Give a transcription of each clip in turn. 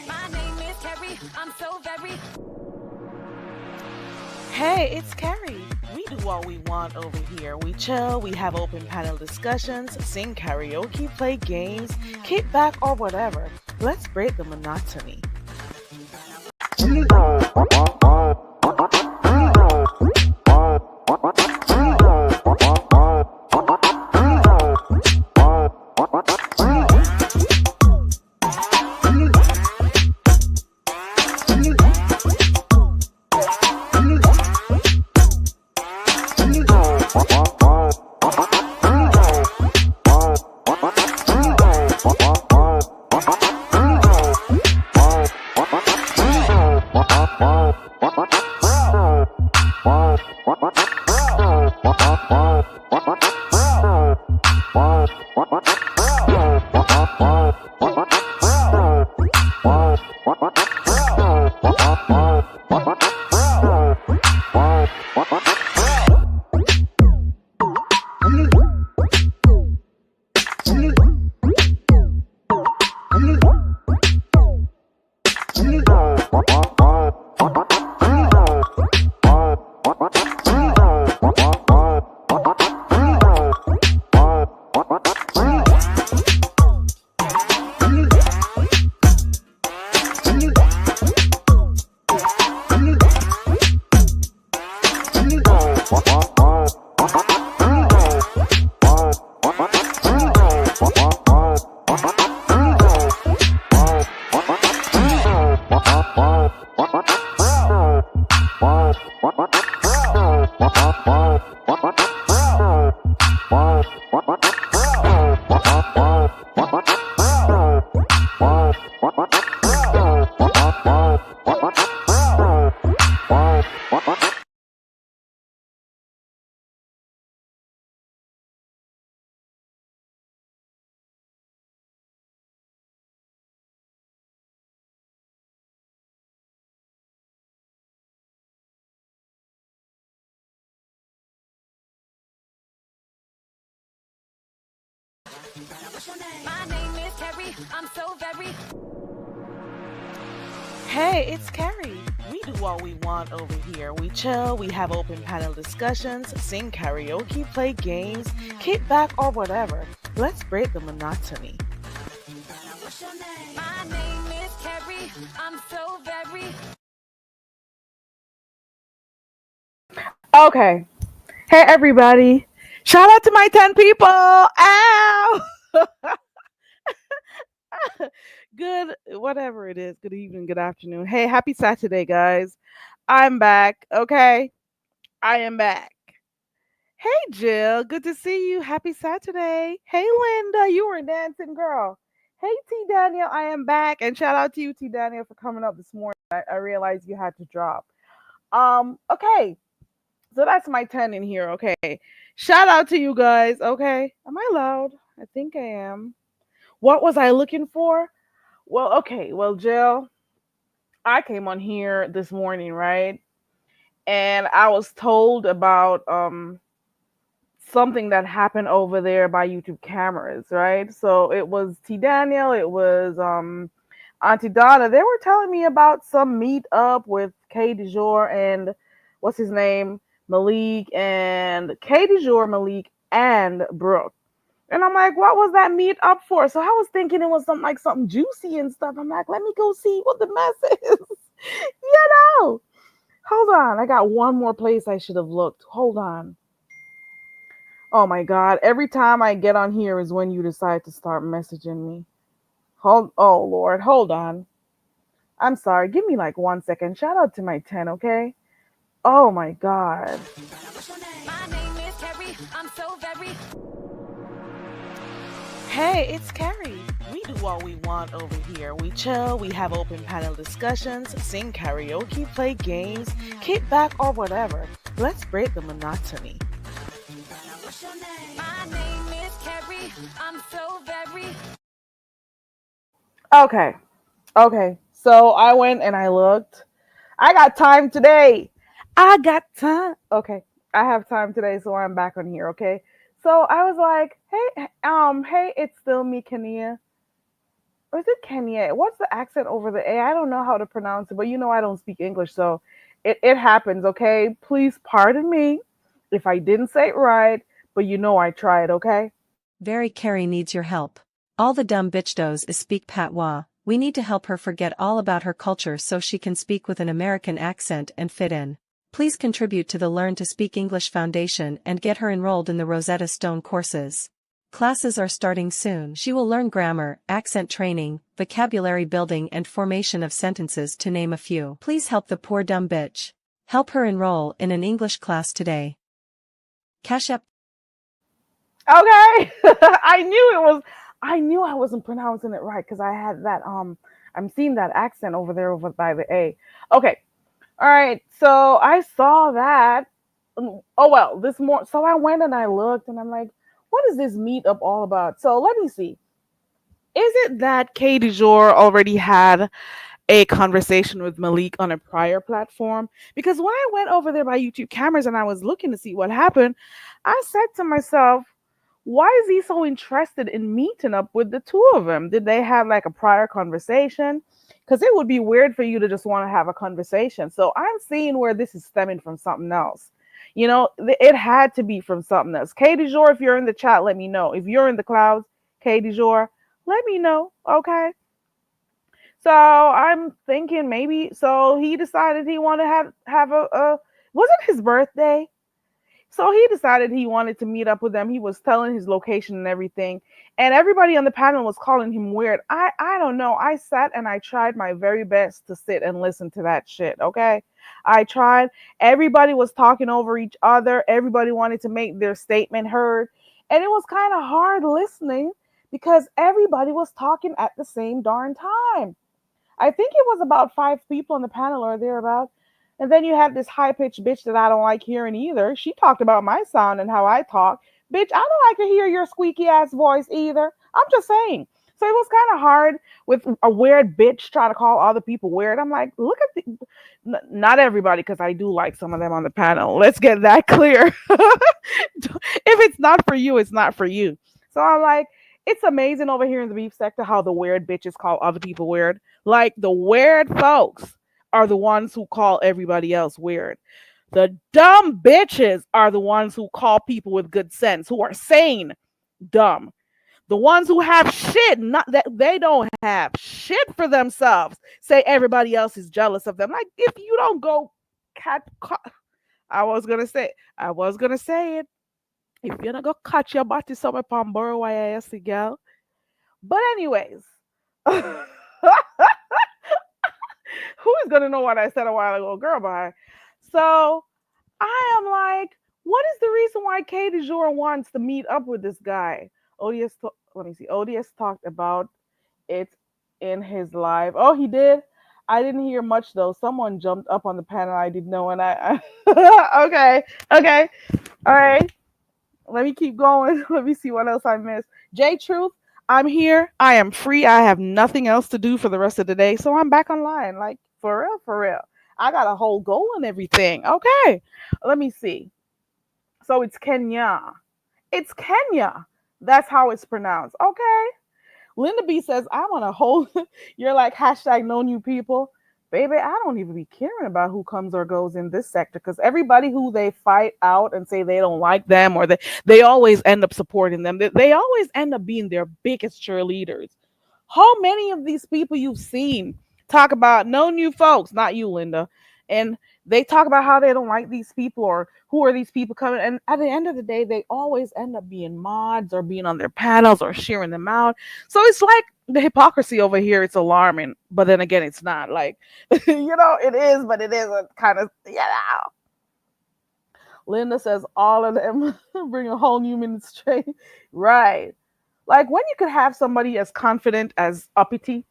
My name is Carrie. I'm so very. Hey, it's Carrie. We do what we want over here. We chill, we have open panel discussions, sing karaoke, play games, kick back, or whatever. Let's break the monotony. My name is Carrie. I'm so very. Hey, it's Carrie. We do what we want over here. We chill, we have open panel discussions, sing karaoke, play games, kick back, or whatever. Let's break the monotony. My name is Carrie. I'm so very. Okay. Hey, everybody. Shout out to my 10 people. Ow! Good, whatever it is. Good evening, good afternoon. Hey, happy Saturday, guys. I'm back. Okay. I am back. Hey, Jill. Good to see you. Happy Saturday. Hey, Linda. You were a dancing girl. Hey, T. Daniel. I am back. And shout out to you, T. Daniel, for coming up this morning. I realized you had to drop. Okay. So that's my 10 in here. Okay. Shout out to you guys. Okay. Am I loud? I think I am. What was I looking for? Well, okay. Well, Jill, I came on here this morning, right? And I was told about something that happened over there by YouTube cameras, right? So it was T Daniel, it was Auntie Donna. They were telling me about some meet up with K Du Jour and what's his name? Malik and K Du Jour, Malik and Brooke. And I'm like, what was that meet up for? So I was thinking it was something like something juicy and stuff. I'm like, let me go see what the mess is. you know. Hold on. I got one more place I should have looked. Hold on. Oh my God. Every time I get on here is when you decide to start messaging me. Oh Lord. Hold on. I'm sorry. Give me like 1 second. Shout out to my 10, okay? Oh my God. My name is Carrie. I'm so very. Hey, it's Carrie. We do what we want over here. We chill, we have open panel discussions, sing karaoke, play games, kick back, or whatever. Let's break the monotony. My name is Carrie. I'm so very. Okay. Okay. So I went and I looked. I got time today. I got time. Okay. I have time today, so I'm back on here, okay? So I was like, hey, hey, it's still me, Kania. or is it Kenya? What's the accent over the A? I don't know how to pronounce it, but you know I don't speak English, so it happens, okay? Please pardon me if I didn't say it right, but you know I tried, okay? Very Carrie needs your help. All the dumb bitch does is speak patois. We need to help her forget all about her culture so she can speak with an American accent and fit in. Please contribute to the Learn to Speak English Foundation and get her enrolled in the Rosetta Stone courses. Classes are starting soon. She will learn grammar, accent training, vocabulary building and formation of sentences to name a few. Please help the poor dumb bitch. Help her enroll in an English class today. Cash App. Okay. I knew I wasn't pronouncing it right because I had that I'm seeing that accent over there over by the A. Okay. All right. So I saw that. Oh well, this more so I went and I looked and I'm like, what is this meetup all about? So let me see. Is it that Katie Jor already had a conversation with Malik on a prior platform? Because when I went over there by YouTube cameras and I was looking to see what happened, I said to myself, why is he so interested in meeting up with the two of them? Did they have like a prior conversation? Because it would be weird for you to just want to have a conversation. So I'm seeing where this is stemming from something else. It had to be from something else. Katie Jor, if you're in the chat, let me know. If you're in the clouds, Katie Jor, let me know. Okay. So I'm thinking maybe so he decided he wanted to have a was it his birthday? So he decided he wanted to meet up with them. He was telling his location and everything. And everybody on the panel was calling him weird. I don't know. I sat and I tried my very best to sit and listen to that shit. Okay. I tried. Everybody was talking over each other. Everybody wanted to make their statement heard. And it was kind of hard listening because everybody was talking at the same darn time. I think it was about 5 people on the panel or thereabout. And then you have this high pitched bitch that I don't like hearing either. She talked about my sound and how I talk. Bitch, I don't like to hear your squeaky ass voice either. I'm just saying. So it was kind of hard with a weird bitch trying to call other people weird. I'm like, look at not everybody, because I do like some of them on the panel. Let's get that clear. If it's not for you, it's not for you. So I'm like, it's amazing over here in the beef sector how the weird bitches call other people weird. Like the weird folks are the ones who call everybody else weird. The dumb bitches are the ones who call people with good sense, who are sane, dumb. The ones who have shit, not that they don't have shit for themselves, say everybody else is jealous of them. Like if you don't go I was gonna say it. If you're not gonna catch your body somewhere upon Borough YASC girl. But anyways. Who is gonna know what I said a while ago? Girl, bye. So I am like, what is the reason why Katie Jor wants to meet up with this guy? Let me see. ODS talked about it in his live. Oh, he did. I didn't hear much though. Someone jumped up on the panel. I didn't know, and okay, okay, all right. Let me keep going. Let me see what else I missed. J Truth, I'm here. I am free. I have nothing else to do for the rest of the day, so I'm back online. Like for real, for real. I got a whole goal and everything. Okay, let me see. So it's Kenya. It's Kenya. That's how it's pronounced. Okay. Linda B says, I want to hold. You're like hashtag no new people. Baby, I don't even be caring about who comes or goes in this sector because everybody who they fight out and say they don't like them or they always end up supporting them. They always end up being their biggest cheerleaders. How many of these people you've seen talk about no new folks, not you, Linda, and they talk about how they don't like these people or who are these people coming. And at the end of the day, they always end up being mods or being on their panels or sharing them out. So it's like the hypocrisy over here. It's alarming, but then again, it's not like, it is, but it isn't kind of, Linda says all of them bring a whole new ministry. Right. Like when you could have somebody as confident as uppity,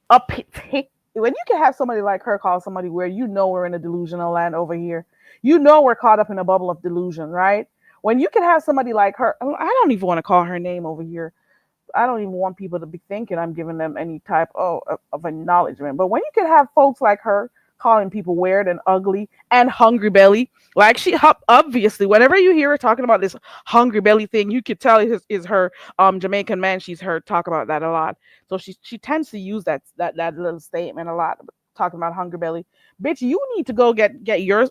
when you can have somebody like her call somebody where we're in a delusional land over here, we're caught up in a bubble of delusion, right? When you can have somebody like her, I don't even want to call her name over here. I don't even want people to be thinking I'm giving them any type of acknowledgement. But when you can have folks like her calling people weird and ugly and hungry belly. Like obviously, whenever you hear her talking about this hungry belly thing, you could tell is her Jamaican man. She's heard talk about that a lot. So she tends to use that little statement a lot, talking about hungry belly. Bitch, you need to go get yours.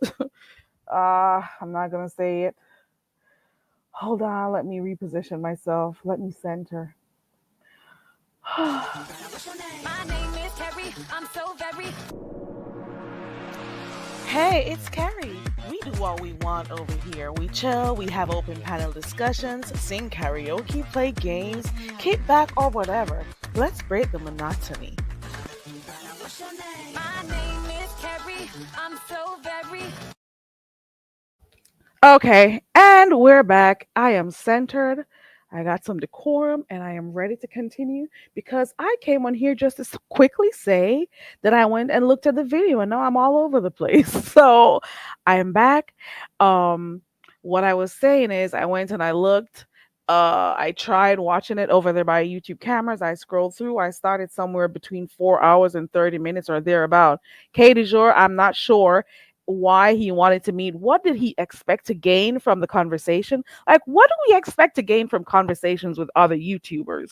I'm not gonna say it. Hold on, let me reposition myself. Let me center. My name is Carrie. I'm so very. Hey, it's Carrie. We do what we want over here. We chill, we have open panel discussions, sing karaoke, play games, kick back, or whatever. Let's break the monotony. My name is Carrie. I'm so very. Okay, and we're back. I am centered. I got some decorum and I am ready to continue because I came on here just to quickly say that I went and looked at the video and now I'm all over the place. So I am back. Um, what I was saying is I went and I looked. I tried watching it over there by YouTube cameras. I scrolled through. I started somewhere between 4 hours and 30 minutes or thereabout. Katie Jour, I'm not sure why he wanted to meet. What did he expect to gain from the conversation? Like, what do we expect to gain from conversations with other YouTubers?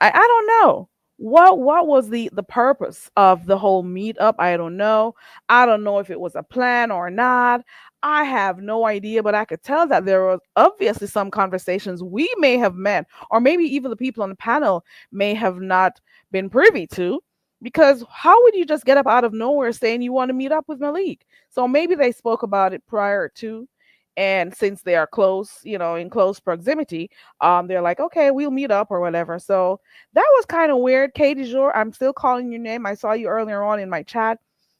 I don't know. What was the purpose of the whole meetup? I don't know. I don't know if it was a plan or not. I have no idea, but I could tell that there was obviously some conversations we may have met, or maybe even the people on the panel may have not been privy to. Because how would you just get up out of nowhere saying you want to meet up with Malik? So maybe they spoke about it prior to, and since they are close, in close proximity, they're like, okay, we'll meet up or whatever. So that was kind of weird. Katie Jour, I'm still calling your name. I saw you earlier on in my chat.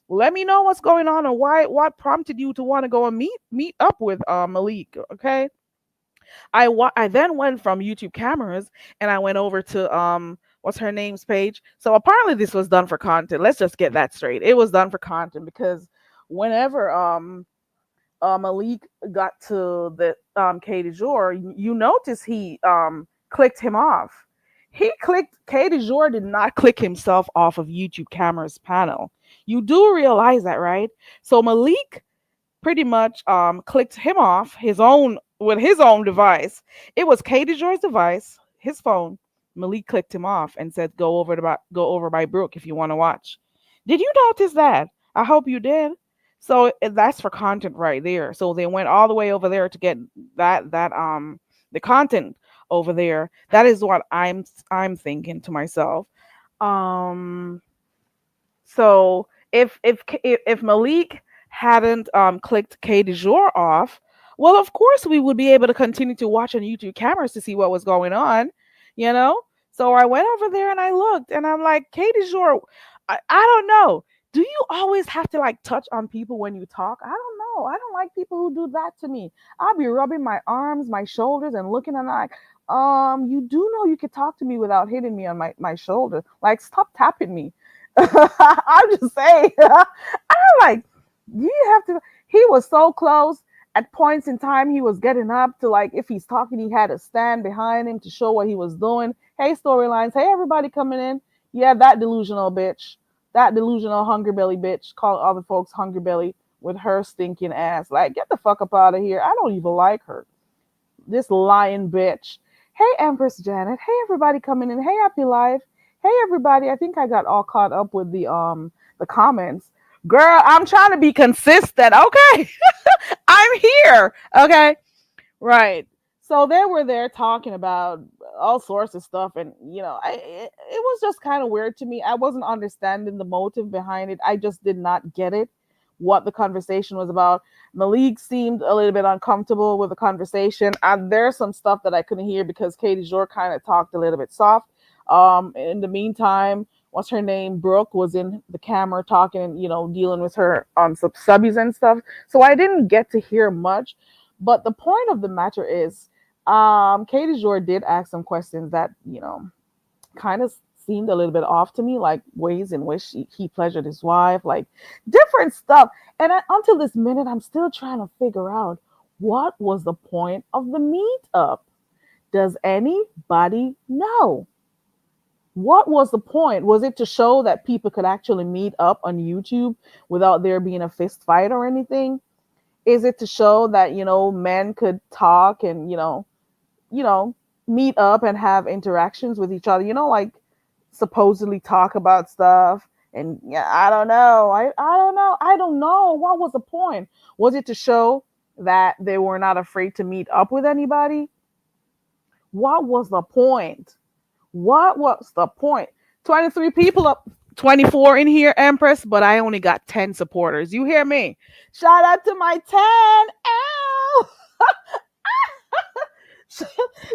Let me know what's going on and what prompted you to want to go and meet up with Malik. Okay. I then went from YouTube cameras and I went over to what's her name's page. So apparently this was done for content. Let's just get that straight. It was done for content because whenever Malik got to the Katie Jour, you notice he clicked him off. Katie Jour did not click himself off of YouTube cameras panel. You do realize that, right? So Malik pretty much clicked him off his own with his own device. It was Katie Jour's device, his phone. Malik clicked him off and said, go over by Brooke if you want to watch." Did you notice that? I hope you did. So that's for content right there. So they went all the way over there to get that the content over there. That is what I'm thinking to myself. Um so if Malik hadn't clicked Katie Jour off, well, of course we would be able to continue to watch on YouTube cameras to see what was going on, you know. So I went over there and I looked, and I'm like, Katie Jour, I don't know. Do you always have to like touch on people when you talk? I don't know. I don't like people who do that to me. I'll be rubbing my arms, my shoulders, and looking and like, you do know you could talk to me without hitting me on my shoulder. Like, stop tapping me. I'm just saying. I'm like, you have to. He was so close. At points in time, he was getting up to like, if he's talking, he had a stand behind him to show what he was doing. Hey, storylines. Hey, everybody coming in. Yeah, that delusional bitch. That delusional hungry belly bitch calling other folks hungry belly with her stinking ass. Like, get the fuck up out of here. I don't even like her. This lying bitch. Hey, Empress Janet. Hey, everybody coming in. Hey, Happy Life. Hey, everybody. I think I got all caught up with the comments. Girl, I'm trying to be consistent. Okay. I'm here. Okay. Right. So they were there talking about all sorts of stuff. And, it was just kind of weird to me. I wasn't understanding the motive behind it. I just did not get it, what the conversation was about. Malik seemed a little bit uncomfortable with the conversation. And there's some stuff that I couldn't hear because Katie Jour kind of talked a little bit soft. In the meantime, what's her name? Brooke was in the camera talking and, dealing with her some subbies and stuff. So I didn't get to hear much. But the point of the matter is, Katie Jour did ask some questions that, kind of seemed a little bit off to me, like ways in which he pleasured his wife, like different stuff. And until this minute, I'm still trying to figure out what was the point of the meetup. Does anybody know? What was the point? Was it to show that people could actually meet up on YouTube without there being a fist fight or anything? Is it to show that, men could talk and, you know, meet up and have interactions with each other, like supposedly talk about stuff? And yeah, I don't know. I don't know. I don't know. What was the point? Was it to show that they were not afraid to meet up with anybody? What was the point? What was the point? 23 people up, 24 in here, Empress, but I only got 10 supporters. You hear me? Shout out to my 10. Ow!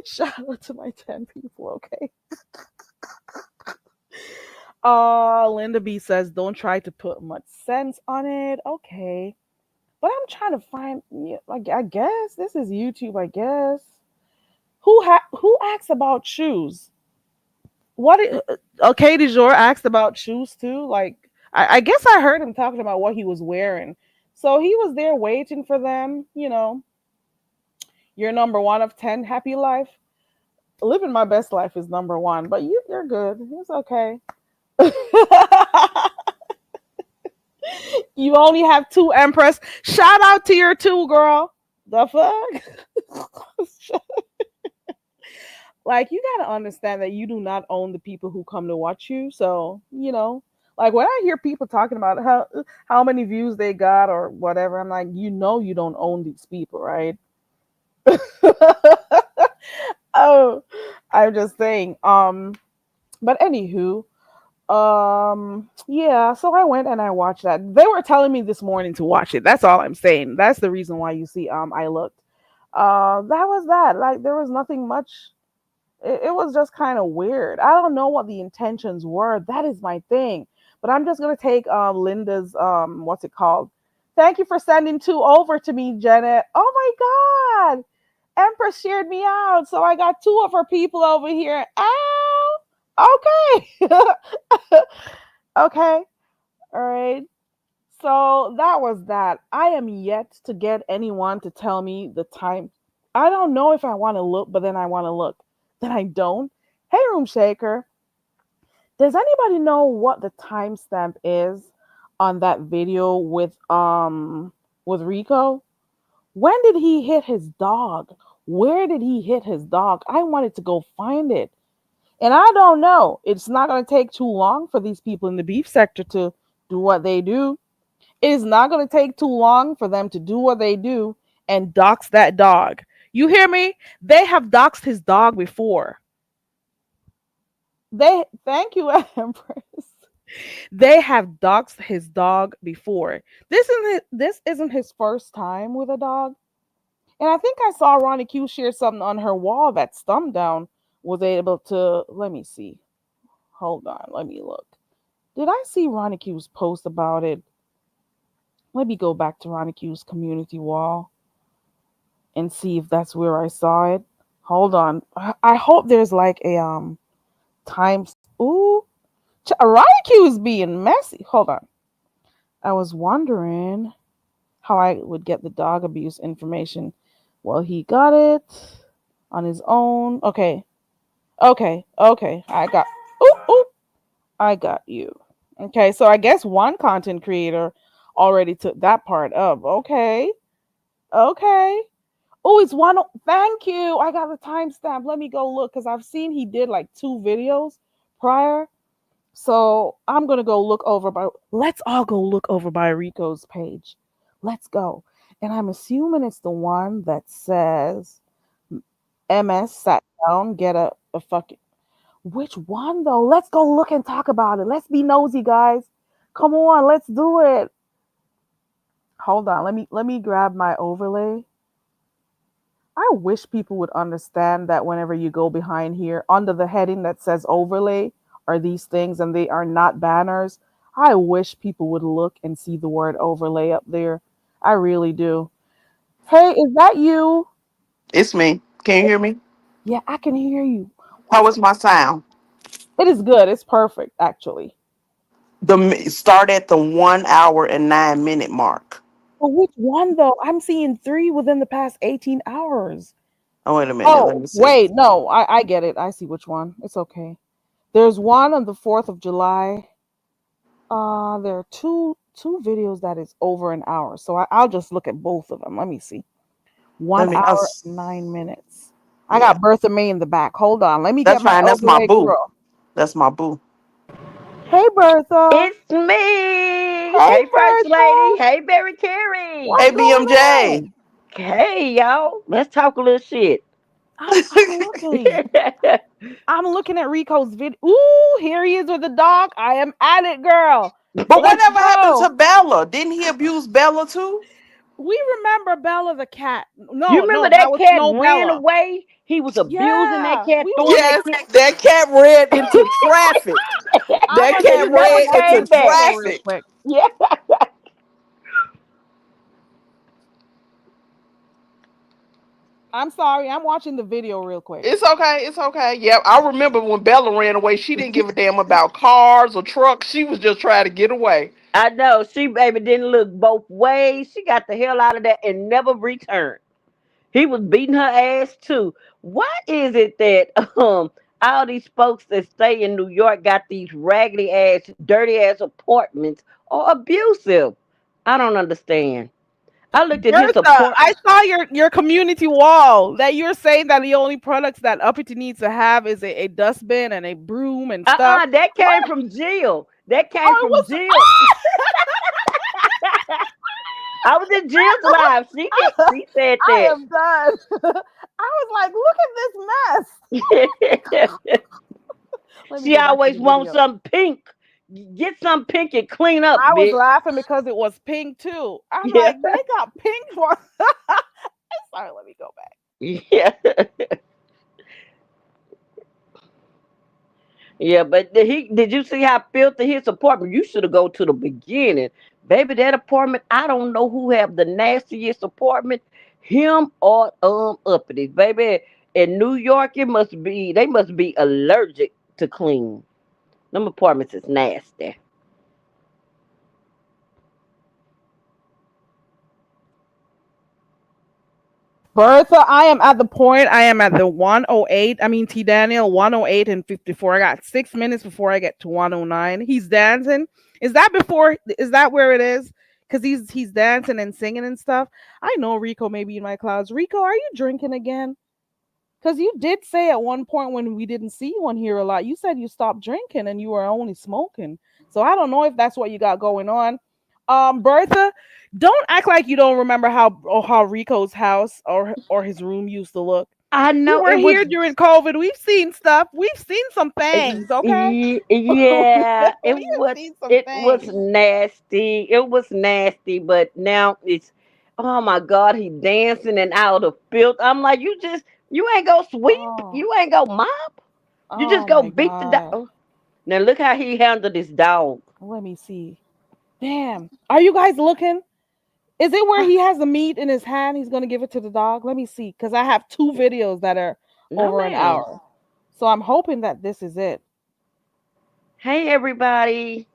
Shout out to my 10 people, okay? Linda B says, don't try to put much sense on it. Okay. But I'm trying to find, yeah, like, I guess this is YouTube, I guess. Who asks about shoes? Okay, du jour asked about shoes too. Like, I guess I heard him talking about what he was wearing. So he was there waiting for them, You're number one of 10, happy life. Living my best life is number one, but you're good. It's okay. You only have two, Empress. Shout out to your two, girl. The fuck? Like, you gotta understand that you do not own the people who come to watch you. So, like when I hear people talking about how many views they got or whatever, I'm like, you don't own these people, right? Oh, I'm just saying. But anywho, yeah, so I went and I watched that. They were telling me this morning to watch it. That's all I'm saying. That's the reason why you see I looked. That was that. Like, there was nothing much. It was just kind of weird. I don't know what the intentions were. That is my thing. But I'm just gonna take Linda's what's it called? Thank you for sending two over to me, Janet. Oh my god. Empress shared me out, so I got two of her people over here. Ow! Okay. Okay. All right. So that was that. I am yet to get anyone to tell me the time. I don't know if I want to look, but then I want to look. Then I don't. Hey, Room Shaker, does anybody know what the timestamp is on that video with Rico? When did he hit his dog? Where did he hit his dog? I wanted to go find it. And I don't know. It's not going to take too long for these people in the beef sector to do what they do. It is not going to take too long for them to do what they do and dox that dog. You hear me? They have doxed his dog before. Thank you, Empress. They have doxed his dog before. This isn't his first time with a dog. And I think I saw Ronnie Q share something on her wall that Stumpdown was able to. Let me see. Hold on. Let me look. Did I see Ronnie Q's post about it? Let me go back to Ronnie Q's community wall and see if that's where I saw it. Hold on. I hope there's like a times. Ooh, Ronnie Q is being messy. Hold on. I was wondering how I would get the dog abuse information. Well, he got it on his own. Okay. I got. Ooh. I got you. Okay, so I guess one content creator already took that part up. Okay. Oh, it's one. Thank you. I got the timestamp. Let me go look because I've seen he did like 2 videos prior. So I'm gonna go look over by. Let's all go look over by Rico's page. Let's go. And I'm assuming it's the one that says MS sat down, get a fucking. Which one though? Let's go look and talk about it. Let's be nosy, guys. Come on, let's do it. Hold on. Let me grab my overlay. I wish people would understand that whenever you go behind here, under the heading that says overlay are these things and they are not banners. I wish people would look and see the word overlay up there. I really do. Hey, is that you? It's me. Can you hear me? Yeah, I can hear you. How was my sound? It is good. It's perfect, actually. Start at the 1 hour and 9 minute mark. But which one though? I'm seeing 3 within the past 18 hours. Oh, wait a minute. Let Oh, me see. wait, no, I get it. I see which one. It's okay. There's one on the 4th of July. There are two videos that is over an hour. So I'll just look at both of them. Let me see. Let 1 me. hour, 9 minutes. I Yeah, got Bertha May in the back. Hold on. Let me that's get my fine. That's elbow my leg boo. girl. That's my boo. Hey Bertha. It's me. Hey Hey, First Bertha. Lady. Hey, Barry Carey. What's Hey, going BMJ. on? Hey, y'all. Let's talk a little shit. I'm looking at Rico's video. Ooh, here he is with the dog. I am at it, girl. But Let's whatever happened go. to Bella? Didn't he abuse Bella too? We remember Bella the cat. You No, remember no, that that was cat Snow ran Bella. away? He was abusing that Yeah, cat, we throwing were. that Yes, cat. that cat ran into traffic. I'm That gonna And cat he see if never I ran got into came this back. video real traffic. quick. Yeah. I'm sorry. I'm watching the video real quick. It's okay. It's okay. Yep, I remember when Bella ran away. She didn't give a damn about cars or trucks. She was just trying to get away. I know. She, baby, didn't look both ways. She got the hell out of there and never returned. He was beating her ass too. What is it that all these folks that stay in New York got these raggedy ass, dirty ass apartments or abusive? I don't understand. I looked at his Bertha, apartment. I saw your community wall that you're saying that the only products that Uppity needs to have is a dustbin and a broom and stuff. That What? came from Jill. That came Oh, from it Jill. I was in Jill's live. was. She said I am done. I was like, look at this mess. that. Let me She go back to always the wants video. some pink. Get some pink and clean up, I was bitch. laughing because it was pink too. I'm Yeah. like, they got pink for. Sorry, let me go back. Yeah. Yeah, but did you see how filthy his apartment? You should have go to the beginning. Baby, that apartment, I don't know who have the nastiest apartment, him or Uppity. Baby, in New York, they must be allergic to clean. Them apartments is nasty. Bertha, I am at the point. I am at the 108. I mean, T Daniel 108 and 54. I got 6 minutes before I get to 109. He's dancing. Is that before? Is that where it is? Because he's dancing and singing and stuff. I know Rico may be in my clouds. Rico, are you drinking again? Because you did say at one point when we didn't see you on here a lot, you said you stopped drinking and you were only smoking. So I don't know if that's what you got going on. Bertha, don't act like you don't remember how Rico's house or his room used to look. I We know were it was. here during COVID. We've seen stuff. We've seen some things, okay? Yeah, We have seen some it was things. nasty. It was nasty, but now it's, oh my God, he dancing and out of filth. I'm like, you ain't go sweep, Oh, you ain't go mop, you just oh go my beat the God. dog. Now look how he handled his dog. Let me see. Damn. Are you guys looking? Is it where he has the meat in his hand? He's gonna give it to the dog. Let me see, because I have two videos that are No, over an ma'am. hour. So I'm hoping that this is it. Hey everybody.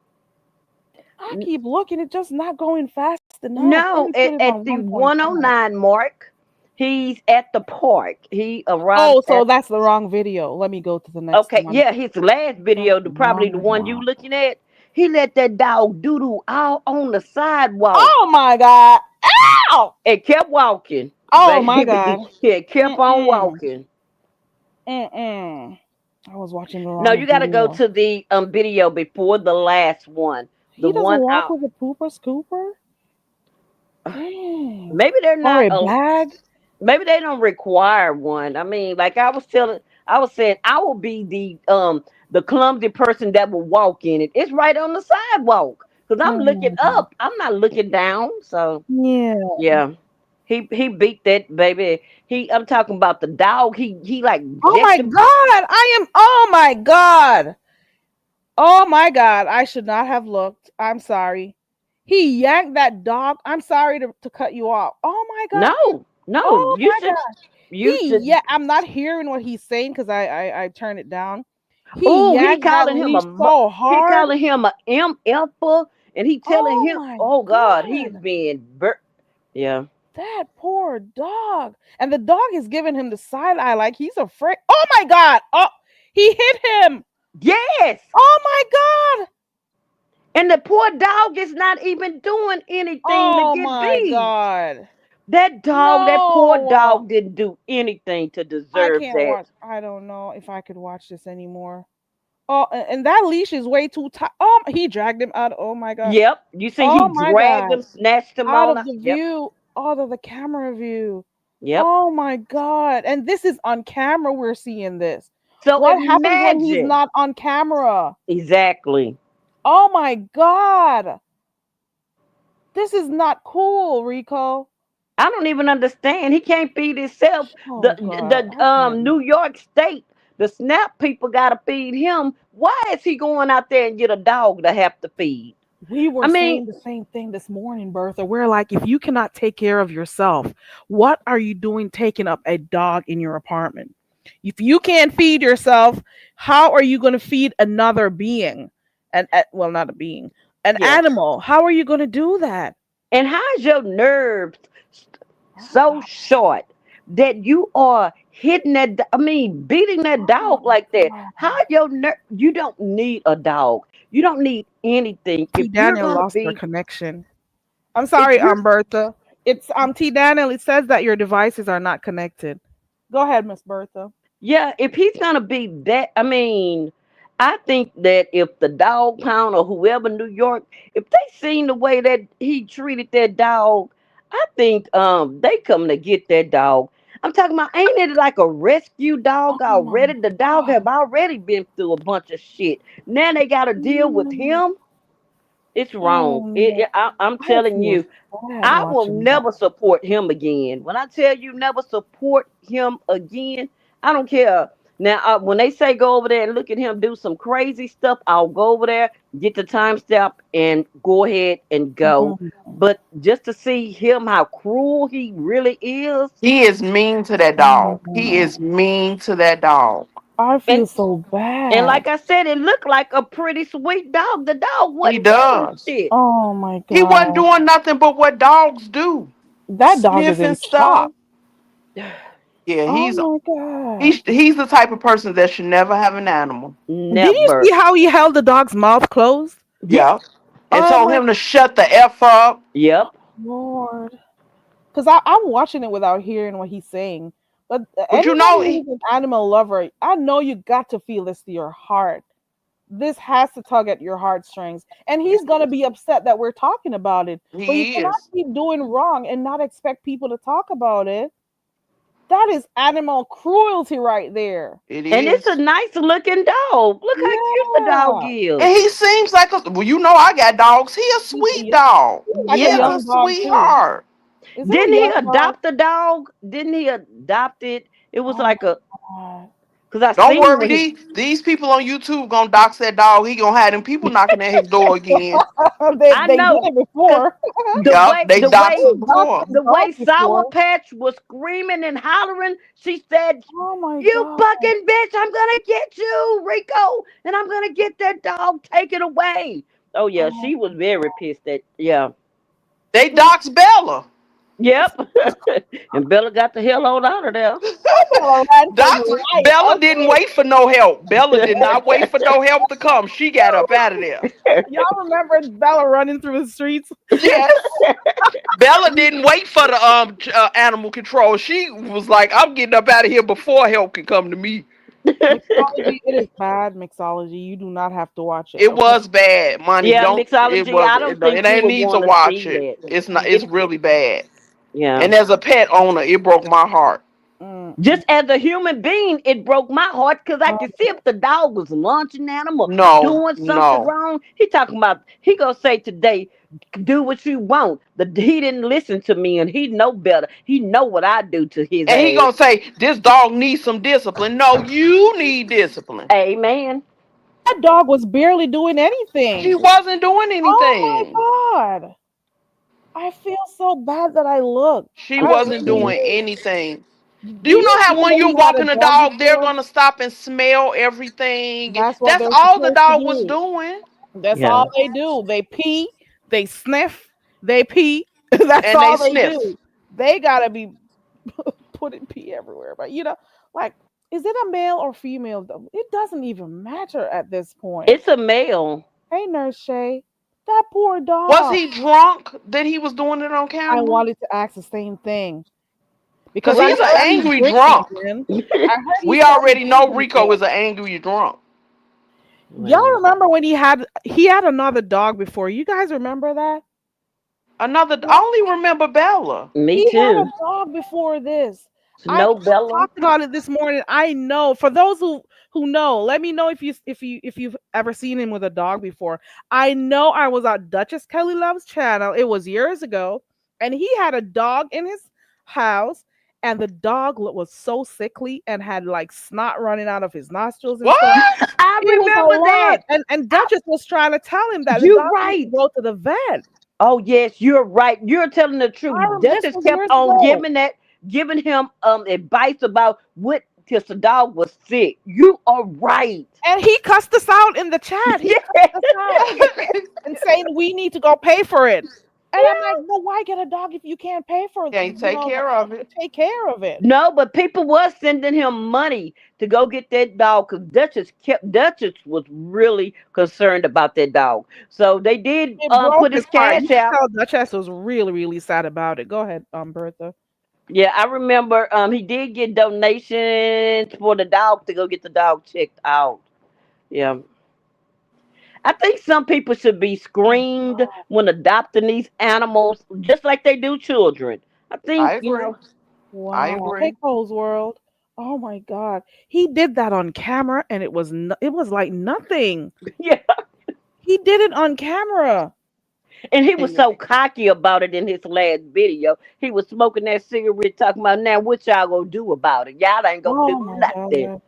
I keep looking, it's just not going fast enough. Let No, me put it at on the 1.5. 109 mark, he's at the park. He arrives Oh, at. so that's the wrong video. Let me go to the next Okay, one. yeah, his last That's video, the probably wrong the one one. you looking at, he let that dog doo doo all on the sidewalk Oh my God. Ow! and kept walking, Oh my God. baby. He kept on Mm-mm. walking. Mm-mm. I was watching the No, wrong you got to go video. to the video before the last one, the He doesn't one walk out. with a pooper scooper? Dang. Maybe they're Or not. a bag? Maybe they don't require one. I mean, like I was saying, I will be the clumsy person that will walk in it. It's right on the sidewalk because I'm looking Mm, up. I'm not looking down. So yeah. yeah, he beat that baby. I'm talking about the dog. He like Oh jacked my him. God. Oh my God. Oh my God. I should not have looked. I'm sorry. He yanked that dog. I'm sorry to cut you off. Oh my God. No, no, Oh my God. you should. Yeah, I'm not hearing what he's saying because I turned it down. He Oh, yanked that leash so he hard. calling him a MFer, and he telling Oh him, my oh God, he's God. being yeah. That poor dog. And the dog is giving him the side eye like he's afraid. Oh my God. Oh, he hit him. Yes. Oh my God. And the poor dog is not even doing anything to Oh get my beat. God. That poor No. dog didn't do anything to I deserve can't that. watch. I don't know if I could watch this anymore. Oh, and that leash is way too tight. Oh, he dragged him out. Oh my God. Yep. You see, he Oh my dragged God. him, snatched him Out on of up. the Yep. view, out of the camera view. Yep. Oh my God. And this is on camera. We're seeing this. So What happens when he's imagine. not on camera? Exactly. Oh my God. This is not cool, Rico. I don't even understand. He can't feed himself. Oh God. I can't. New York State, the SNAP people gotta feed him. Why is he going out there and get a dog to have to feed? We I were mean, saying the same thing this morning, Bertha. We're like, if you cannot take care of yourself, what are you doing taking up a dog in your apartment? If you can't feed yourself, how are you going to feed another being? And well, not a being, an yeah. animal. How are you going to do that? And how's your nerves so Oh, short that you are hitting that? I mean, beating that dog like that. God. How your You don't need a dog. You don't need anything. T. If you're Daniel gonna lost their be, connection. I'm if sorry, you're Bertha. It's T. Daniel. It says that your devices are not connected. Go ahead, Miss Bertha. Yeah, if he's gonna be that, I mean, I think that if the dog pound or whoever New York, if they seen the way that he treated that dog, I think they come to get that dog. I'm talking about, ain't it like a rescue dog Oh my already? The dog God. have already been through a bunch of shit. Now they got to deal with Mm. him. It's wrong. Oh no. I'm I telling feel you, sad I will watching that. never support him again. When I tell you never support him again, I don't care. Now, when they say go over there and look at him do some crazy stuff, I'll go over there, get the time stamp, and go ahead and go. Mhm. But just to see him, how cruel he really is, He is mean to that dog. He Mm. is mean to that dog. I and feel so and bad. like I said, it looked like a pretty sweet dog. The dog He wasn't doing does. shit. Oh my He wasn't God. doing nothing but what dogs do. That dog is in Sniffing shock. stuff. Yeah, Oh he's my God. he's the type of person that should never have an animal. Did you Never. see how he held the dog's mouth closed? Yeah. Yeah. And Oh told my him to shut the F up. Yep. Lord. Because I'm watching it without hearing what he's saying. But But you anybody know, who's an animal lover, I know you got to feel this to your heart. This has to tug at your heartstrings. And he's going to be upset that we're talking about it. But you he cannot is. keep doing wrong and not expect people to talk about it. That is animal cruelty right there. It And it's a is. nice looking dog. Look how cute the dog Yeah. is. And he seems like a, well, you know, I got dogs. He a sweet He's dog. like He a Yeah. is a young dog too. sweetheart. Is it a Didn't he young dog? adopt the dog? Didn't he adopt it? It was Oh my like a, God. because I Don't seen worry, when he, these people on YouTube gonna dox that dog. He gonna have them people knocking at his door again. I They did know, it because before. the Yup, way, they the doxed way, him before. the Dog way Sour before. Patch was screaming and hollering, she said, Oh my "You God. fucking bitch, I'm gonna get you, Rico, and I'm gonna get that dog taken away." Oh yeah, Oh, she was very pissed at, yeah. They doxed Bella. Yep. And Bella got the hell on out of there. Bella ran for Dox her life. Bella didn't Okay. wait for no help. Bella did not wait for no help to come. She got up out of there. Y'all remember Bella running through the streets? Yes. Bella didn't wait for the animal control. She was like, "I'm getting up out of here before help can come to me." Mixology, it is bad mixology. You do not have to watch it. It Okay. was bad, money. Yeah, Don't it mixology, was I it, don't think it you ain't would need to want to watch see it. that. It's It, really bad. yeah. And as a pet owner, it broke my heart. Mm, mm, Just as a human being, it broke my heart because I could see if the dog was launching animal, No, doing something no. wrong. He talking about, he gonna say today, do what you want. He didn't listen to me and he know better. He know what I do to his And he ass. gonna say this dog needs some discipline. No, you need discipline. Amen. that dog was barely doing She anything. wasn't doing Oh anything. my God. I feel so bad that I looked. She I wasn't really doing do. anything. Do Do you you know how know when that you're he had a walking a dog dog, they're before? gonna stop and smell everything? That's what That's they're all the supposed to dog was do. doing. That's Yeah. all they do. They pee, they sniff, they pee. That's And they all they sniff. do. They gotta be putting pee everywhere. But like Is it a male or female? It doesn't even matter at this point. It's a male. Hey, Nurse Shay, that poor Was dog. he drunk that he was doing it on I camera? wanted to ask the same thing Because because I he's an heard he's angry drinking, drunk. man. I heard We he said he's already know drinking Rico again. is an angry drunk. Y'all remember when he had another dog before? You guys remember that? I only remember Bella. Me He had a too. dog before this. I Snow Bella. talked about it this morning. I know. For those who know, let me know if you've ever seen him with a dog before. I know I was on Duchess Kelly Love's channel. It was years ago, and he had a dog in his house, and the dog was so sickly and had like snot running out of his nostrils and What? stuff. I It was a remember that. lot, and Duchess was trying to tell him that the You're dog needs to right. go to the vet. Oh yes, you're right. You're telling the truth. This Duchess was kept years on ago. giving him advice about what because the dog was sick. You are right. And he cussed us out in the chat. He cussed us out and saying we need to go pay for it. And I'm like, well, why get a dog if you can't pay for it? Can't take care of it. Take care of it. No, but people was sending him money to go get that dog because Duchess was really concerned about that dog. So they did It broke put his his heart. You cash could out. tell Duchess was really, really sad about it. Go ahead, Bertha. Yeah, I remember he did get donations for the dog to go get the dog checked out. Yeah. I think some people should be screened when adopting these animals, just like they do children. I think, I agree. I Wow. Hey, agree. Cole's World. Oh my God. He did that on camera and it was like nothing. yeah. He did it on camera. And he was so cocky about it in his last video. He was smoking that cigarette, talking about now what y'all gonna do about it. Y'all ain't gonna Oh do my nothing. God.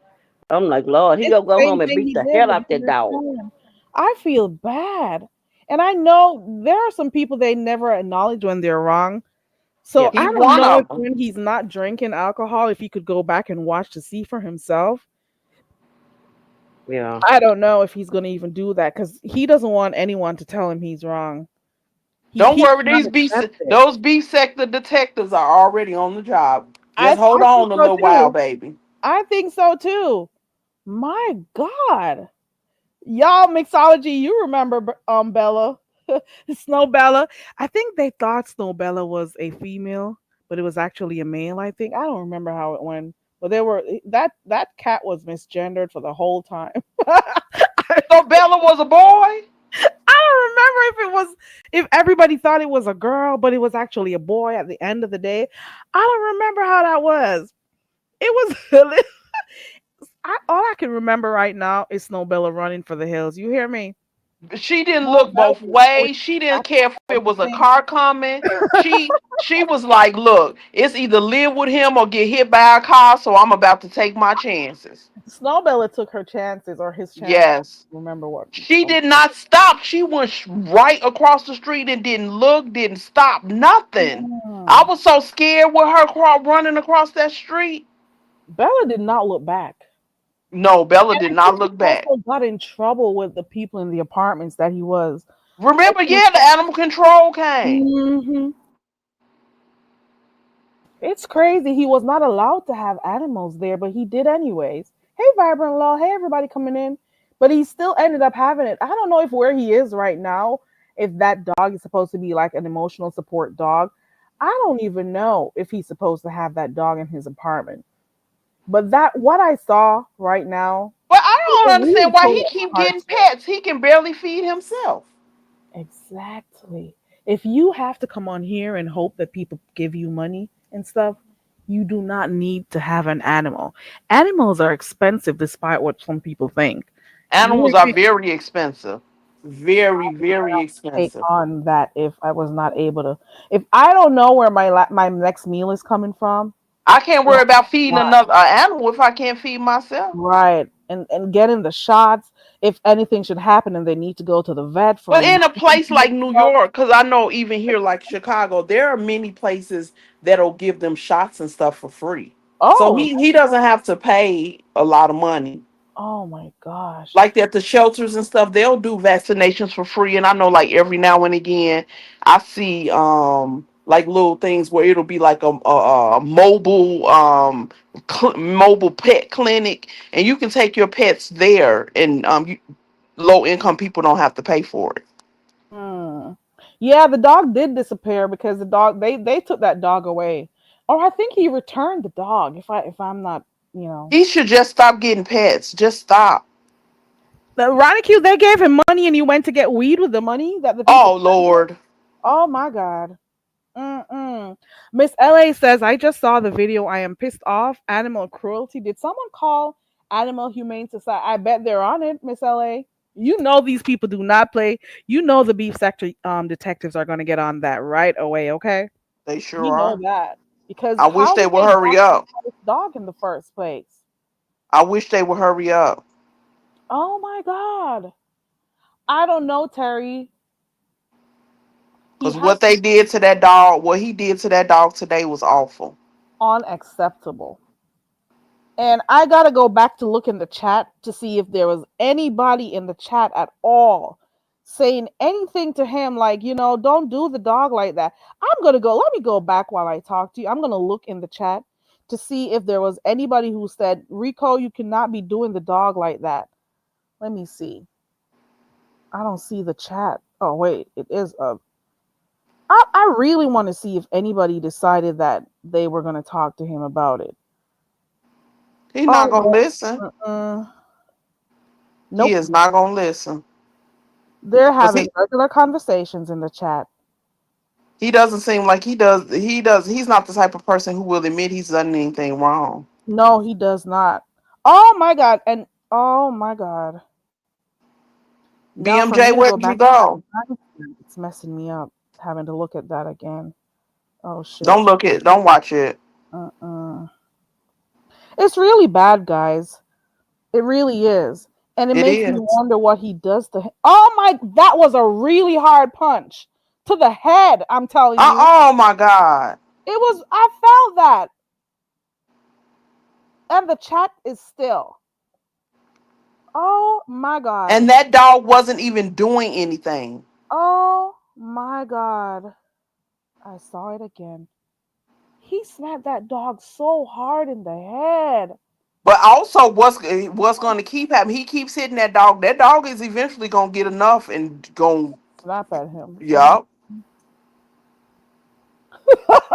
I'm like, Lord, he It's gonna the go same home and thing beat he the did hell with out that Henry dog. Cohen. I feel bad. And I know there are some people they never acknowledge when they're wrong. So Yeah. I He don't one know if of them. when he's not drinking alcohol, if he could go back and watch to see for himself. Yeah. I don't know if he's going to even do that because he doesn't want anyone to tell him he's wrong. Don't He worry, cannot accept it. those B sector detectives are already on the job. Just hold I think on a so little while, too. baby. I think so too. My God. Y'all mixology, you remember Bella. Snow Bella. I think they thought Snow Bella was a female, but it was actually a male, I think. I don't remember how it went. But that cat was misgendered for the whole time. I So Bella was a boy? don't remember if everybody thought it was a girl, but it was actually a boy at the end of the day. I don't remember how that was. It was all I can remember right now is Snow Bella running for the hills. You hear me? She didn't Snow look Bella both was going ways. She didn't back care if and it was a everything. car coming. She was like, look, it's either live with him or get hit by a car, so I'm about to take my chances. Snowbella took her chances or his chances. Yes. Remember what? She did not stop. She went right across the street and didn't look, didn't stop, nothing. I Mm. was so scared with her running across that street. Bella did not look back. No, Bella And did I think not he look back. also got in trouble with the people in the apartments that he was. Remember, yeah, the animal control came. Hmm. It's crazy. He was not allowed to have animals there, but he did anyways. Hey, Vibrant Law. Hey, everybody coming in. But he still ended up having it. I don't know if where he is right now, if that dog is supposed to be like an emotional support dog. I don't even know if he's supposed to have that dog in his apartment. But that what I saw right now, But I it don't really understand why pulled he at keep my getting pets. He can barely feed himself. Exactly. If you have to come on here and hope that people give you money and stuff, you do not need to have an animal. Animals are expensive despite what some people think. You Animals hear are me? very expensive. Very, very Take expensive. on that if I was not able to. If I don't know where my next meal is coming from, I can't yeah, worry about feeding another animal if I can't feed myself. right, and getting the shots if anything should happen and they need to go to the vet for But in a place emergency like New stuff. York, because I know even here, like Chicago, there are many places that'll give them shots and stuff for free. So Oh, he doesn't have to pay a lot of money. oh my gosh. Like at the shelters and stuff, they'll do vaccinations for free. And I know like every now and again I see like little things where it'll be like a mobile mobile pet clinic, and you can take your pets there, and low income people don't have to pay for it. Hmm. Yeah, the dog did disappear because the dog they took that dog away. Or I think he returned the dog if I'm not, you know. He should just stop getting pets. Just stop. The Q, they gave him money and he went to get weed with the money that the people Oh Lord. Oh my god. Mm-mm. Miss LA says, I just saw the video. I am pissed off. Animal cruelty. Did someone call Animal Humane Society? I bet they're on it, Miss LA. You know these people do not play. You know the beef sector detectives are going to get on that right away, okay? They sure You know are. that. Because I wish how they did would they hurry up. document this dog in the first place? I wish they would hurry up. Oh my God. I don't know, Terry. He Because has what they did to that dog, what he did to that dog today was awful. unacceptable. And I gotta go back to look in the chat to see if there was anybody in the chat at all saying anything to him like, don't do the dog like that. Let me go back while I talk to you. I'm gonna look in the chat to see if there was anybody who said, Rico, you cannot be doing the dog like that. Let me see. I don't see the chat. Oh, wait, it is up. I really want to see if anybody decided that they were gonna talk to him about it. He's not Oh, gonna no. listen. He Nope. is not gonna listen. They're Cause having regular conversations in the chat. he doesn't seem like he does. He's not the type of person who will admit he's done anything wrong. No, he does not. Oh my God. And oh my God. Now for BMJ, me to where go did you back, go? it's messing me up having to look at that again. Oh shit. Don't look it. Don't watch it. Uh-uh. It's really bad, guys. It really is. And it It makes me is. wonder what he does to him. Oh my, that was a really hard punch to the head. I'm telling you. Oh my God. I felt that. And the chat is still. Oh my God. And that dog wasn't even doing anything. Oh my God. I saw it again. He slapped that dog so hard in the head. But also, what's going to keep happening? He keeps hitting that dog. That dog is eventually going to get enough and going. Slap at him. Yup.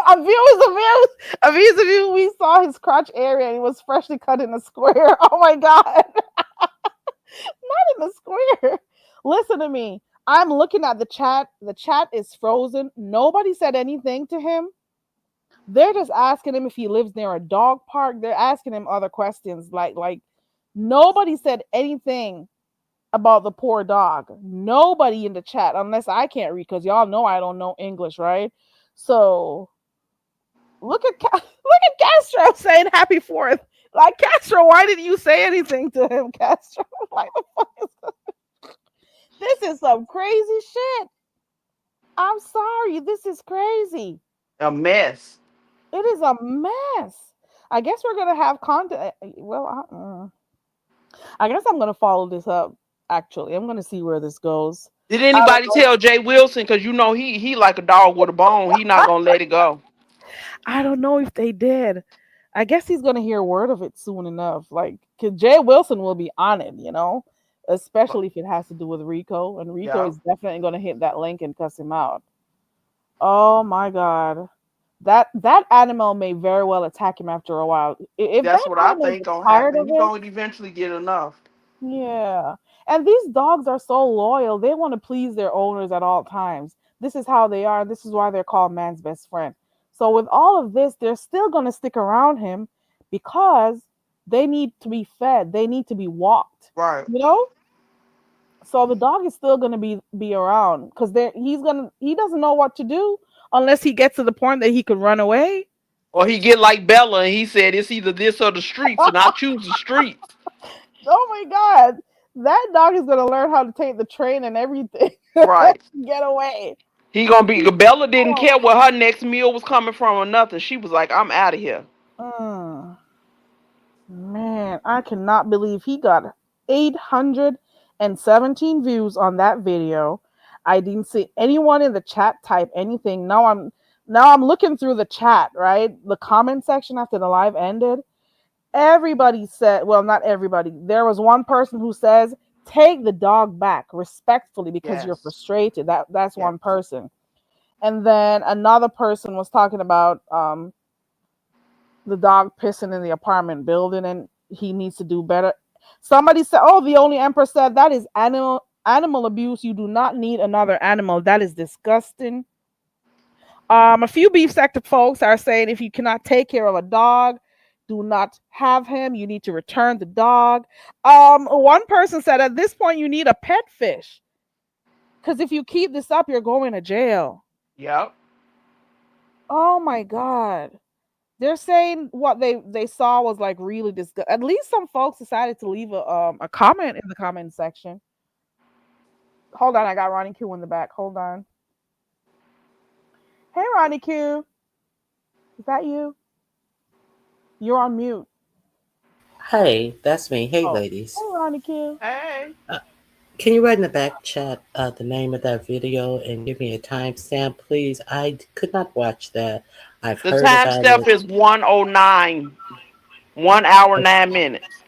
Abuse. We saw his crotch area and he was freshly cut in a square. Oh my God. Not in a square. Listen to me. I'm looking at the chat. The chat is frozen. Nobody said anything to him. They're just asking him if he lives near a dog park. They're asking him other questions. Like nobody said anything about the poor dog. Nobody in the chat, unless I can't read, because y'all know I don't know English, right? So look at Castro saying happy 4th. Like, Castro, why didn't you say anything to him, Castro? Like, the fuck is this? Is some crazy shit. I'm sorry. This is crazy. A mess. It is a mess. I guess we're going to have content. Well, I guess I'm going to follow this up, actually. I'm going to see where this goes. Did anybody tell Jay Wilson? Because you know he like a dog with a bone. He not going to let it go. I don't know if they did. I guess he's going to hear word of it soon enough. Like, because Jay Wilson will be on it, especially if it has to do with Rico. And Rico is definitely going to hit that link and cuss him out. Oh, my God. That animal may very well attack him after a while. If that's what I think gonna happen. He's going to eventually get enough. Yeah. And these dogs are so loyal. They want to please their owners at all times. This is how they are. This is why they're called man's best friend. So with all of this, they're still going to stick around him because they need to be fed. They need to be walked. Right. So the dog is still going to be around because he doesn't know what to do unless he gets to the point that he could run away. Or he get like Bella and he said it's either this or the streets, and I choose the streets. Oh my God. That dog is going to learn how to take the train and everything. Right. Get away. He gonna be. Bella didn't care where her next meal was coming from or nothing. She was like, "I'm out of here." Man, I cannot believe he got 817 views on that video. I didn't see anyone in the chat type anything. Now I'm Now I'm looking through the chat, right? The comment section after the live ended. Everybody said, well, not everybody. There was one person who says, take the dog back respectfully because you're Yes. frustrated. That's Yes. one person. And then another person was talking about the dog pissing in the apartment building and he needs to do better. Somebody said, oh, the only empress said that is animal abuse. You do not need another animal. That is disgusting. A few beef sector folks are saying if you cannot take care of a dog, do not have him. You need to return the dog. One person said at this point you need a pet fish because if you keep this up, you're going to jail. Yep. Oh my god. They're saying what they saw was like really disgusting. At least some folks decided to leave a comment in the comment section. Hold on, I got Ronnie Q in the back. Hold on. Hey Ronnie Q. Is that you? You're on mute. Hey, that's me. Hey, Oh. ladies. Hey Ronnie Q. Hey. Can you write in the back chat the name of that video and give me a timestamp, please? I could not watch that. I've The heard time about step it. is 1:09, 1 hour 9 minutes.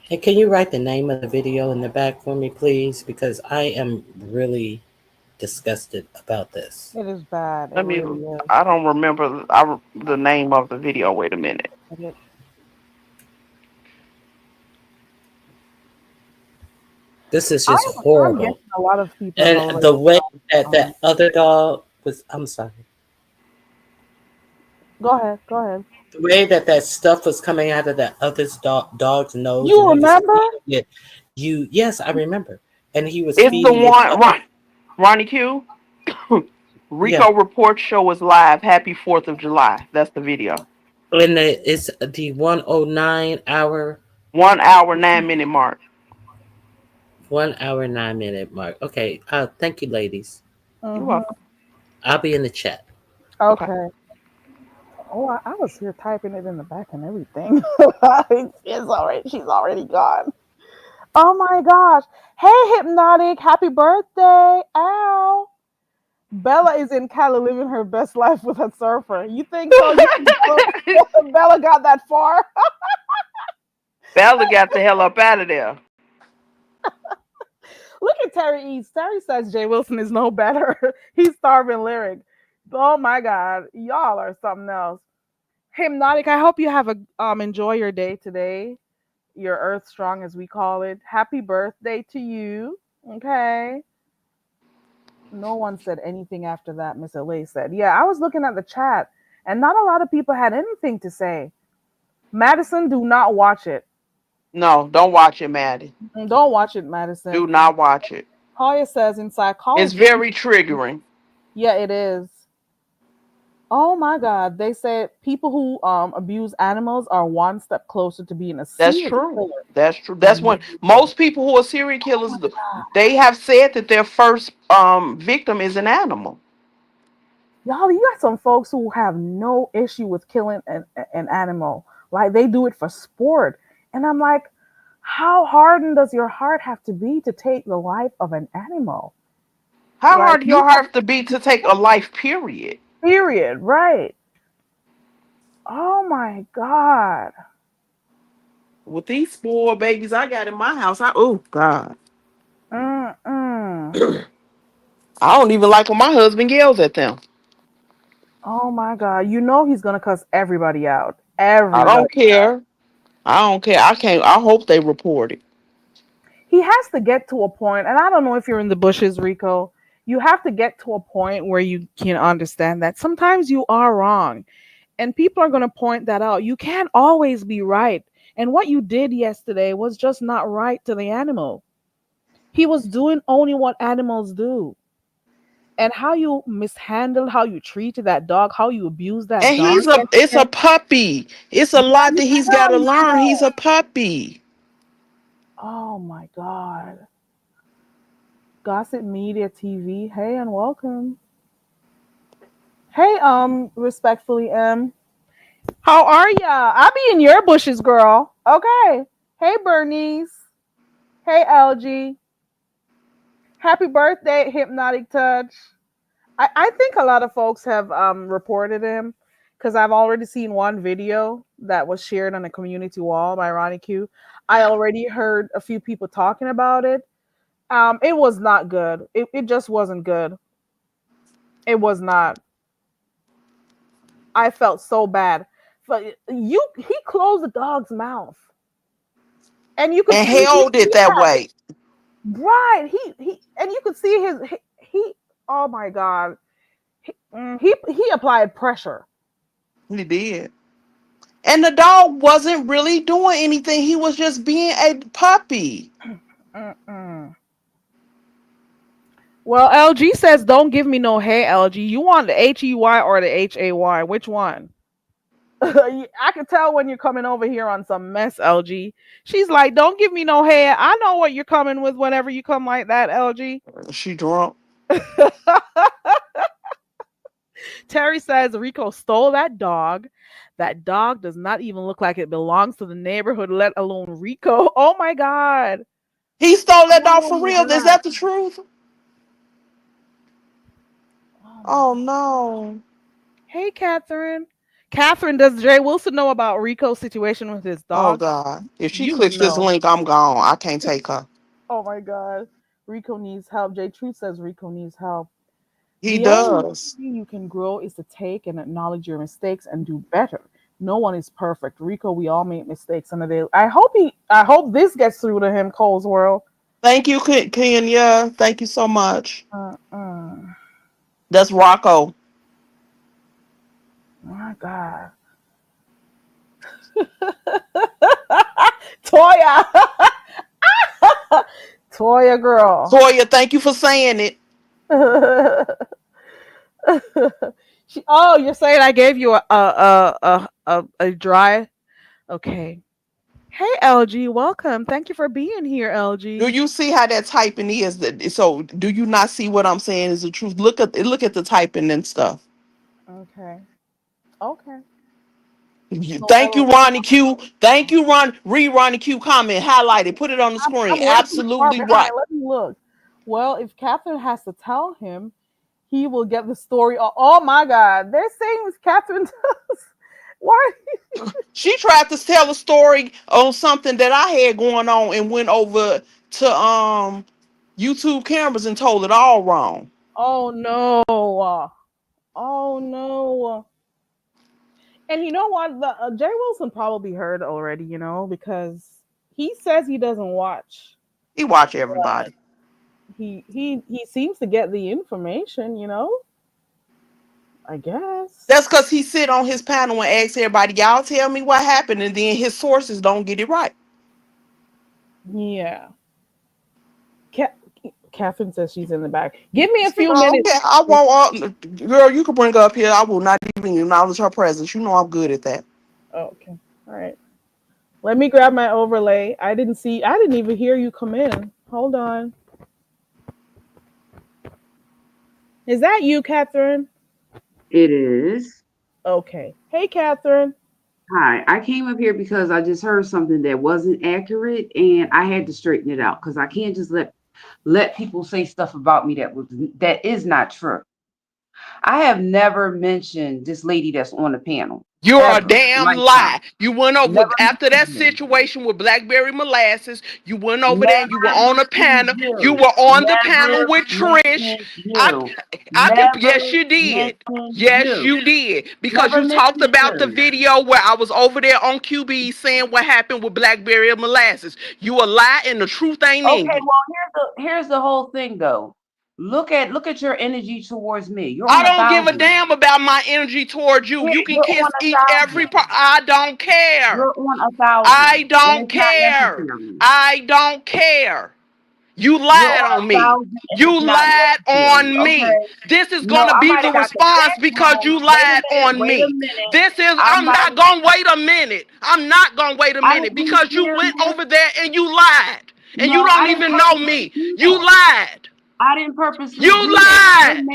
And can you write the name of the video in the back for me, please? Because I am really disgusted about this. It is bad. It Let me. really is. I don't remember the name of the video. Wait a minute. This is just I'm horrible. getting a lot of people. And the way that other dog was, I'm sorry. Go ahead. Go ahead. The way that stuff was coming out of that other's dog's nose. You and he was remember? feeding it. Yes, I remember. And he was It's the feeding one, Ronnie Q. Rico Report Show is live. Happy 4th of July. That's the video. And it's the 109 hour. 1 hour 9 minute mark. 1 hour 9 minute mark. Okay. Thank you, ladies. Mm-hmm. You're welcome. I'll be in the chat. Okay. Oh, I was here typing it in the back and everything. She's already gone. Oh my gosh. Hey, Hypnotic. Happy birthday. Ow. Bella is in Cali living her best life with a surfer. You think so? Bella got that far? Bella got the hell up out of there. Look at Terry East. Terry says Jay Wilson is no better. He's starving lyric. Oh my God. Y'all are something else. Hypnotic, I hope you have a enjoy your day today. Your Earth Strong, as we call it. Happy birthday to you. Okay. No one said anything after that, Miss LA said. Yeah, I was looking at the chat, and not a lot of people had anything to say. Madison, do not watch it. No, don't watch it, Maddie. Don't watch it, Madison. Do not watch it. Hoya says in psychology. It's very triggering. Yeah, it is. Oh my God. They said people who abuse animals are one step closer to being a serial killer. That's true. That's when most people who are serial killers, they have said that their first victim is an animal. Y'all, you got some folks who have no issue with killing an animal. Like they do it for sport. And I'm like, how hardened does your heart have to be to take the life of an animal? How hard your heart have to be to take a life, period? Period, right. Oh my God. With these spoiled babies I got in my house, oh God. I don't even like when my husband yells at them. Oh my God. You know he's gonna cuss everybody out. Everybody. I don't care. I don't care. I hope they report it. He has to get to a point, and I don't know if you're in the bushes, Rico. You have to get to a point where you can understand that sometimes you are wrong. And people are going to point that out. You can't always be right. And what you did yesterday was just not right to the animal. He was doing only what animals do. And how you mishandled, how you treated that dog, how you abused that and dog. It's a puppy. It's a lot that he's got to learn. He's a puppy. Oh my God. Gossip Media TV. Hey, and welcome. Hey, respectfully, how are ya? I be in your bushes, girl. Okay. Hey, Bernice. Hey, LG. Happy birthday, Hypnotic Touch. I think a lot of folks have reported him because I've already seen one video that was shared on the community wall by Ronnie Q. I already heard a few people talking about it. It was not good. It just wasn't good. It was not. I felt so bad. But he closed the dog's mouth, and you could And see held it that way. right. He and you could see he. Oh my god. He applied pressure. He did. And the dog wasn't really doing anything. He was just being a puppy. Mm-mm. Well, LG says, "Don't give me no hay, LG. You want the HEY or the HAY? Which one?" I can tell when you're coming over here on some mess, LG. She's like, "Don't give me no hay. I know what you're coming with whenever you come like that, LG." She drunk. Terry says Rico stole that dog. That dog does not even look like it belongs to the neighborhood, let alone Rico. Oh my god. He stole that dog Oh for my real. Is god. that the truth? Oh Oh my. no. Hey, Catherine. Catherine, does Jay Wilson know about Rico's situation with his Oh dog? God. If she You would clicks this know. link, I'm gone. I can't take her. Oh my god. Rico needs help. Jay Truth says Rico needs help. He The only does. way you can grow is to take and acknowledge your mistakes and do better. No one is perfect. Rico, we all make mistakes on a day. I hope this gets through to him, Cole's World. Thank you, Kenya. Thank you so much. Uh-uh. That's Rocco. My God. Toya. Toya girl. Toya, thank you for saying it. You're saying I gave you a dry. Okay. Hey LG, welcome. Thank you for being here, Do LG. you see how that typing is? So do you not see what I'm saying is the truth? Look at the typing and stuff. Okay. Okay. So Thank you, Ronnie Q. Thank you, Ronnie Q. Comment, highlight it, put it on the screen. I'm way too far Absolutely behind. right. Let me look. Well, if Catherine has to tell him, he will get the story. Oh my God. They're saying it's Catherine does. Why? She tried to tell a story on something that I had going on and went over to YouTube cameras and told it all wrong. Oh no. Oh no. And you know what? The Jay Wilson probably heard already, because he says he doesn't watch. He watch everybody. He seems to get the information, I guess. That's because he sit on his panel and asks everybody, y'all tell me what happened, and then his sources don't get it right. Yeah. Catherine says she's in the back. Give me a few minutes. Okay, I won't. Girl, you can bring her up here. I will not even acknowledge her presence. You know I'm good at that. Okay. All right. Let me grab my overlay. I didn't even hear you come in. Hold on. Is that you, Catherine? It is. Okay. Hey, Catherine. Hi. I came up here because I just heard something that wasn't accurate and I had to straighten it out because I can't just let people say stuff about me that is not true. I have never mentioned this lady that's on the panel. You're a Ever. damn Lifetime. lie. You went over Never after that mentioned it. situation with Blackberry Molasses. You went over there and you were Never on a panel. mentioned You you. were on the panel Never with Trish. mentioned I you. can. Never Yes, you did. mentioned Yes, you. you did. Because Never you talked mentioned about the you. video where I was over there on QB saying what happened with Blackberry and Molasses. You a lie and the truth ain't in Okay, you. well, here's the whole thing though. Look at your energy towards me. You're I on don't give a 1,000. damn about my energy towards you. Yeah, You can you're kiss on each every 1,000. part. I don't care. You're on 1,000, I and don't it's not care. necessary. I don't care. You You're lied on on a me. thousand, and You it's not lied necessary. on me. Okay. This is No, gonna I be might the have got the response facts because wrong. you Wait a lied minute. on Wait a me. minute. This is I I'm not might. gonna wait a minute. I'm not gonna wait a I minute didn't because you hear went you. over there and you lied. And you No, don't I didn't even know purposely me. do You that. lied. I didn't purposely You do that. lied.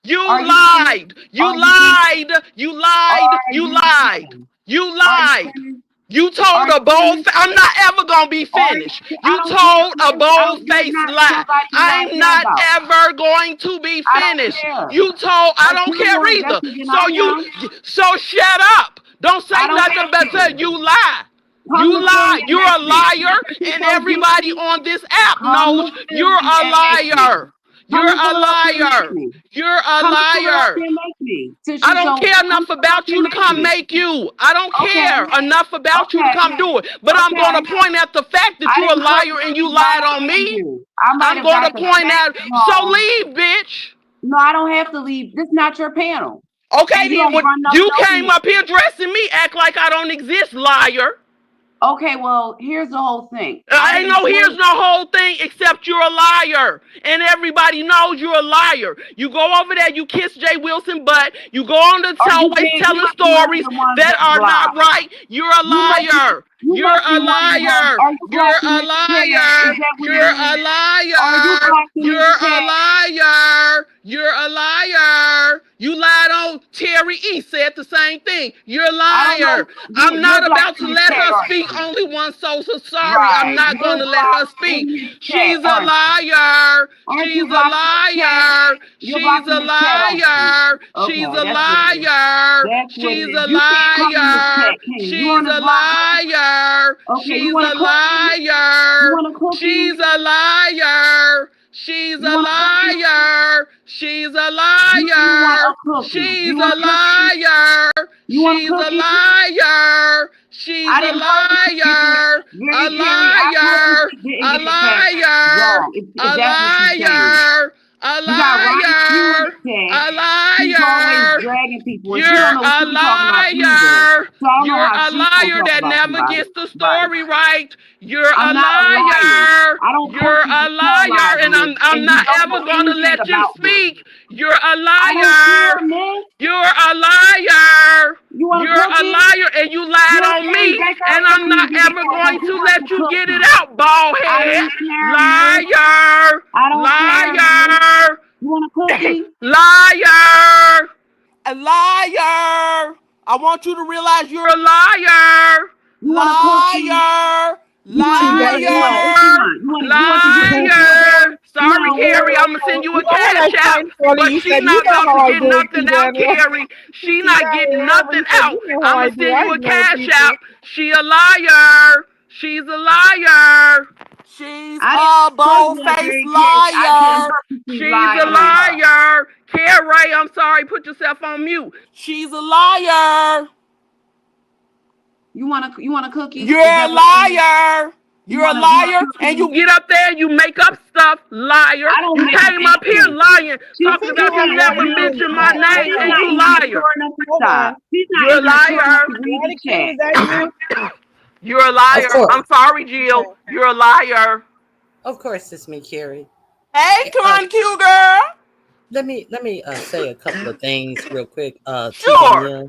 You Are you finished? lied. You Are you finished? lied. You lied. Are You you lied. finished? You Are you lied. finished? You told a bold. I'm not ever gonna be finished. You told a bold-faced lie. I'm not ever going to be finished. You told. I don't care either. So shut up. Don't say nothing but say you lie. You lie. You're a liar, and everybody on this app knows you're a liar. You're a liar. You're a liar. I don't care enough about you to come make you. I don't care enough about you to come do it. But I'm going to point out the fact that you're a liar and you lied on me. I'm going to point out. So leave, bitch. No, I don't have to leave. This is not your panel. Okay, then you came up here dressing me, act like I don't exist, liar. Okay, well, here's the whole thing. Here's no whole thing except you're a liar. And everybody knows you're a liar. You go over there, you kiss Jay Wilson butt. You go on the telling stories that are not right. You're a liar. You're a liar. You're a liar. You're a liar. You're a liar. You're a liar. You lied on Terry E. Said the same thing. You're a liar. I'm not about to let her speak. Only one soul. So sorry. I'm not going to let her speak. She's a liar. She's a liar. She's a liar. She's a liar. She's a liar. She's a liar. She's a liar. She's a liar. She's a liar. She's a liar. She's a liar. She's a liar. She's a liar. A liar. A liar. A liar. A liar! A liar! You're a liar! You're a liar that never gets the story right. You're a liar! You're a liar, and I'm not ever gonna let you speak. You're a liar! You're a liar! You're a liar, and you lied on me, and I'm not ever going to let you get it out, bald head! Liar! Liar! You want a cookie? Liar! A liar! I want you to realize you're a liar! Liar! Liar! Liar! Sorry, Carrie, I'm gonna send you a cash out, but she's not about to get nothing out, Carrie. She not getting nothing out. I'm gonna send you a cash out. She a liar. She's a liar. She's a bold-faced liar. She's a liar. Carrie, I'm sorry. Put yourself on mute. She's a liar. You want a cookie? You're a liar. You're a liar, and you get up there and you make up stuff, liar. You came up here lying, talking about you never mentioned my name, and you liar. You're a liar. You're a liar. I'm sorry, Jill. You're a liar. Of course, it's me, Carrie. Hey, come on, cute girl. Let me say a couple of things real quick. Sure.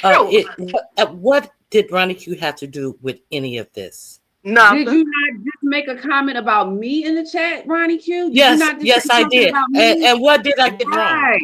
What did Ronnie Q have to do with any of this? Nothing. Did you not just make a comment about me in the chat, Ronnie Q? Yes, I did. And what did I get wrong?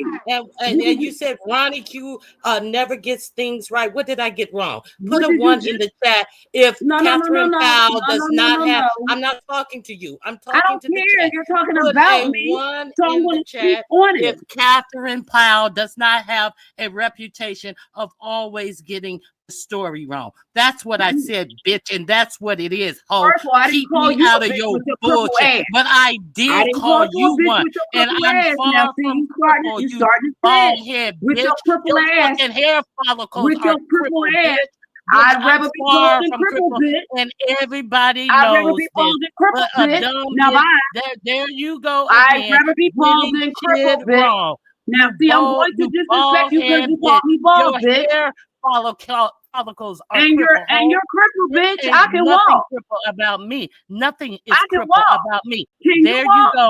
And you said Ronnie Q never gets things right. What did I get wrong? Put a one in the chat if Catherine Powell does not have. I'm not talking to you. I'm talking to the chat. You're talking Put about me. One so in the chat if Catherine Powell does not have a reputation of always getting the story wrong. That's what I said, bitch, and that's what it is. Oh, keep me out of your bullshit. But I did call you one, and I'm far from cripple. You bald head bitch. Your fucking hair follicles are crippled, bitch. I'd rather be called than crippled, bitch. And everybody knows this. There you go again. I'd rather be called than crippled, bitch. Now, see, I'm going to disrespect you because you called me bald, bitch. Follicles are and you're crippled, bitch. I can walk. Crippled about me. Nothing is crippled about me. There you go.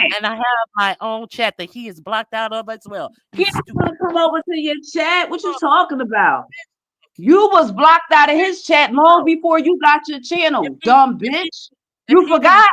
chat. And I have my own chat that he is blocked out of as well. He ain't gonna come over to your chat. What you talking about? You was blocked out of his chat long before you got your channel, dumb bitch. You forgot?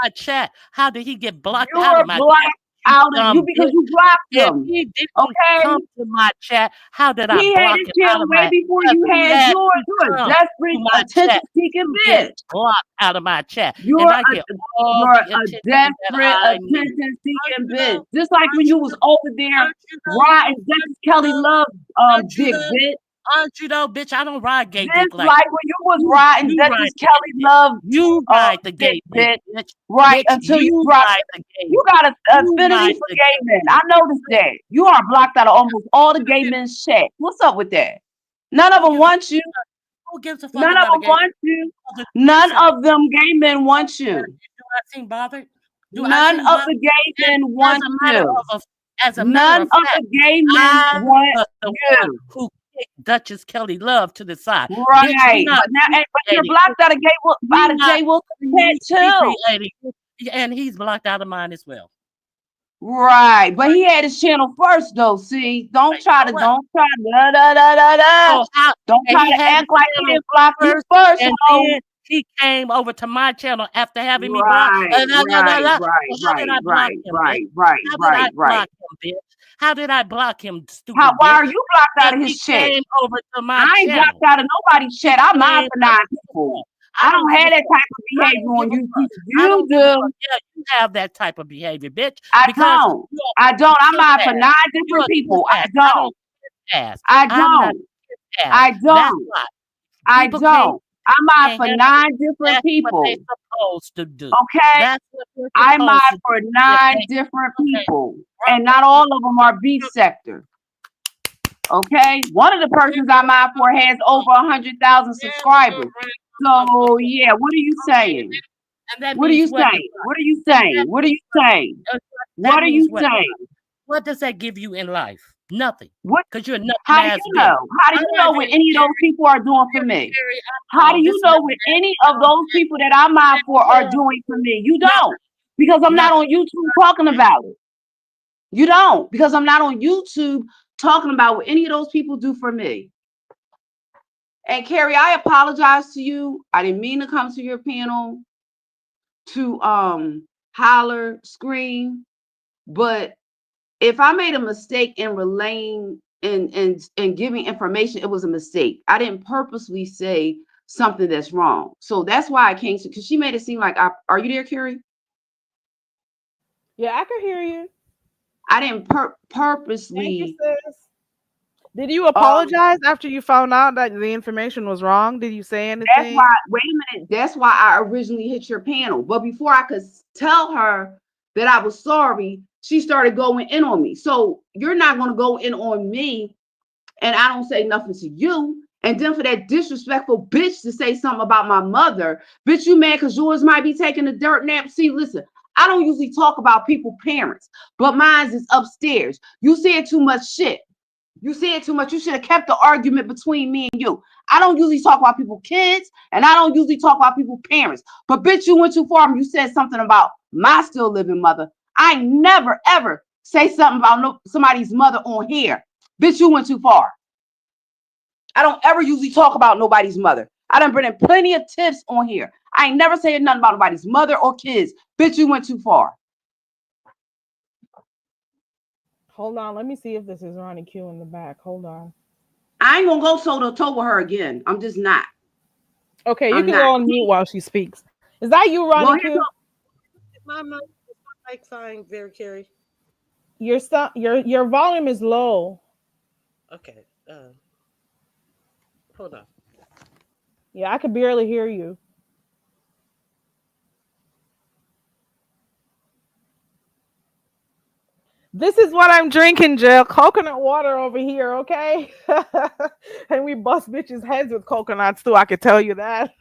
My chat. How did he get blocked You out were of my blocked out of you because bitch. you blocked If him. he didn't Okay? come to my chat, how did I He had block his him out channel of way my? before Because you he had had yours. to You're a come desperate, to my attention chat seeking to get bitch. blocked out of my chat, You're and I a get all you're the a attention that desperate, I need. attention seeking You bitch. know? Just like when you was over there Aren't you know? riding Justice Kelly Love Aren't you dick know? bitch. Aren't you though, bitch? I don't ride gay Just dick like like when you was you. riding You Justice ride the Kelly gay dick. Love You ride the gay dick, dick, bitch. bitch. Right Bitch, until you you dropped ride it. the gay You dick. got a You affinity ride for the gay gay men. dick. I noticed that. You are blocked out of almost all the gay men's chat. What's up with that? None of Who them gives a want you. Who gives a fuck None of about a them gay? want you. Mother, None listen, of them gay men want you. do I seem bothered? Do I None seem of bothered? the gay men As want a matter you. of as a matter None of of fact, the gay men I want was the one you. who kicked Duchess Kelly Love to the side. Bitch, Right. we not But you're recreating. blocked out of We not Jay Wilson's chat too. recreating. And he's blocked out of mine as well. Right. But he had his channel first though. See, don't Right. try So to what? don't try So how don't and try he to had act his like he channel didn't block you first, first, and ho. then he came over to my channel after having me blocked. Right, So how did I block him, bitch? How did I block him, bitch? How did I block him, stupid bitch? Why are you blocked out of his He chat? came over to my I ain't channel. blocked out of nobody's chat. I'm not came for 9 over people. I I don't give have a that fuck. type of I behavior don't on give a fuck. YouTube. I You don't give a fuck. do. Yeah, you have that type of behavior, bitch. I Because don't. I don't. I'm not for 9 you're different a people. I kiss ass. I don't. don't kiss ass. I I'm not a don't. kiss ass. I That's don't. why I people can't don't. I'm not for handle 9 it. different That's what people. they're supposed to do. Okay? That's what they're I'm not supposed to for do. 9 If they different okay, people. And not all of them are B sector. Okay? One of the persons I'm out for has over 100,000 subscribers. So yeah, what are you saying? and that What are you means what? saying? What are you saying? What are you saying? What are you saying? What does that give you in life? Nothing. What? Because you're a nothing How do ass you know? How do you know what any of those people are doing for me? How do you know what any of those people that I'm out for are doing for me? You don't, because I'm not on YouTube talking about it. You don't, because I'm not on YouTube talking about what any of those people do for me. And Carrie, I apologize to you. I didn't mean to come to your panel to holler, scream, but if I made a mistake in relaying and giving information, it was a mistake. I didn't purposely say something that's wrong. So that's why I came to, because she made it seem like are you there, Carrie? Yeah, I can hear you. I didn't purposely. Thank you, sis. Did you apologize after you found out that the information was wrong? Did you say anything? That's why, wait a minute. That's why I originally hit your panel. But before I could tell her that I was sorry, she started going in on me. So you're not going to go in on me and I don't say nothing to you. And then for that disrespectful bitch to say something about my mother, bitch, you mad because yours might be taking a dirt nap. See, listen, I don't usually talk about people's parents, but mine is upstairs. You said too much shit. You said too much. You should have kept the argument between me and you. I don't usually talk about people's kids, and I don't usually talk about people's parents. But bitch, you went too far when you said something about my still living mother. I never, ever say something about somebody's mother on here. Bitch, you went too far. I don't ever usually talk about nobody's mother. I done bring in plenty of tips on here. I ain't never saying nothing about nobody's mother or kids. Bitch, you went too far. Hold on, let me see if this is Ronnie Q in the back. Hold on. I ain't gonna go toe to toe with her again. I'm just not. Okay, you can go on mute while she speaks. Is that you, Ronnie Q? My mic fine, very Carrie. Your volume is low. Okay. Hold on. Yeah, I could barely hear you. This is what I'm drinking, Jill. Coconut water over here, okay? And we bust bitches' heads with coconuts too. I could tell you that.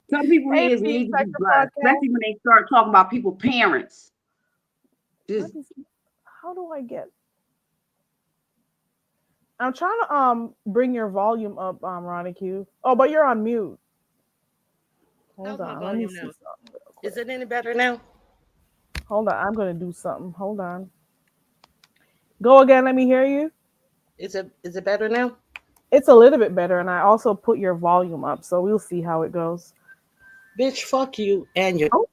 Some people need to be blessed, especially when they start talking about people's parents. How do I get? I'm trying to bring your volume up, Ronnie Q. Oh, but you're on mute. Hold on, let me see something. Is it any better now? Hold on, I'm gonna do something. Hold on. Go again. Let me hear you. Is it better now? It's a little bit better, and I also put your volume up, so we'll see how it goes. Bitch, fuck you and your. Oh,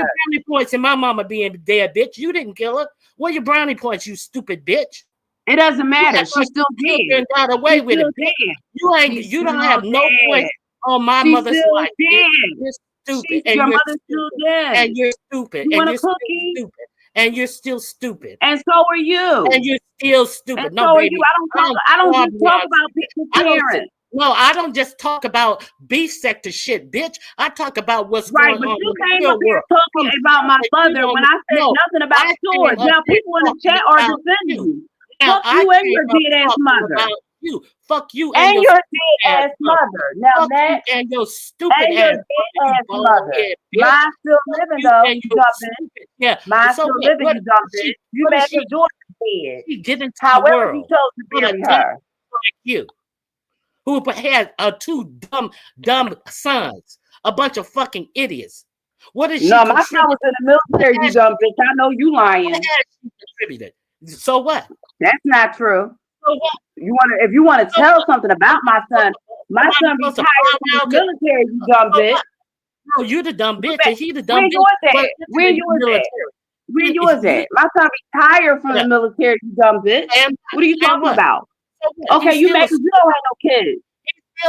your brownie points in my mama being dead, bitch? You didn't kill her. Where your brownie points, you stupid bitch? It doesn't matter. She's still dead. And got away with it. Dead. You don't have no points on my mother's life. You're stupid. Your mother's still dead. And you're stupid. You want a still cookie? stupid. And you're still stupid. And so are you. And you're still stupid. And no, so baby. I don't just talk about people's parents. No, I don't just talk about beef sector shit, bitch. I talk about what's right, going on. Right, but you came up here talking about my mother when I said nothing about yours. Now people in the chat are defending you. Fuck you and your dead ass mother. you. Fuck you And your your stupid dead ass mother. Now Fuck you that and your stupid and your ass. dead ass bald mother. head bitch. Mine's still Fuck living you though, and you your dumb bitch. stupid. Yeah. Mine's So still what? living, What you dumb she? bitch. You What is mad she? because George dead. She get into the However, world he chose to with a bury dumb her. like you, who had two dumb sons, a bunch of fucking idiots. What is she No, my son contributing? was in the military, you dumb bitch. I know you lying. What has she contributed? So what? That's not true. So what? If you wanna So tell what? something about my son Somebody retired supposed to from find the out. military, you dumb So bitch. what? No, you the dumb bitch, and he the dumb Where bitch. you was But at? Where you was at? Where you was You at? My son retired from the military, you dumb bitch. and What are you talking what? about? So what? Okay, He's you still mad because you don't have no kids.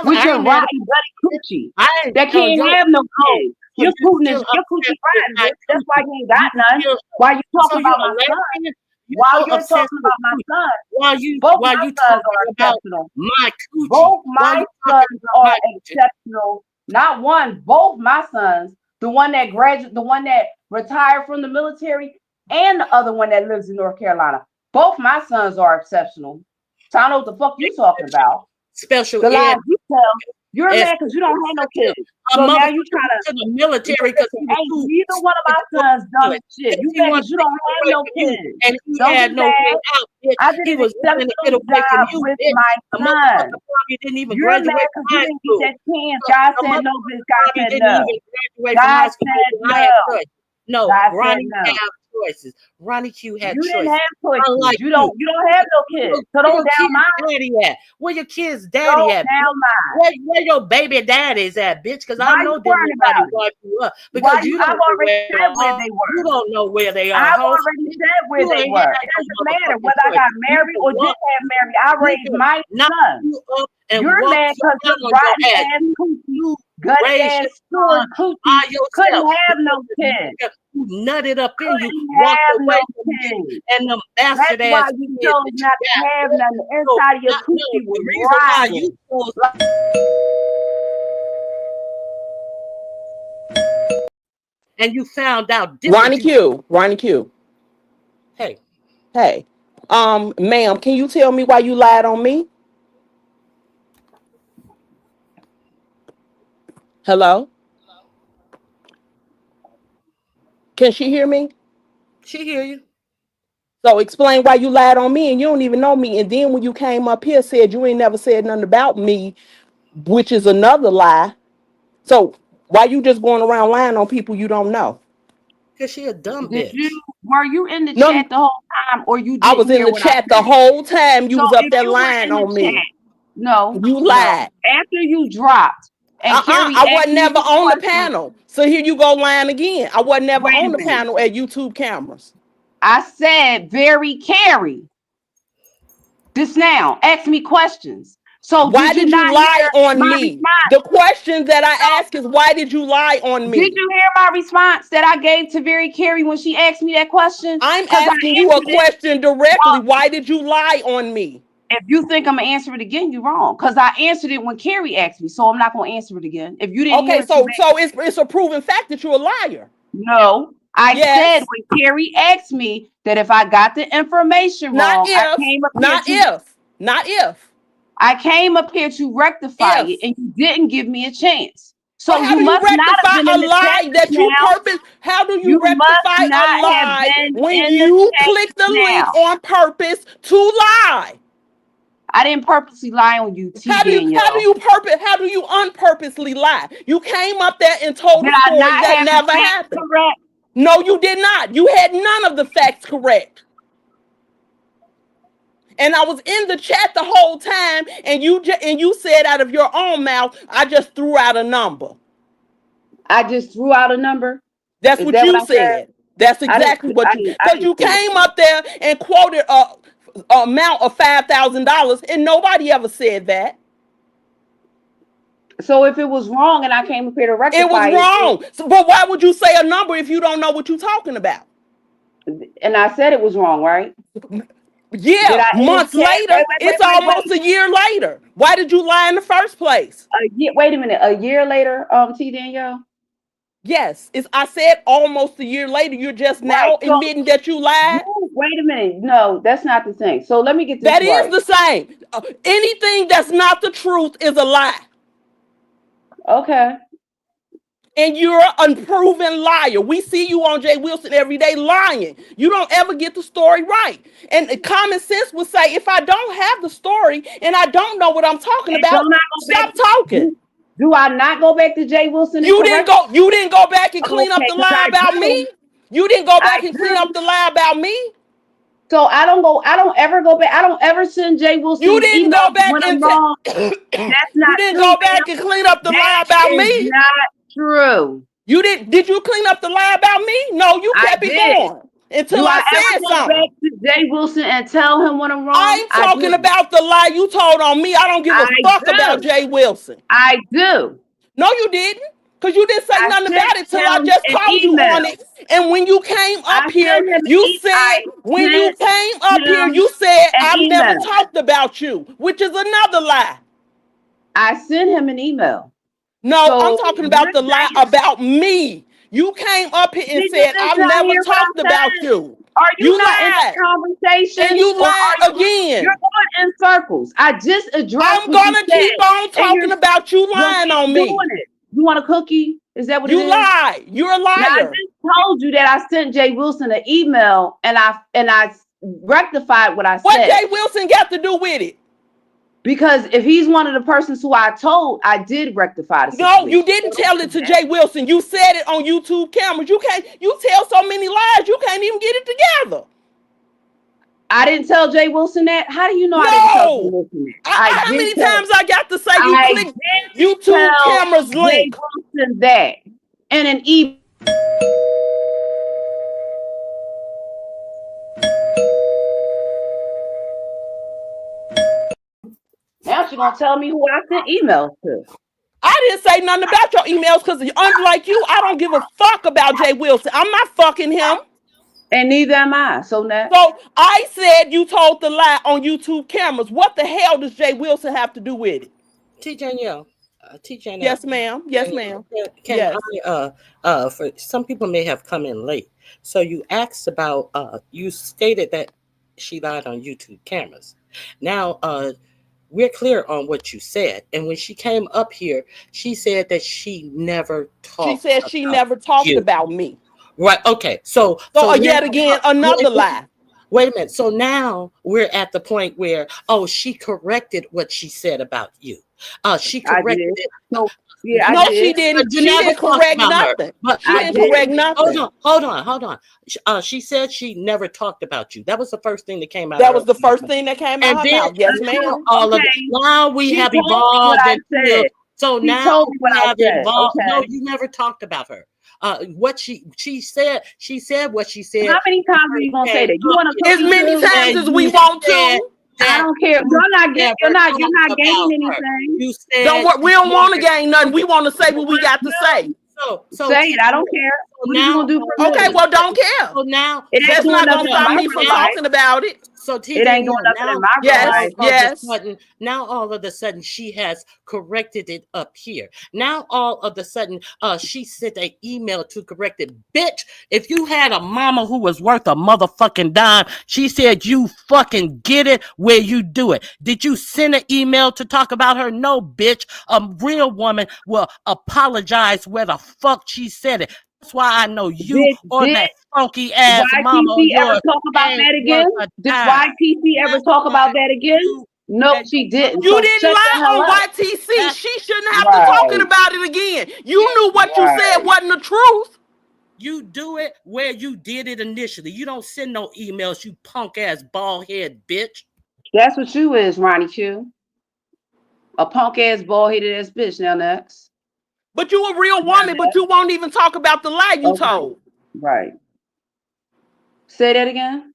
With I your ain't mad rotten bloody coochie I ain't that can't yo, have no kids. so Your you coochie still your coochie obsessed with rotten, my bitch. That's why you ain't got You none. still- Why you So talking you about my a son? lesbian? You While so you're obsessed talking about my with son, While both you my sons talking are about exceptional. my coochie. Both While my you sons talking about are my coochie. exceptional. Not one, both my sons. The one that the one that retired from the military, and the other one that lives in North Carolina. Both my sons are exceptional. So I don't know what the fuck you talking about. Special The lies ed. you tell. You're As- mad because you don't have no kids. A So now mother you trying to the military because he was ain't too. neither one of my sons dumb as shit. You He mad wanted because you to don't get have away no from you, kids. and he Don't had be no mad. way out. Bitch. I did He an was trying to get exceptional away from job you, with bitch. my A son. motherfucker probably didn't even You're mad graduate because from you high didn't school. get that chance. God A said no, motherfucker bitch. God probably said didn't no. even graduate from God high school. said I had no. choices. No, God Ronnie said no. had choices. Ronnie Q had You didn't choices. have choices. Unlike You don't have no kids. So Where don't your down kid's mine. daddy at? Where your kid's daddy Don't at? down mine. Where your baby daddy's at, bitch? Because I Why know you that worried about nobody it? brought you up. Why Because you? you don't I've know already where said where are. they were. You don't know where they are, I've ho. already said where You they ain't were. had It no doesn't matter motherfucking whether I choice. got married or Walk- didn't have married. I raised Nigga, my knock son. you up and You're walk mad your because your on rotten your ass. ass coochie, You gutted raise ass your stored son coochie by yourself. couldn't have no Because kids. you nutted up in you, Couldn't walked have away no from you, kids. and them That's bastard why ass you kids chose that you not to got. have none. The So, inside of your no, coochie was the reason why you rotten. chose and you found out Ronnie different. Q. Hey, Hey. Ma'am, can you tell me why you lied on me? Hello? Can she hear me? she hear you. So explain why you lied on me and you don't even know me. And then when you came up here, said you ain't never said nothing about me, which is another lie. So why you just going around lying on people you don't know? Because she a dumb Did bitch. were you in the No, chat the whole time, or you I didn't was in hear the what I chat the said? whole time you So was up if there you were lying in the on me. chat, no, You lied. after you dropped and Carrie I asked wasn't me never the on the question, panel. So here you go lying again. I wasn't never wait a on the minute. panel at YouTube cameras. I said, very Carrie. This now, ask me questions. So Why did did you not lie hear on my me? response? The question that I ask is why did you lie on me? Did you hear my response that I gave to Very Carrie when she asked me that question? I'm Because I asking you a answered it. question directly. Well, Why did you lie on me? if you think I'm gonna answer it again, you're wrong. Because I answered it when Carrie asked me, so I'm not gonna answer it again. If you didn't hear Okay, it, so it's a proven fact that you're a liar. no. I Yes. said when Carrie asked me that if I got the information Not wrong, I if, came up not here to if, not if. I came up here to rectify If. it, and you didn't give me a chance. But So how you do you must not have rectify been a in the chat lie that you now. purpose? How do you You must rectify a not have lie been when in the you chat click the now. link on purpose to lie? I didn't purposely lie on you, T. How do you Danielle. unpurposely lie? You came up there and told Did a I story not that have the never facts happened. correct? No, you did not. You had none of the facts correct. And I was in the chat the whole time, and you said out of your own mouth, I just threw out a number. I just threw out a number. That's Is what that what you I said? said. That's exactly what you, I because didn't you say it. came up there and quoted a amount of $5,000, and nobody ever said that. So if it was wrong and I came up here to It was rectify wrong. So, but why would you say a number if you don't know what you're talking about? and I said it was wrong, right? Yeah, months later. It's almost wait. a year later. Why did you lie in the first place? Wait a minute. A year later, T. Danielle? Yes, it's. I said almost a year later. You're just now Right, so- admitting that you lied. No, wait a minute. No, that's not the thing. So let me get this That right. is the same. Anything that's not the truth is a lie. Okay. And you're an unproven liar. We see you on Jay Wilson every day lying. You don't ever get the story right. And common sense would say, if I don't have the story and I don't know what I'm talking And about, don't I go stop back- talking. Do I not go back to Jay Wilson? and You didn't correct- go. You didn't go back and clean up Okay, the 'cause lie I about do. me. You didn't go back I and clean do. up the lie about me. So I don't ever go back. I don't ever send Jay Wilson. You didn't go back when I'm and wrong. you That's not didn't true, go back ma'am. and clean up the lie That about is me. not true. You didn't. Did you clean up the lie about me? No, you I kept it did. going until Do I ever said go something. back to Jay Wilson and tell him when I'm wrong? I'm I talking do. about the lie you told on me. I don't give a I fuck do. about Jay Wilson. I do. No, you didn't. Because you didn't say I nothing sent about it till I him just an called you email. on it. And when you came I up here, sent him you an said, when you sent came up here, him you said, an I've never email. talked about you, which is another lie. I sent him an email. No, So I'm talking about the lie about me. You came up here and Did you said, just I've not never hear what talked I about said? you. Are you not lied. in a conversation? And you or lied are you- again. You're going in circles. I just addressed I'm what going you to keep said, on and talking you're- about you you're lying keep on me. doing it. You want a cookie? Is that what it You is? lied. You're a Now, I liar. just told you that I sent Jay Wilson an email and I rectified what I What said. Jay Wilson got to do with it? Because if he's one of the persons who I told, I did rectify the situation. No, you didn't tell it to Jay Wilson. You said it on YouTube cameras. You tell so many lies, you can't even get it together. I didn't tell Jay Wilson that. How do you know I didn't tell Jay Wilson that? How did many tell- times I got to say you I click did YouTube tell cameras Jay link? Wilson that and an email. Now she's gonna tell me who I sent emails to. I didn't say nothing about your emails because unlike you, I don't give a fuck about Jay Wilson. I'm not fucking him. And neither am I. So now, So I said you told the lie on YouTube cameras. What the hell does Jay Wilson have to do with it? T. Danielle. T. Danielle. Yes, ma'am. Yes, ma'am. Can Yes. I, for some people may have come in late. So you asked about, you stated that she lied on YouTube cameras. Now, we're clear on what you said. And when she came up here, she said that she never talked. She said she never talked about me. Right. Okay. So yet again, another lie. Wait a minute. So now we're at the point where, she corrected what she said about you. She corrected it. No, yeah, No, I did. she didn't. You She never didn't talked correct about her. nothing. But She didn't correct nothing. Hold on. She said she never talked about you. That was the first thing that came out. That was the first thing that came out of her then mouth. Yes, ma'am. all of now we She have told me evolved what I and said. so She now told me what we I have said. evolved. Okay. No, you never talked about her. What she said what she said. How many times are you gonna say that? You want to As many times as we want to. I don't care. You're not gaining anything. You said Don't worry, we don't want to gain nothing. We want to say what we got to say. So Say it. I don't care. What now- you gonna do for Okay, me? well, don't care. So now It ain't That's doing not nothing gonna in stop my me from life. talking about it. So It ain't doing nothing in my Yes, life. yes. Now all of a sudden she has corrected it up here. Now all of a sudden she sent an email to correct it. Bitch, if you had a mama who was worth a motherfucking dime, she said you fucking get it where you do it. Did you send an email to talk about her? No, bitch. A real woman will apologize where the fuck she said it. That's why I know you or that funky ass mama. YTC ever talk about that again? Did YTC ever talk about that again? No, she didn't. You So didn't shut the lie hell on up. YTC. She shouldn't have Right. to talking about it again. You knew what you said wasn't the truth. You do it where you did it initially. You don't send no emails, you punk ass bald head bitch. That's what you is, Ronnie Q. A punk ass bald headed ass bitch. Now next. But you a real woman, but you won't even talk about the lie you Okay. told. Right. Say that again.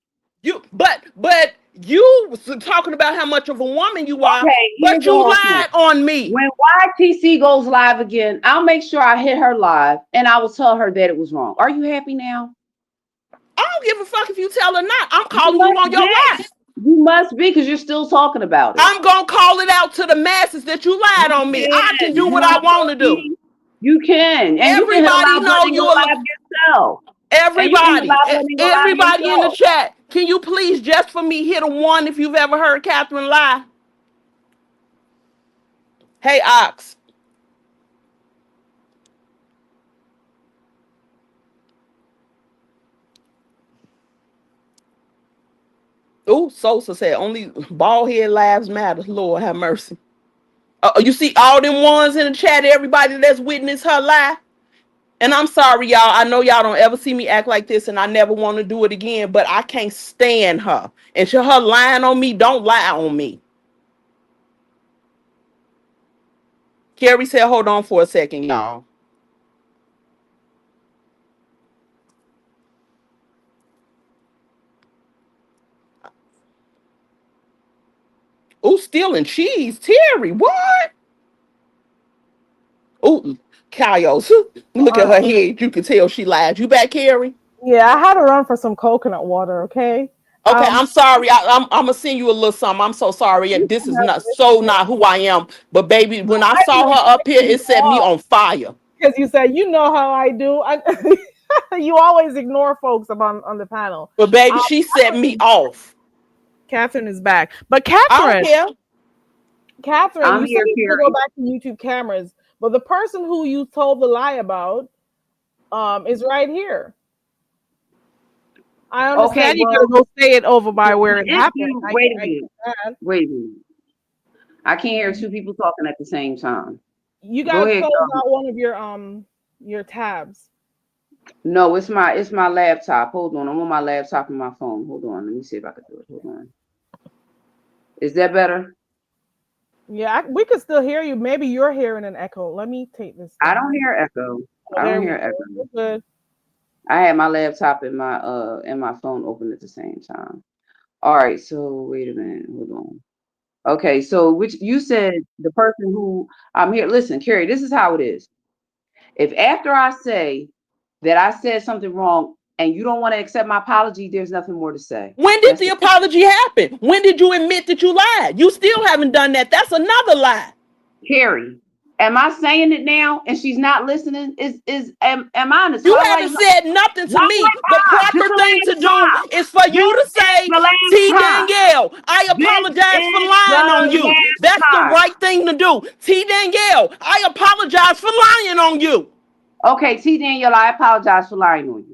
But you was talking about how much of a woman you are, Okay, but here's you the whole lied on me. When YTC goes live again, I'll make sure I hit her live and I will tell her that it was wrong. Are you happy now? I don't give a fuck if you tell her not. I'm calling you on your lie. You must be, because you're still talking about it. I'm gonna call it out to the masses that you lied on me. I can do what I want to do. You can. And you can hit Everybody allow know button you and go live yourself. everybody, Allow everybody in the yourself. chat. Can you please just for me hit a 1 if you've ever heard Catherine lie? Hey, Ox. Oh, Sosa said only bald head lives matter. Lord have mercy. You see all them ones in the chat, everybody that's witnessed her lie. And I'm sorry, y'all. I know y'all don't ever see me act like this, and I never want to do it again, but I can't stand her. And her lying on me, don't lie on me. Carrie said, hold on for a second, y'all. Oh, stealing cheese. Terry, what? Oh, Kyle, look at her head. You can tell she lied. You back, Carrie? Yeah, I had to run for some coconut water. Okay. Okay, I'm sorry. I'm gonna send you a little something. I'm so sorry. This is not who I am. But baby, when I saw her up here, it set me on fire. Because you said you know how I do. You always ignore folks up on the panel. But baby, she set me off. Catherine is back. But Catherine, I'm you said here, you Carrie. go back to YouTube cameras, but the person who you told the lie about is right here. I understand you gotta go say it over by where it happened. Wait a minute. I can't hear two people talking at the same time. You gotta close out one of your tabs. No, it's my laptop. Hold on. I'm on my laptop and my phone. Hold on. Let me see if I can do it. Hold on. Is that better? Yeah, we can still hear you. Maybe you're hearing an echo. Let me take this down. I don't hear echo. I don't hear echo. Good. I had my laptop and my phone open at the same time. All right, so wait a minute. Hold on. Okay, so which you said the person who I'm here. Listen, Carrie, this is how it is. If after I say that I said something wrong and you don't want to accept my apology, there's nothing more to say. When did the apology happen? When did you admit that you lied? You still haven't done that. That's another lie. Carrie, am I saying it now and she's not listening? Am I on the You haven't said nothing to me. The proper thing to do is for you to say, T. Danielle, I apologize for lying on you. That's the right thing to do. T. Danielle, I apologize for lying on you. Okay, T. Danielle, I apologize for lying on you.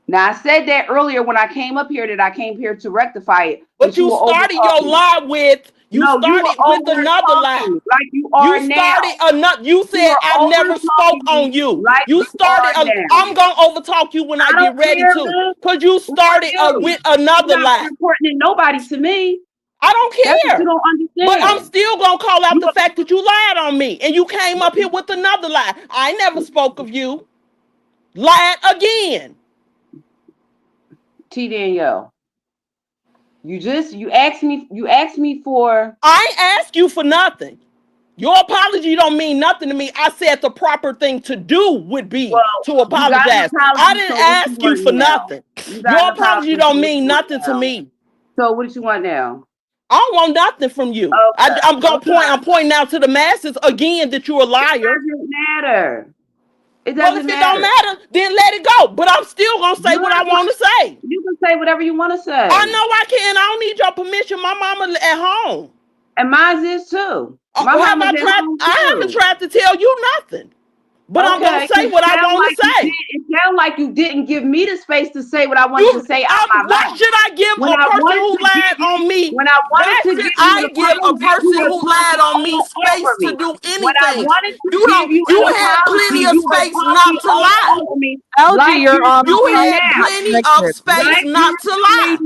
Now, I said that earlier when I came up here that I came here to rectify it. But you started your lie with another lie. Like you are now. You said I never spoke on you. Like you started. I'm gonna overtalk you when I get ready to. Because you started with another lie. Not reporting nobody to me. I don't care. You don't understand. But I'm still gonna call out the fact that you lied on me and you came up here with another lie. I never spoke of you. Lied again. T. Danielle, you asked me for. I ain't asked you for nothing. Your apology don't mean nothing to me. I said the proper thing to do would be to apologize. I didn't ask you for nothing. Your apology don't mean nothing to me. So what did you want now? I don't want nothing from you. Okay. I'm pointing out to the masses again that you're a liar. It doesn't matter. If it don't matter, then let it go. But I'm still gonna say what I want to say. You can say whatever you want to say. I know I can. I don't need your permission. My mama at home. And mine is too. I haven't tried to tell you nothing. But I'm gonna say what I want to say. It sounds like you didn't give me the space to say what I wanted to say out my mouth. Why should I give a person who lied on me? Why should I give a person who lied on me space to do anything? You had plenty of space not to lie. LG, you had plenty of space not to lie.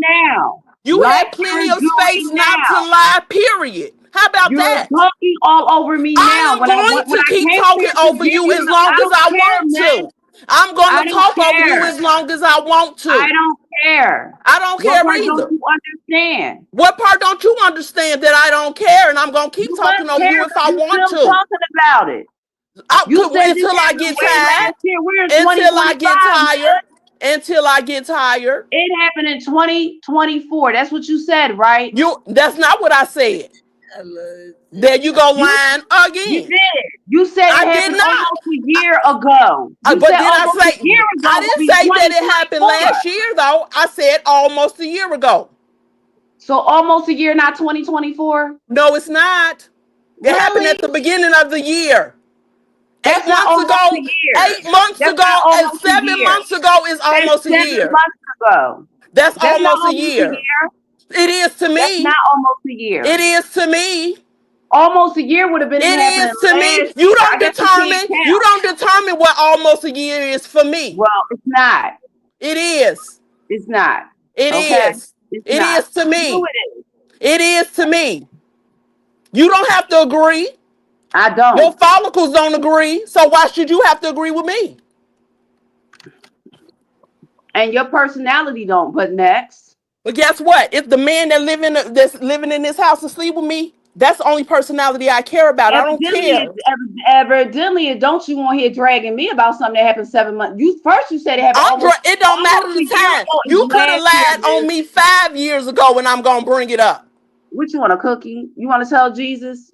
You had plenty of space not to lie, period. How about that? You're talking all over me now. I am going to keep talking over you as long as I want to. I'm going to talk over you as long as I want to. I don't care. I don't care either. What part don't you understand? What part don't you understand that I don't care? And I'm going to keep talking over you if I want to. Talking about it. Until I get tired. Until I get tired. It happened in 2024. That's what you said, right? That's not what I said. There you go, lying You again. did. You said it I did happened not. almost a year ago. You But said did I almost say? a year ago I will didn't be say that it happened 2024. last year, though. I said almost a year ago. So almost a year, not 2024. No, it's not. It happened at Really? the beginning of the year. That's 8 not months almost a ago, year. 8 months That's ago, not and almost a 7 months year. ago is That's almost a 7 year. months ago. That's That's not almost a almost a year. year. It is to That's me. not almost a year. It is to me. Almost a year would have been It happening is to me. last You year. don't I guess we can't determine. You count. don't determine what almost a year is for me. Well, it's not. It is. It's not. It Okay? is. It's It not. is to You me. it is. It is to me. You don't have to agree. I Your don't. follicles don't agree. So why should you have to agree with me? And your personality don't. But next. But guess what? If the man that's living in this house asleep with me, that's the only personality I care about. I don't care. Evidently, don't you want here dragging me about something that happened 7 months? You said it happened It don't matter almost the a year time. ago. You could have Last year, lied on me 5 years ago, and I'm gonna bring it up. What you want, a cookie? You want to tell Jesus?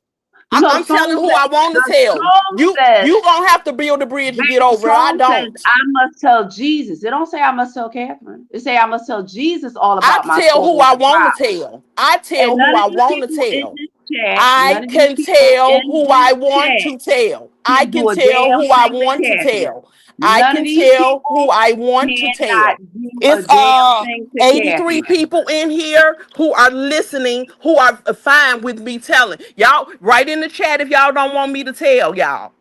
You know, I'm telling who I want to the tell. song says, You gonna have to build a bridge to get over it. I says, don't. I must tell Jesus. It don't say I must tell Catherine. It say I must tell Jesus all about my tell who story. I want to tell. I tell And who none I of these want to people in tell. this chat, I none of these can people tell in who this I want chat to tell. I can can do a tell damn who I thing to want to Catherine. tell. I None of can these tell who people I want to cannot tell. do a It's damn thing to 83 Catherine. people in here who are listening, who are fine with me telling. Y'all write in the chat if y'all don't want me to tell y'all.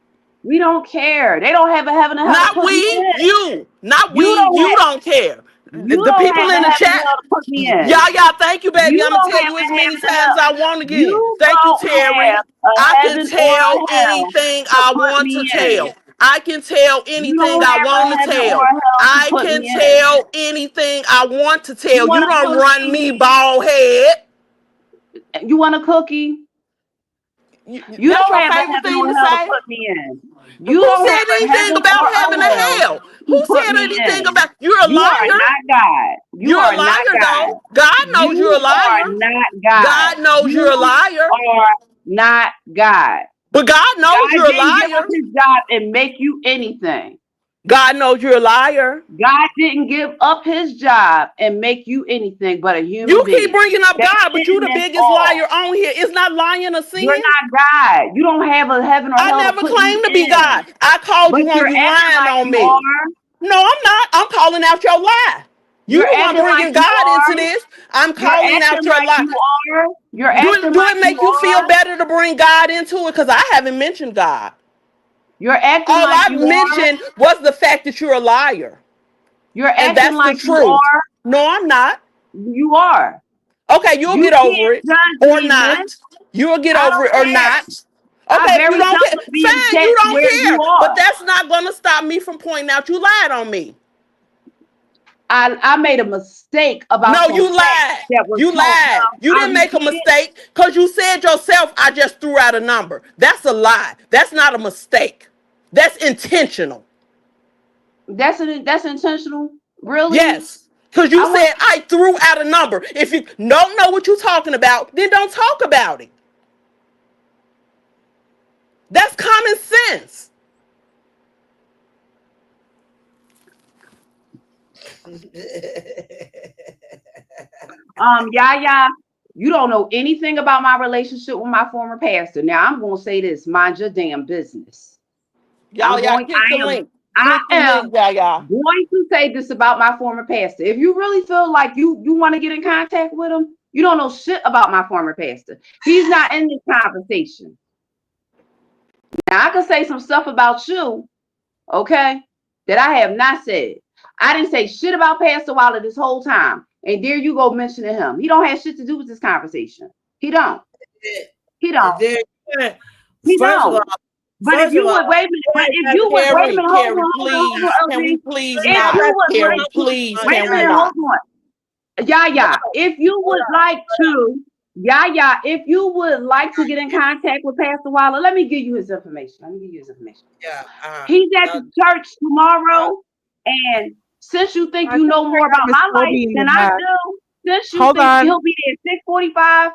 We don't care. They don't have a heaven and hell to Not put me we, in. you. Not You we, don't you have don't care. you The don't people have in a the heaven and chat, hell to put me in. y'all, thank you, baby. You I'm gonna don't tell have you a as many heaven and times hell. I want again. You Thank you, don't Terry. have a I can heaven or a tell hell anything to I put want me to in. tell. I can tell You anything don't I have a want to heaven or tell. a hell to I put can me in. tell anything I want to tell. You want You a don't run cookie? me bald head. You want a cookie? You That's don't your have a favorite heaven thing or to hell to say? put me in. You Who don't said have a anything heaven about or heaven a and hell hell? to Who put said me anything in. about you're a You are liar? not God. You You're a are not liar, God. though. God knows you're a You are liar. not God. God knows you're a liar. are not God. But God knows God you're a didn't give up liar. his job and make you anything. God knows you're a liar. God didn't give up his job and make you anything but a human You being. keep bringing up That's God, but you it, the and that's biggest all. liar on here. Is not lying a sin? You're not God. You don't have a heaven or I hell to never put claimed me to be in. God. I called But you you're on you acting lying like on you me. are. No, I'm not. I'm calling out your lie. You You're the one acting like bringing you God into are. this. I'm You're calling out acting your like lie. you are. You're Do acting like it you make you feel are. better to bring God into it? Because I haven't mentioned God. You're acting All like I you are. mentioned was the fact that you're a liar. You're And acting that's the like you truth. are. No, I'm not. You are. Okay, you'll You get over can't it. judge Or me, miss. not. You'll get I over it don't or care. not. I Okay, if you very don't care, seldom be in fine, you chats don't where you care. But are. that's not gonna stop me from pointing out you lied on me. I made a mistake about No, some you facts lied. that was You told. lied. You I didn't make a repeated. mistake because you said yourself, I just threw out a number. That's a lie. That's not a mistake. That's intentional. That's intentional. Really? Yes. Because you I said want. I threw out a number. If you don't know what you're talking about, then don't talk about it. That's common sense. Yaya, you don't know anything about my relationship with my former pastor. Now I'm going to say this: mind your damn business. Y'all click the link. I Click the am link, y'all. going to say this about my former pastor. If you really feel like you want to get in contact with him, you don't know shit about my former pastor. He's not in this conversation. Now I can say some stuff about you, okay, that I have not said. I didn't say shit about Pastor Waller this whole time. And there you go mentioning him. He don't have shit to do with this conversation. He don't. He don't. He don't. But if you would wait a minute, but if you would wait a minute, hold on, Can we LG. please If not? you would Carrie, like, please, wait can a we minute, not? hold on. Yaya, if you would like to, Yaya, if you would like to get in contact with Pastor Waller, let me give you his information. He's at the church tomorrow, and since you think you know more about my life than I do, since you think he'll be there at 6:45,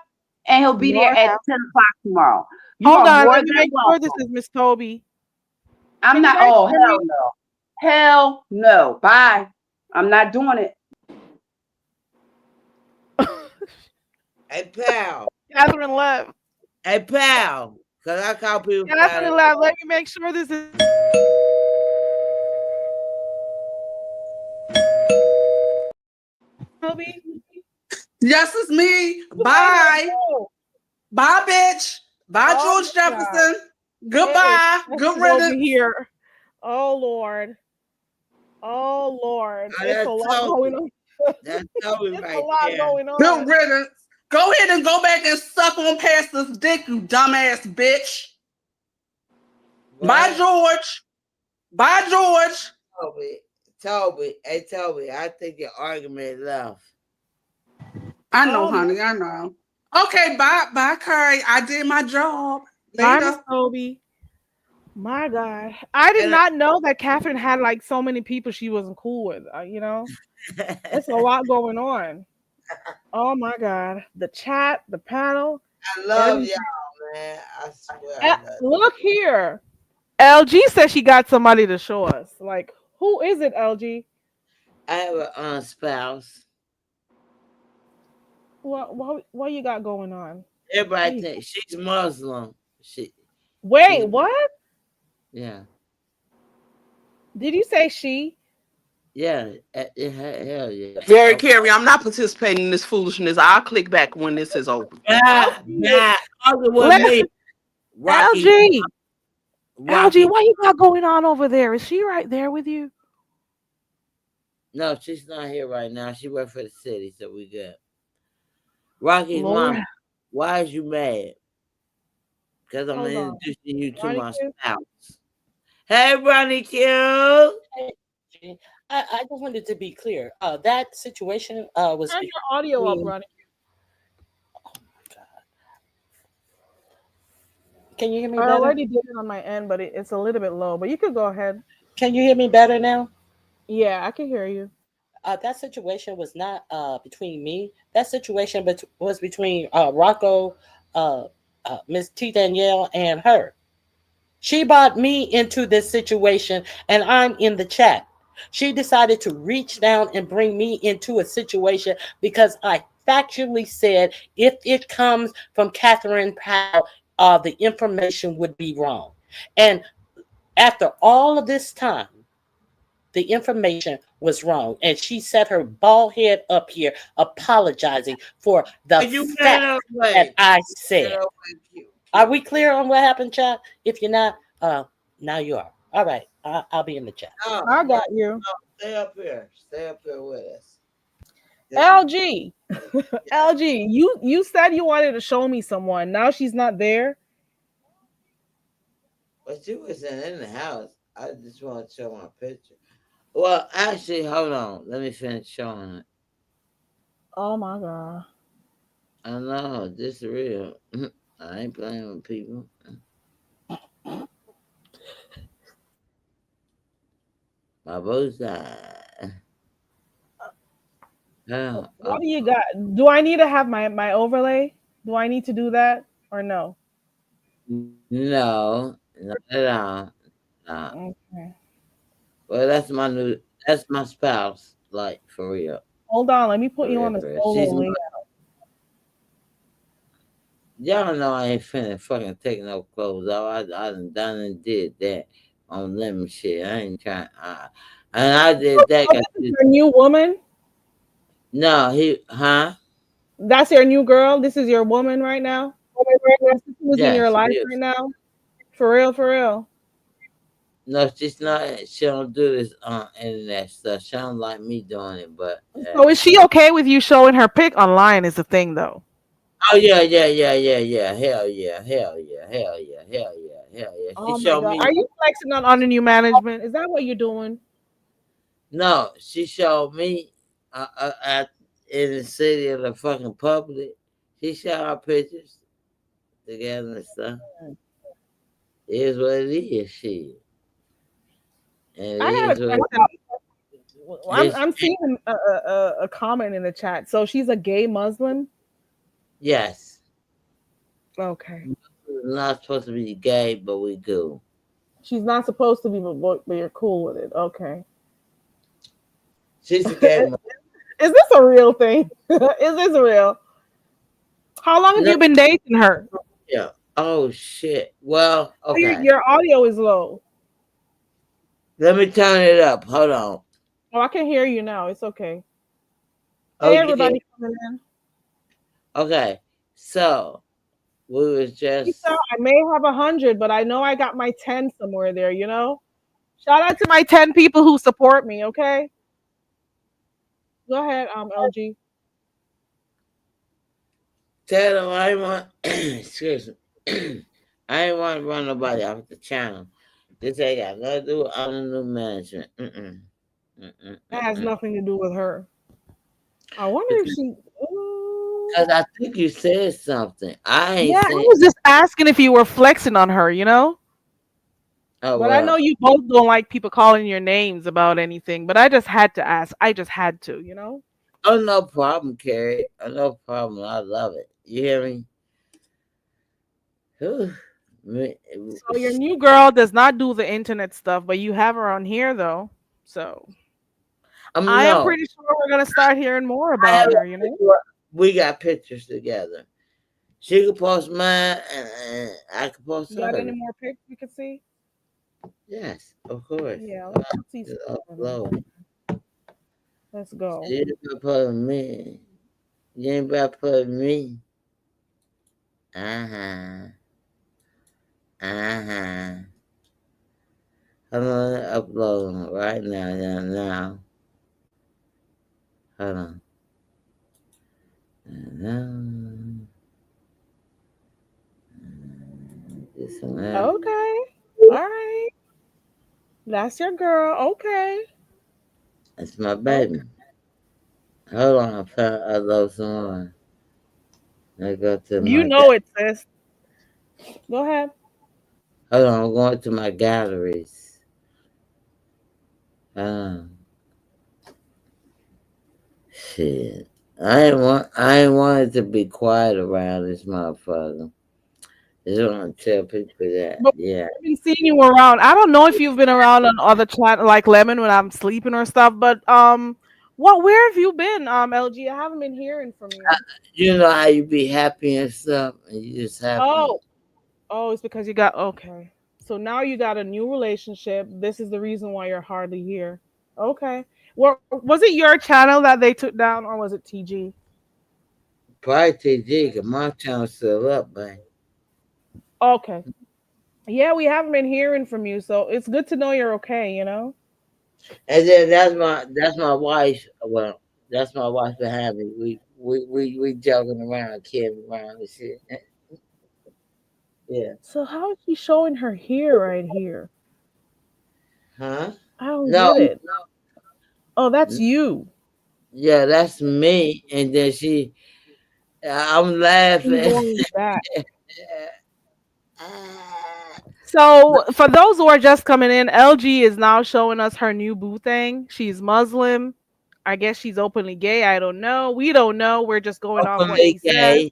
and he'll be there Lord at have- 10 o'clock tomorrow. You Hold are on, more let me than make sure this welcome. is Miss Toby. I'm Can you not. guys Oh, hear hell me? no. Hell no. Bye. I'm not doing it. Hey, pal. Catherine left. Hey, pal. Because I call people Catherine pal. left. Let me make sure this is. Toby? Yes, it's me. Bye. Bye, bitch. Bye, Oh George my God. Jefferson. Goodbye. It is Good over riddance. here. Oh Lord. Oh Lord. Oh, It's that's a lot Toby. going on. That's Toby It's right a lot there. going Good on. riddance. Go ahead and go back and suck on Pastor's dick, you dumbass bitch. Bye, What? George. Bye, George. Toby. Hey, Toby, I think your argument left. I know, Oh my honey. I know. Okay, bye. Bye, Curry. I did my job. Bye, Miss Later. Toby. My God. I did And not know that Catherine had like so many people she wasn't cool with. You know, it's a lot going on. Oh my God. The chat, the panel. I love everything. y'all, man. I swear I love Look here. LG says she got somebody to show us. Like, who is it, LG? I have a spouse. What you got going on? Everybody thinks she's Muslim. Wait, what? Yeah. Did you say she? Yeah. Hell yeah. Very Carrie, I'm not participating in this foolishness. I'll click back when this is over. Argue with me. Rocky. LG. Rocky. LG, what you got going on over there? Is she right there with you? No, she's not here right now. She worked for the city, so we good. Rocky's Lord. mom, why is you mad? Because I'm Hold on. introducing you to Ronnie my Q? spouse. Hey, Ronnie Q. Hey, I just wanted to be clear. That situation was. Turn your audio up, Ronnie. Can you hear me I better? already did it on my end, but it's a little bit low. But you could go ahead. Can you hear me better now? Yeah, I can hear you. That situation was not between me. That situation was between Rocco, Miss T. Danielle, and her. She brought me into this situation, and I'm in the chat. She decided to reach down and bring me into a situation because I factually said if it comes from Catherine Powell, the information would be wrong. And after all of this time, the information was wrong. And she set her bald head up here apologizing for the fact that I said. Are we clear on what happened, chat? If you're not, now you are. All right. I'll be in the chat. I got you. Stay up here. Stay up here with us. LG. LG, you said you wanted to show me someone. Now she's not there. But she wasn't in the house. I just want to show my picture. Well, actually, hold on. Let me finish showing it. Oh my God. I know, this is real. I ain't playing with people. My bow side. What do you got? Do I need to have my overlay? Do I need to do that or no? No, not at all. No. Okay. Well, that's my spouse, like, for real. Hold on, let me put For you real, on the for real. solo She's layout. Y'all know I ain't finna fucking take no clothes off. I done and did that on them shit. I ain't trying. And I did that. This is your new woman? No, That's your new girl? This is your woman right now? Who's in your life right now? For real, for real. No, she's not. She don't do this internet stuff. She don't like me doing it, but. So is she okay with you showing her pic online? Is the thing though? Oh yeah. Hell yeah. Hell yeah. Oh my God. Are you flexing on the new management? Is that what you're doing? No, she showed me in the city of the fucking public. She showed our pictures together and stuff. It is what it is, shit. And I it got is a question. I'm seeing a comment in the chat. So she's a gay Muslim? Yes. Okay. We're not supposed to be gay, but we do. She's not supposed to be, but you're cool with it. Okay. She's a gay mom. Is this a real thing? Is this real? How long have No, you been dating her? yeah. Oh shit. Well, Oh, Your, okay. your audio is low. Let me turn it up. Hold on. Oh, I can hear you now. It's okay. Hey, Okay. everybody coming in. Okay. So we was just Lisa, I may have 100, but I know I got my 10 somewhere there, you know? Shout out to my 10 people who support me, okay? Go ahead, LG. tell them I ain't want excuse me. I ain't want to run nobody off the channel. This ain't got nothing to do with other new management. That has nothing to do with her. I wonder if she. Because I think you said something. I ain't Yeah, I saying. was just asking if you were flexing on her, you know? Oh, But I know well. you both don't like people calling your names about anything, but I just had to ask. I just had to, you know? Oh, no problem, Carrie. Oh, no problem. I love it. You hear me? Whew. So your new girl does not do the internet stuff, but you have her on here though. So I am No. pretty sure we're gonna start hearing more about her, you know? We got pictures together. She could post mine, and I could post You got hers. any more pics we can see? Yes, of course. Yeah, let's see. Just upload. Let's go. You ain't about to put me. You ain't about to put me. Uh-huh. I'm gonna upload them right now. Hold on. Okay. All right. That's your girl. Okay. That's my baby. Hold on, I found I love someone. I go to You my know it, sis. Go ahead. hold on, I'm going to my galleries. Shit. I ain't wanted to be quiet around this motherfucker. Just want to tell people that. But Yeah. I've been seeing you around. I don't know if you've been around on other chat like Lemon when I'm sleeping or stuff, but where have you been, LG? I haven't been hearing from you. You know how you be happy and stuff, and you just happy. Oh, it's because you got okay. So now you got a new relationship. This is the reason why you're hardly here. Okay. Well, was it your channel that they took down, or was it TG? Probably TG, because my channel's still up, man. Okay. Yeah, we haven't been hearing from you, so it's good to know you're okay. You know. And then that's my wife. Well, that's my wife behind me. We joking around, kidding around and shit. Yeah. So how is she showing her here right here? Huh? I don't No. get it. Oh, that's you. Yeah, that's me. And then I'm laughing. Going back. So for those who are just coming in, LG is now showing us her new boo thing. She's Muslim. I guess she's openly gay. I don't know. We don't know. We're just going off what she says.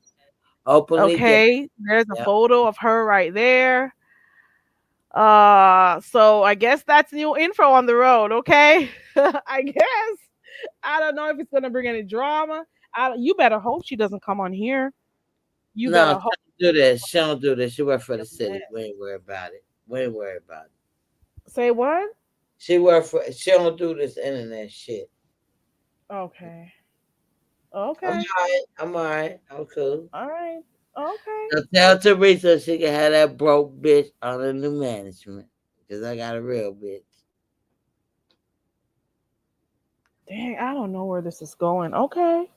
Openly Okay. gay. There's a photo of her right there. So I guess that's new info on the road, okay? I guess. I don't know if it's gonna bring any drama. You better hope she doesn't come on here. You better No, hope. she don't do this. She don't do this. She work for the city. We ain't worried about it. We ain't worried about it. Say what? She don't do this internet shit. Okay. Okay. I'm all right. I'm cool. All right. Okay. So tell Teresa she can have that broke bitch on the new management. Because I got a real bitch. Dang, I don't know where this is going. Okay.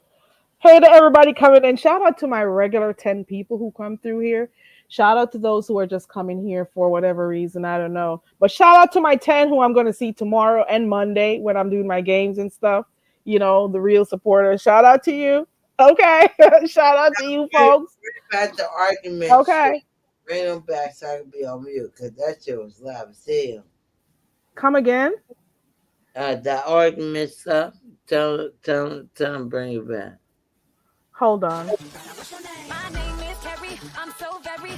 Hey to everybody coming in. Shout out to my regular 10 people who come through here. Shout out to those who are just coming here for whatever reason. I don't know. But shout out to my 10 who I'm going to see tomorrow and Monday when I'm doing my games and stuff. You know, the real supporters. Shout out to you. Okay. Shout out to you folks. Bring back the argument. Okay. Shit. Bring them back so I can be on mute. Because that shit was loud as hell. Come again? The argument stuff. Tell them bring it back. Hold on. My name is Carrie. I'm so very.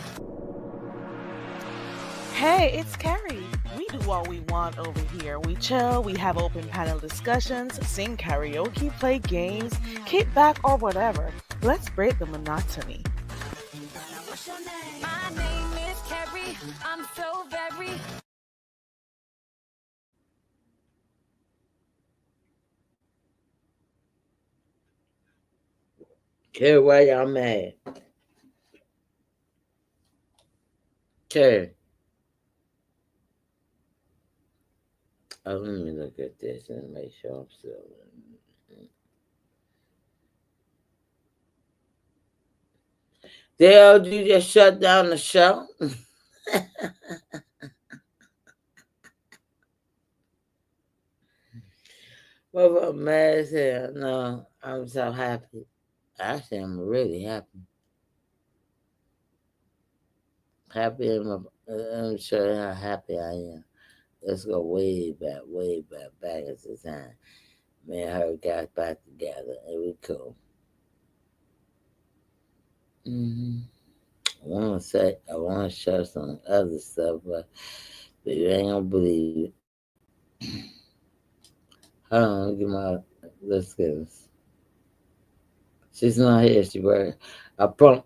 Hey, it's Carrie. We do what we want over here. We chill, we have open panel discussions, sing karaoke, play games, kick back, or whatever. Let's break the monotony. My name is Carrie. I'm so very. Carrie, why y'all mad? Carrie. Oh, let me look at this and make sure I'm still. Dale, you just shut down the show? Well, I'm mad as hell. No, I'm so happy. Actually, I'm really happy. Happy, I'm sure how happy I am. Let's go way back at the time. Me and her got back together. It was cool. I want to show some other stuff, but you ain't gonna believe it. Hold on, let's get this. She's not here. She working. Matter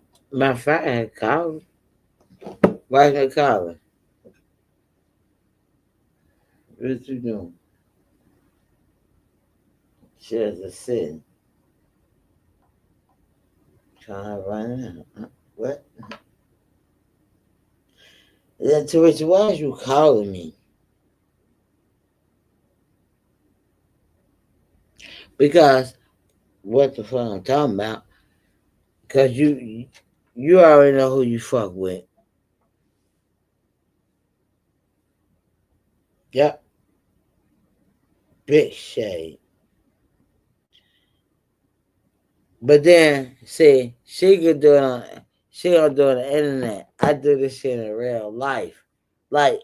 of fact, I had called her. Why can't I call her? What you doing? She has a sin. Trying to run out. What? Then Teresa, why are you calling me? Because what the fuck I'm talking about? Because you already know who you fuck with. Yep. Big shade. But then, see, she gonna do it on the internet. I do this shit in real life. Like,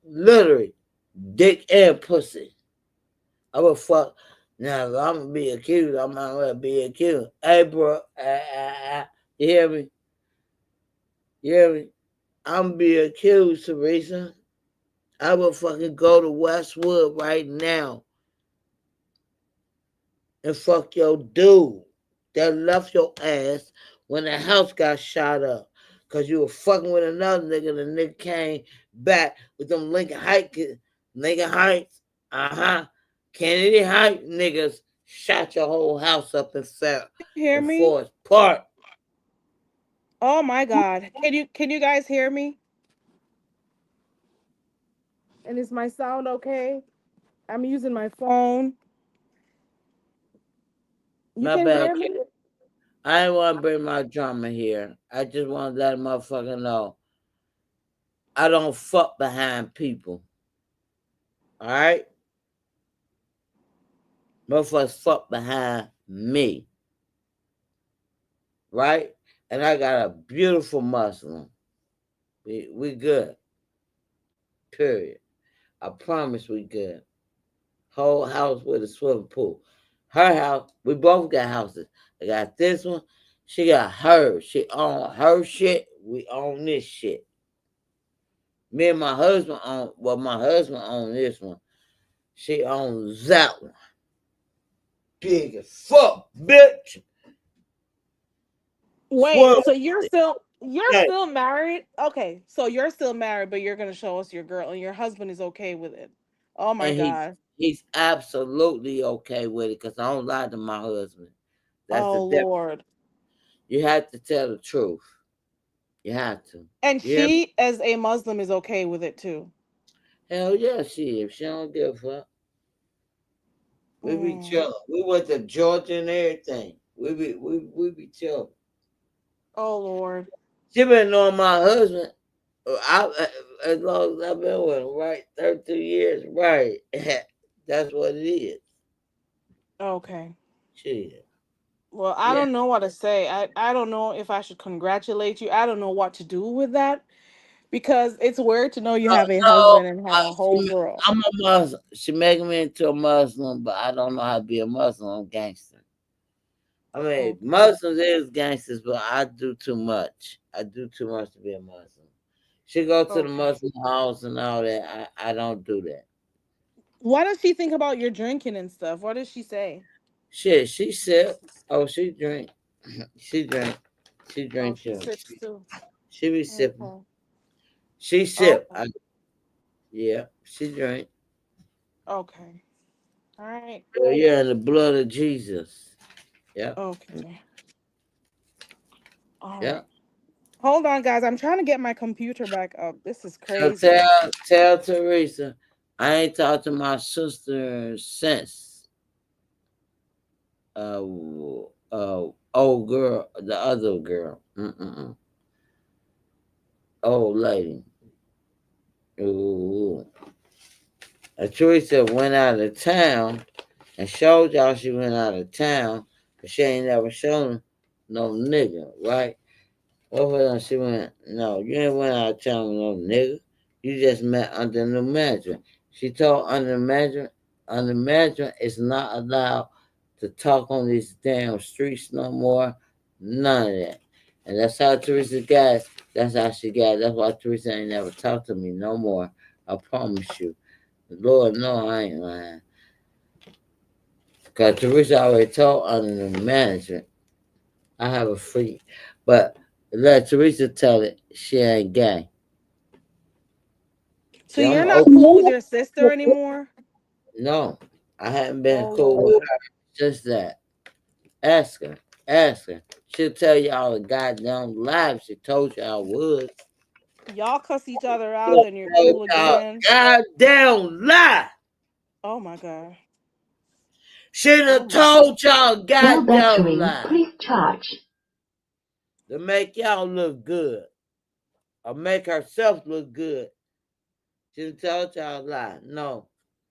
literally, dick and pussy. I would fuck. Now, if I'm gonna be accused, I might as well be accused. Hey, bro, you hear me? You hear me? I'm gonna be accused, Teresa. I will fucking go to Westwood right now and fuck your dude that left your ass when the house got shot up. Because you were fucking with another nigga, and the nigga came back with them Lincoln Heights, Kennedy Heights niggas shot your whole house up and fell. Hear me? Forest Park. Oh my God. Can you guys hear me? And is my sound okay? I'm using my phone. You My can bad. hear me? I didn't want to bring my drama here. I just want to let a motherfucker know I don't fuck behind people. All right? Motherfuckers fuck behind me. Right? And I got a beautiful Muslim. We good. Period. I promise we good. Whole house with a swimming pool. Her house, we both got houses. I got this one. She got hers. She own her shit. We own this shit. Me and my husband my husband own this one. She owns that one. Big as fuck, bitch. Wait, so you're still married? Okay, so you're still married, but you're gonna show us your girl, and your husband is okay with it. Oh my God. He's absolutely okay with it because I don't lie to my husband. That's oh the difference. Lord. You have to tell the truth. You have to. And Yeah. she, as a Muslim, is okay with it too. Hell yeah, she is. She don't give a fuck. We be chilling. We went to Georgia and everything. We be chilling. Oh Lord. She been knowing my husband. As long as I've been with him, right? 32 years, right? That's what it is. Okay. Shit. Well, I don't know what to say. I don't know if I should congratulate you. I don't know what to do with that. Because it's weird to know you have a husband and have a whole girl. I'm a Muslim. She making me into a Muslim, but I don't know how to be a Muslim. I'm gangster. I mean, Muslims is gangsters, but I do too much. I do too much to be a Muslim. She go to the Muslim house and all that. I don't do that. What does she think about your drinking and stuff? What does she say? Shit, she sip. Oh, she drink. She drink. She Oh, drink she too. sips too. She be sipping. Okay. She sip. Okay. Yeah, she drink. Okay. All right. Yeah, in the blood of Jesus. Yeah. Okay. All Yeah. right. Hold on, guys. I'm trying to get my computer back up. This is So crazy. tell Teresa, I ain't talked to my sister since. Old girl, the other girl. Old lady. Ooh. And Teresa went out of town and showed y'all she went out of town, but she ain't never shown no nigga, right? Well, hold on, she went, no, you ain't went out of town with no nigga. You just met under new management. She told under management is not allowed to talk on these damn streets no more. None of that. And that's how Teresa got it. That's how she got it. That's why Teresa ain't never talked to me no more. I promise you. Lord, no, I ain't lying. Because Teresa already told under the management, I have a free. But let Teresa tell it, she ain't gay. So you're not cool with your sister anymore? No, I haven't been cool with her since that. Ask her. Ask her. She'll tell y'all a goddamn lie if she told you I would. Y'all cuss each other out and you're cool again. Goddamn lie. Oh my God. Should have told y'all goddamn lie. Please charge. To make y'all look good. Or make herself look good. Should have told y'all a lie. No.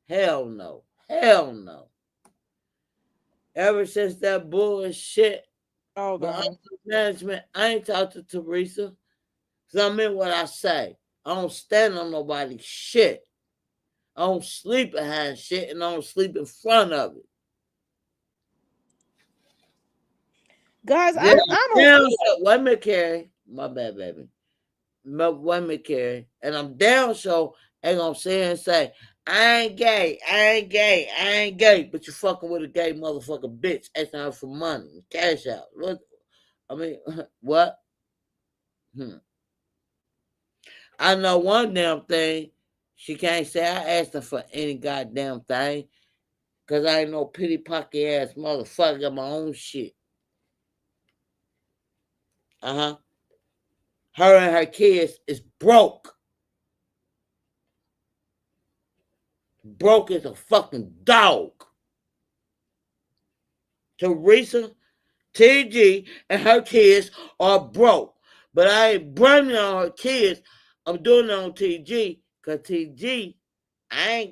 Hell no. Hell no. Ever since that bullshit, management, I ain't talked to Teresa. Because I mean what I say. I don't stand on nobody's shit. I don't sleep behind shit and I don't sleep in front of it. Guys, I'm okay. Wait a minute, Carrie. My bad, baby. Wait a minute, Carrie. And I'm down, so ain't gonna sit here and say, I ain't gay, I ain't gay, I ain't gay, but you fucking with a gay motherfucker bitch asking her for money, cash out. What? I mean, what? I know one damn thing. She can't say I asked her for any goddamn thing. Cause I ain't no pity pocket ass motherfucker, got my own shit. Her and her kids is broke. Broke as a fucking dog. Teresa, TG, and her kids are broke. But I ain't blaming on her kids. I'm doing it on TG. Cause TG, I ain't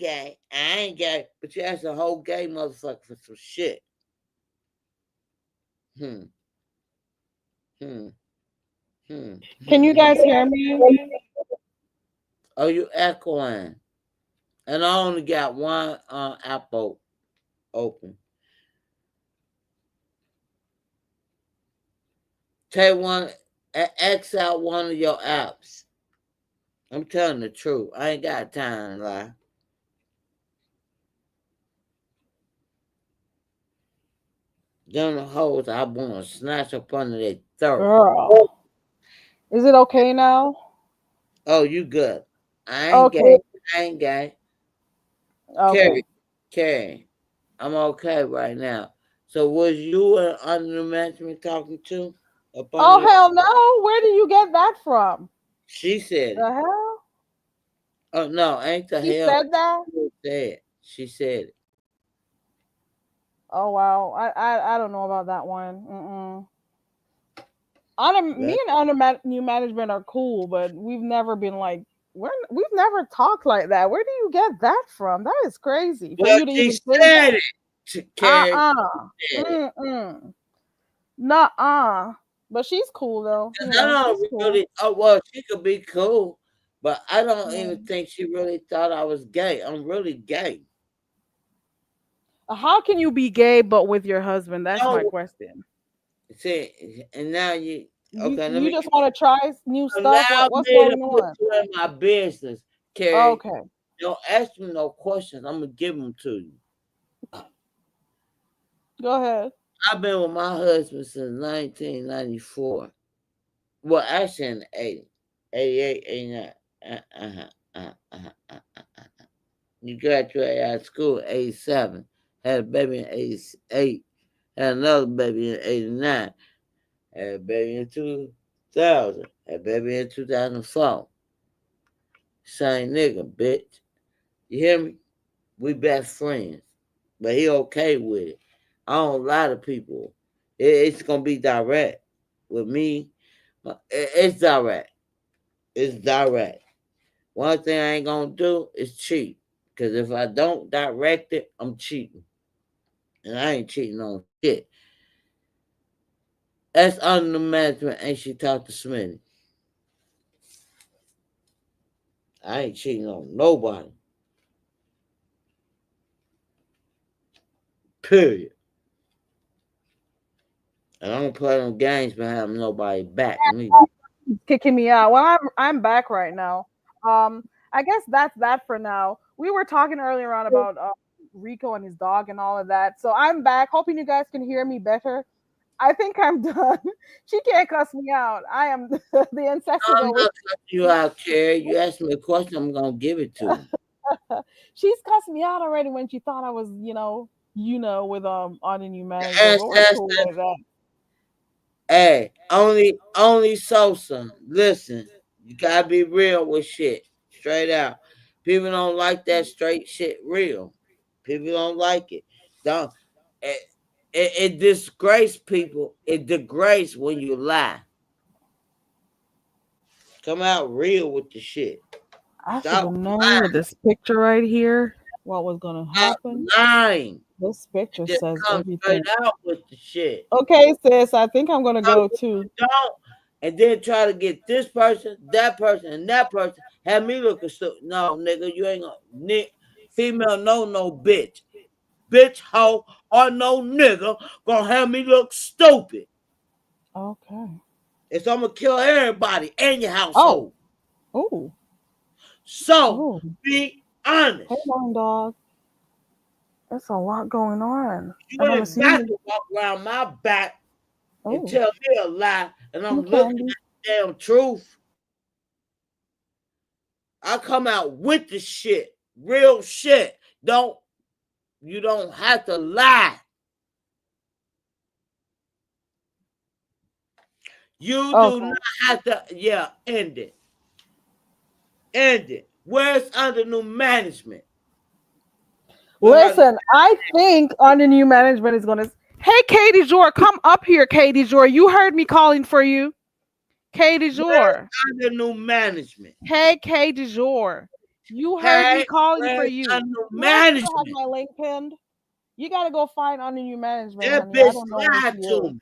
gay. But you asked a whole gay motherfucker for some shit. Can you guys hear me? Oh, you echoing. And I only got one app open. Take one, X out one of your apps. I'm telling the truth. I ain't got time to lie. Them the hoes I want to snatch up under their throat. Girl. Is it okay now? Oh, you good. I ain't gay. I ain't gay. Okay. Carrie, I'm okay right now. So was you under the management talking to? Oh, hell no. Where did you get that from? She said it. The hell? Oh, no, ain't the She hell. said that? She said it. Oh, wow. I don't know about that one. Me and under new management are cool, but we've never been like, we've never talked like that. Where do you get that from? That is crazy. For you to even say that. Nuh-uh. But she's cool though. You know, she's really. Oh well, she could be cool, but I don't even think she really thought I was gay. I'm really gay. How can you be gay but with your husband? That's my question. See, and now you You, okay? Let you me just want to try new stuff? allow What's me to going put on? you in my business, Carrie. Okay. Don't ask me no questions. I'm gonna give them to you. Go ahead. I've been with my husband since 1994. Well, actually in the 80s, 88, 89. Uh-huh, You graduated out of school in 87. Had a baby in 88. Had another baby in 89. Had a baby in 2000. Had a baby in 2004. Same nigga, bitch. You hear me? We best friends. But he okay with it. I don't lie to people. It's gonna be direct. With me, it's direct. It's direct. One thing I ain't gonna do is cheat. Because if I don't direct it, I'm cheating. And I ain't cheating on shit. That's under the management, ain't she talk to Smitty? I ain't cheating on nobody. Period. And I don't play them games behind nobody back. Kicking me out. Well, I'm back right now. I guess that's that for now. We were talking earlier on about Rico and his dog and all of that. So I'm back. Hoping you guys can hear me better. I think I'm done. She can't cuss me out. I am the ancestors. I'm not cussing you out, Carrie. You asked me a question, I'm gonna give it to you. She's cussed me out already when she thought I was, with on a new manager. But we're cool with that. Hey, only Sosa. Listen, you gotta be real with shit. Straight out. People don't like that straight shit real. People don't like it. Don't it disgrace people. It degrades when you lie. Come out real with the shit. I should have known with this picture right here what was gonna happen. Lying. This picture Just says come everything. straight out with the shit. Okay, sis, I think I'm gonna go too. Don't and then try to get this person, that person, and that person. Have me look stupid. No, nigga, you ain't gonna female no bitch. Bitch, hoe, or no nigga gonna have me look stupid. Okay. And so I'm gonna kill everybody in your household. Oh. So be honest. Hold on, dog. There's a lot going on. You ain't got to walk around my back and tell me a lie, and I'm looking at the damn truth. I come out with the shit, real shit. You don't have to lie. You do not have to, end it. End it. Where's under new management? Listen, I think under new management is gonna. Hey, Katie Jor, come up here, Katie Jor. You heard me calling for you, Katie Jor. Under new management. Hey, Katie Jor. You heard me calling for you. Under management. I have my link pinned. You gotta go find under new management. That honey. bitch lied to me.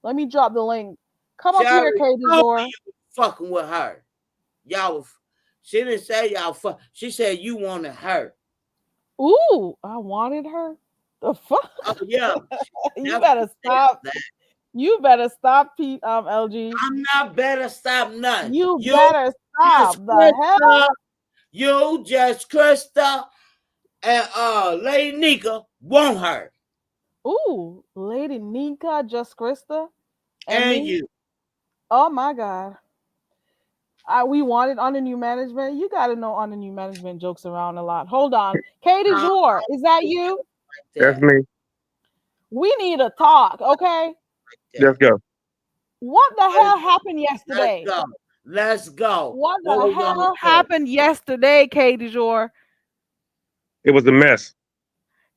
Let me drop the link. Come up here, Katie Jor. Fucking with her. She didn't say y'all fuck. She said you wanted her. Ooh, I wanted her. The fuck? Oh yeah. You better stop. You better stop, LG. I'm not better stop nothing. You better stop. The hell? You just Krista and Lady Nika want her. Ooh, Lady Nika, just Krista, and you. Oh my God. We wanted on the new management. You got to know on the new management jokes around a lot. Hold on. Katie Jor, is that you? That's me. We need to talk, okay? Let's go. What the hell happened yesterday? Let's go. What the hell happened yesterday, Katie Jor? It was a mess.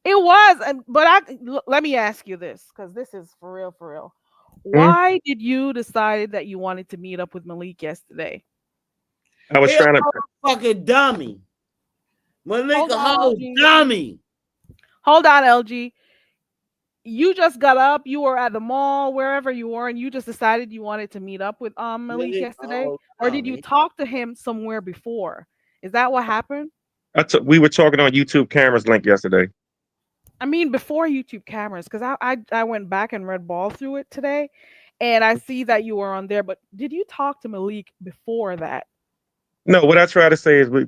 It was, but let me ask you this, because this is for real, for real. Why did you decide that you wanted to meet up with Malik yesterday? I was trying to fucking dummy. Malik a whole dummy. Hold on, LG. You just got up, you were at the mall, wherever you were, and you just decided you wanted to meet up with Malik yesterday? Or did you talk to him somewhere before? Is that what happened? We were talking on YouTube cameras link yesterday. I mean, before YouTube cameras, because I went back and read ball through it today, and I see that you were on there. But did you talk to Malik before that? No, what I try to say is we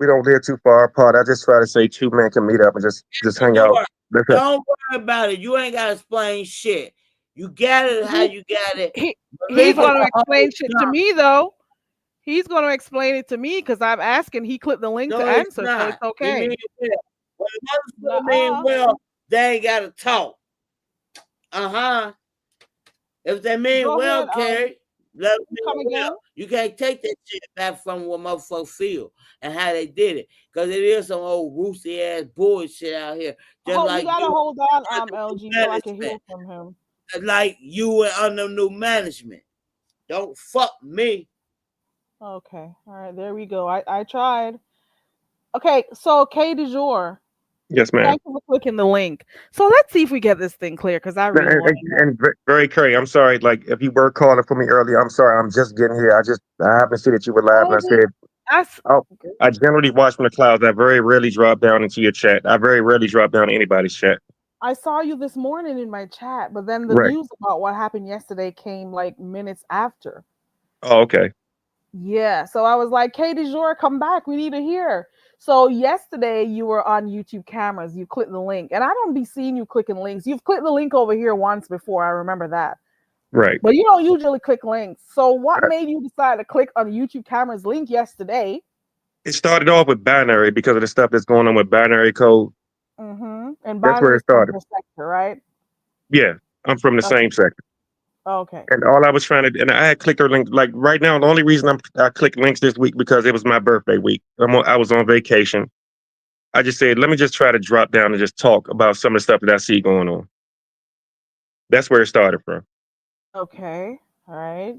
don't live too far apart. I just try to say two men can meet up and just hang out. That's it. Don't worry about it. You ain't gotta explain shit. You got it how you got it. He's going to explain shit to me though. He's going to explain it to me because I'm asking. He clicked the link No, to it's answer, so not. it's okay. He mean well. When another mean well, they ain't gotta talk. If they mean Go well, ahead, Carrie, let them come mean again. well. You can't take that shit back from what motherfuckers feel and how they did it. Because it is some old roosy ass bullshit out here. Just like you gotta hold on, LG, so I can hear management. from him. Like you and under new management. Don't fuck me. Okay, all right, there we go. I tried. Okay, so K du jour. Yes, ma'am. Thank you for clicking the link. So let's see if we get this thing clear because I really want to know. And very Curry, I'm sorry. Like if you were calling for me earlier, I'm sorry. I'm just getting here. I happened to see that you were live, and I said, I generally watch from the clouds. I very rarely drop down into your chat. I very rarely drop down to anybody's chat. I saw you this morning in my chat, but then the Right. news about what happened yesterday came like minutes after. Oh, okay. Yeah, so I was like, K du jour, come back. We need to hear. So yesterday you were on YouTube cameras. You clicked the link, and I don't be seeing you clicking links. You've clicked the link over here once before. I remember that. Right. But you don't usually click links. So what made you decide to click on the YouTube cameras link yesterday? It started off with binary because of the stuff that's going on with binary code. Mm-hmm. And That's where it started. sector, right? Yeah, I'm from the same sector. Okay. And all I was trying to, and I had clicked her link. Like right now, the only reason I clicked links this week because it was my birthday week. I was on vacation. I just said, let me just try to drop down and just talk about some of the stuff that I see going on. That's where it started from. Okay. All right.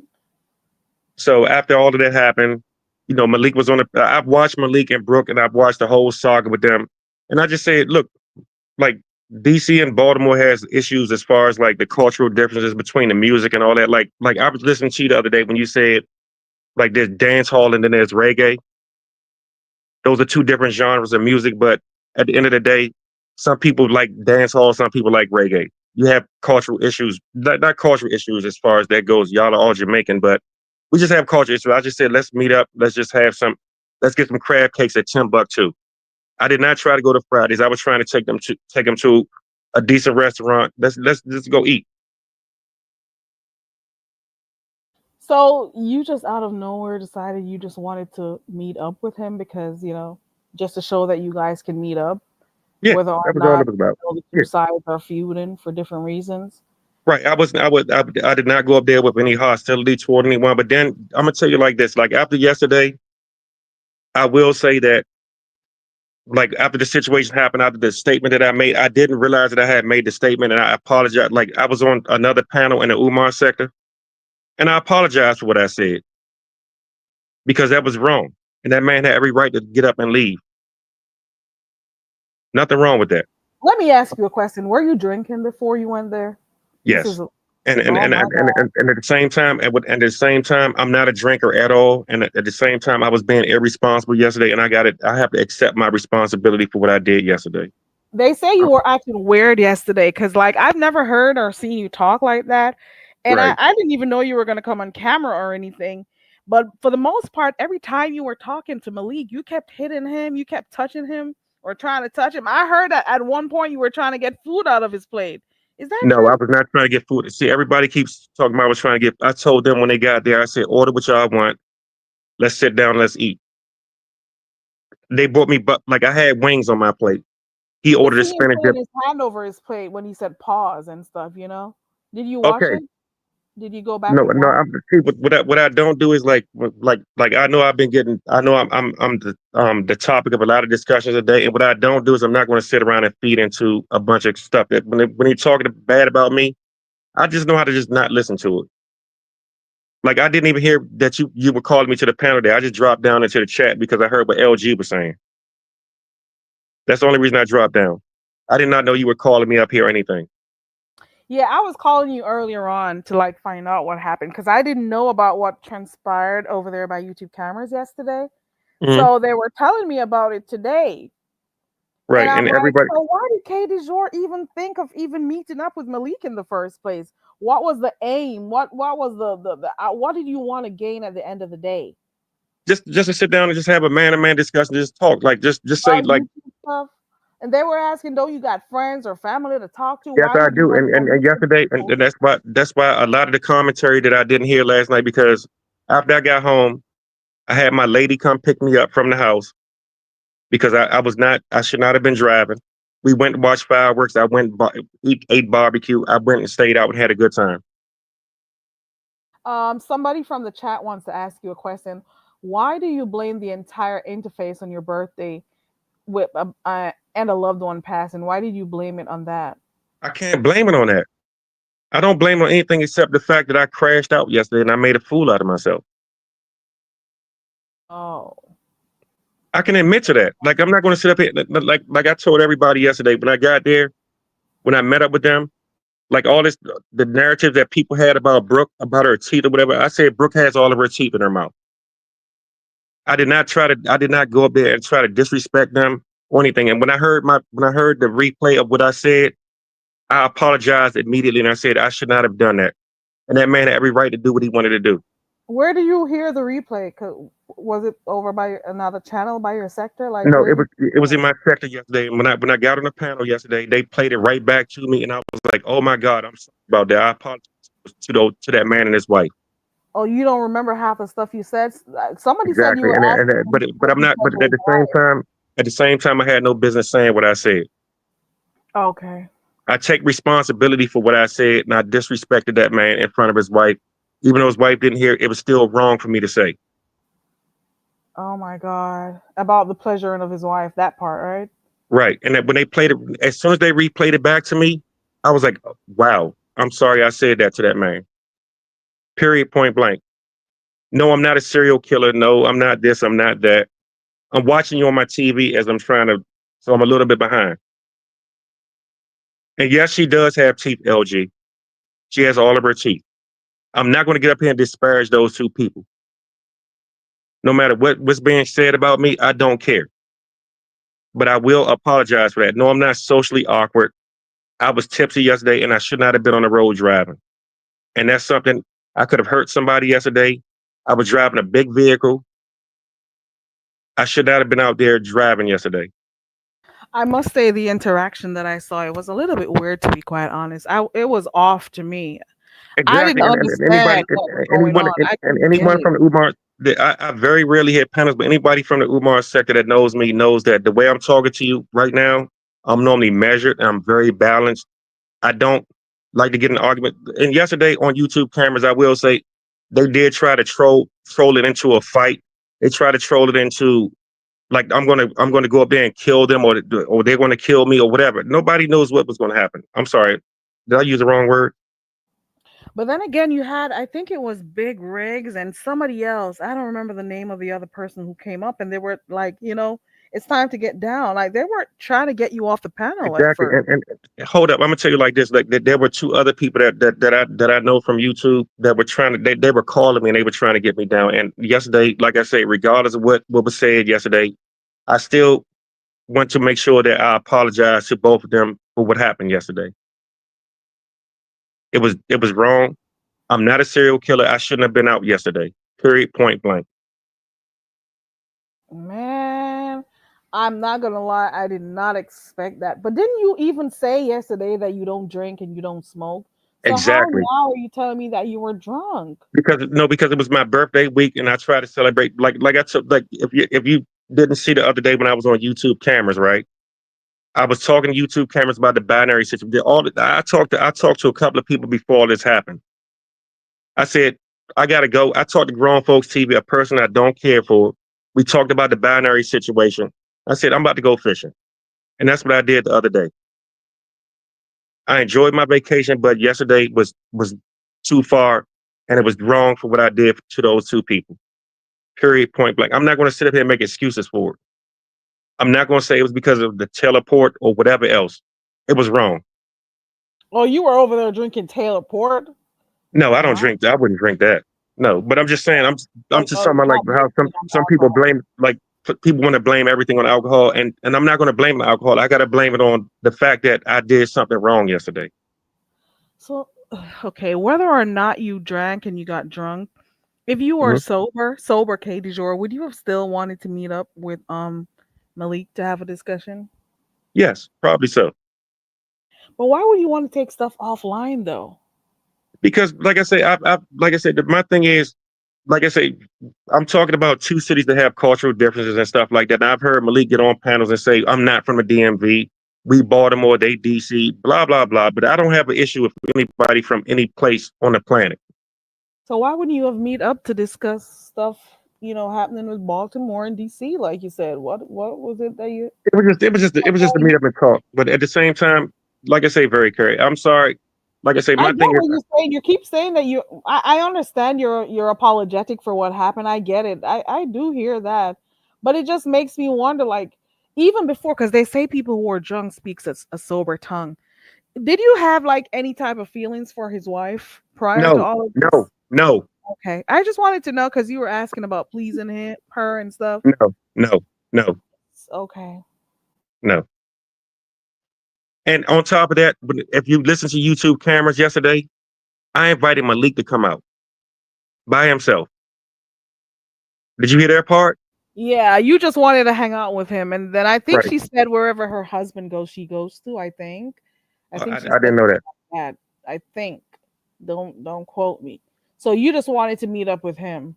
So after all of that happened, you know, Malik was on the. I've watched Malik and Brooke, and I've watched the whole saga with them. And I just said, look, like DC and Baltimore has issues as far as like the cultural differences between the music and all that. Like I was listening to you the other day when you said like there's dance hall and then there's reggae. Those are two different genres of music, but at the end of the day, some people like dance hall, some people like reggae. You have cultural issues, not cultural issues as far as that goes. Y'all are all Jamaican, but we just have culture issues. I just said, let's meet up. Let's just have let's get some crab cakes at Timbuktu. I did not try to go to Fridays. I was trying to take them to a decent restaurant. Let's just go eat. So you just out of nowhere decided you just wanted to meet up with him because, you know, just to show that you guys can meet up. Yeah, whether or that was all not it was about. the two sides are feuding for different reasons. Right. I did not go up there with any hostility toward anyone. But then I'm gonna tell you like this: like after yesterday, I will say that, like after the situation happened, after the statement that I made, I didn't realize that I had made the statement, and I apologize. Like I was on another panel in the Umar sector, and I apologize for what I said because that was wrong, and that man had every right to get up and leave. Nothing wrong with that. Let me ask you a question. Were you drinking before you went there? Yes. And at the same time, I'm not a drinker at all. And at the same time, I was being irresponsible yesterday, and I have to accept my responsibility for what I did yesterday. They say you were acting weird yesterday because, like, I've never heard or seen you talk like that, and Right. I didn't even know you were going to come on camera or anything. But for the most part, every time you were talking to Malik, you kept hitting him, you kept touching him or trying to touch him. I heard that at one point you were trying to get food out of his plate. Is that No, true? I was not trying to get food. See, everybody keeps talking about I was trying to get. I told them when they got there, I said, order what y'all want. Let's sit down, let's eat. They brought me, but like I had wings on my plate. He ordered a See him spinach dip. putting his hand over his plate when he said pause and stuff, you know? Did you watch Okay. it? Did you go back No, and no. watch? See, what I don't do is like I know I've been getting. I know I'm the topic of a lot of discussions today, and what I don't do is I'm not going to sit around and feed into a bunch of stuff that when you're talking bad about me, I just know how to just not listen to it. Like I didn't even hear that you were calling me to the panel there. I just dropped down into the chat because I heard what LG was saying. That's the only reason I dropped down. I did not know you were calling me up here or anything. Yeah, I was calling you earlier on to like find out what happened because I didn't know about what transpired over there by YouTube cameras yesterday. Mhm. So they were telling me about it today. Right, And I'm and like, everybody so why did Katie Jor even think of even meeting up with Malik in the first place? What was the aim? What was the what did you want to gain at the end of the day? just to sit down and just have a man to man discussion, just talk, like just say About like YouTube stuff? And they were asking, don't you got friends or family to talk to? yes Why I would you do, want to go and meet with yesterday, people? and that's why a lot of the commentary that I didn't hear last night, because after I got home, I had my lady come pick me up from the house because I should not have been driving. We went to watch fireworks. I went ate barbecue. I went and stayed out and had a good time. Somebody from the chat wants to ask you a question. Why do you blame the entire interface on your birthday with and a loved one passing? Why did you blame it on that? I can't blame it on that. I don't blame it on anything except the fact that I crashed out yesterday and I made a fool out of myself. Oh. I can admit to that. Like, I'm not going to sit up here like I told everybody yesterday when I got there, when I met up with them, like all this, the narrative that people had about Brooke, about her teeth or whatever. I said Brooke has all of her teeth in her mouth. I did not go up there and try to disrespect them or anything. And when I heard the replay of what I said, I apologized immediately and I said I should not have done that. And that man had every right to do what he wanted to do. Where do you hear the replay? Was it over by another channel by your sector? Like, No, where it was in my sector yesterday. And when I got on the panel yesterday, they played it right back to me, and I was like, "Oh my God, I'm sorry about that. I apologize to that man and his wife." Oh, you don't remember half the stuff you said? Somebody said you Exactly, were asking but I'm not. But at the same time, I had no business saying what I said. Okay. I take responsibility for what I said, and I disrespected that man in front of his wife, even though his wife didn't hear. It was still wrong for me to say. Oh my God. About the pleasuring of his wife, that part, right? Right. And when they played it, as soon as they replayed it back to me, I was like, wow, I'm sorry I said that to that man. Period, point blank. No, I'm not a serial killer. No, I'm not this, I'm not that. I'm watching you on my TV as so I'm a little bit behind. And yes, she does have teeth, LG. She has all of her teeth. I'm not going to get up here and disparage those two people. No matter what's being said about me, I don't care. But I will apologize for that. No, I'm not socially awkward. I was tipsy yesterday and I should not have been on the road driving. And that's something, I could have hurt somebody yesterday. I was driving a big vehicle. I should not have been out there driving yesterday. I must say the interaction that I saw, it was a little bit weird, to be quite honest. It was off to me. I Exactly. didn't understand what was going on. I couldn't get anyone it. from the Umar, I very rarely hit panels, but anybody from the Umar sector that knows me knows that the way I'm talking to you right now, I'm normally measured and I'm very balanced. I don't like to get in an argument. And yesterday on YouTube cameras, I will say they did try to troll it into a fight. They tried to troll it into like I'm gonna go up there and kill them, or they're gonna kill me or whatever. Nobody knows what was gonna happen. I'm sorry. Did I use the wrong word? But then again, you had, I think it was Big Riggs and somebody else. I don't remember the name of the other person who came up, and they were like, it's time to get down. Like, they weren't trying to get you off the panel at Exactly. first. And hold up, I'm gonna tell you like this: like there were two other people that I know from YouTube that were trying to they were calling me and they were trying to get me down. And yesterday, like I said, regardless of what was said yesterday, I still want to make sure that I apologize to both of them for what happened yesterday. It was wrong. I'm not a serial killer. I shouldn't have been out yesterday. Period, point blank. Man, I'm not gonna lie, I did not expect that. But didn't you even say yesterday that you don't drink and you don't smoke? So how Exactly. now are you telling me that you were drunk? Because it was my birthday week and I tried to celebrate like I took like if you didn't see the other day when I was on YouTube cameras, right? I was talking to YouTube cameras about the binary situation. I talked to a couple of people before all this happened. I said, I gotta go. I talked to Grown Folks TV, a person I don't care for. We talked about the binary situation. I said, I'm about to go fishing. And that's what I did the other day. I enjoyed my vacation, but yesterday was too far and it was wrong for what I did to those two people. Period, point blank. I'm not going to sit up here and make excuses for it. I'm not going to say it was because of the teleport or whatever else. It was wrong. Oh, you were over there drinking Taylor Port? No, I don't drink. I wouldn't drink that. No, but I'm just saying. I'm just talking about like how some people blame people want to blame everything on alcohol, and I'm not going to blame the alcohol. I got to blame it on the fact that I did something wrong yesterday. So, okay, whether or not you drank and you got drunk, if you were Mhm. sober, K du jour, would you have still wanted to meet up with Malik to have a discussion? Yes, probably so. But why would you want to take stuff offline though? Because, like I say, like I said, my thing is, like I say, I'm talking about two cities that have cultural differences and stuff like that. And I've heard Malik get on panels and say, "I'm not from the DMV. We Baltimore, they DC, blah blah blah." But I don't have an issue with anybody from any place on the planet. So why wouldn't you have meet up to discuss stuff, happening with Baltimore and DC, like you said? What was it that you It was just to meet up and talk. But at the same time, like I say, very curious. I'm sorry. Like I say, I my get thing what is, you're saying. You keep saying that I understand you're apologetic for what happened. I get it. I do hear that. But it just makes me wonder, like, even before, because they say people who are drunk speaks a sober tongue. Did you have like any type of feelings for his wife prior to no, all of this? no, no, Okay. I just wanted to know because you were asking about pleasing her and stuff. no, no, no, Okay. no. And on top of that, if you listen to YouTube cameras yesterday, I invited Malik to come out by himself. Did you hear that part? Yeah, you just wanted to hang out with him, and then I think Right. she said wherever her husband goes, she goes to. I think I she didn't said know that. that. I think. Don't quote me. So you just wanted to meet up with him.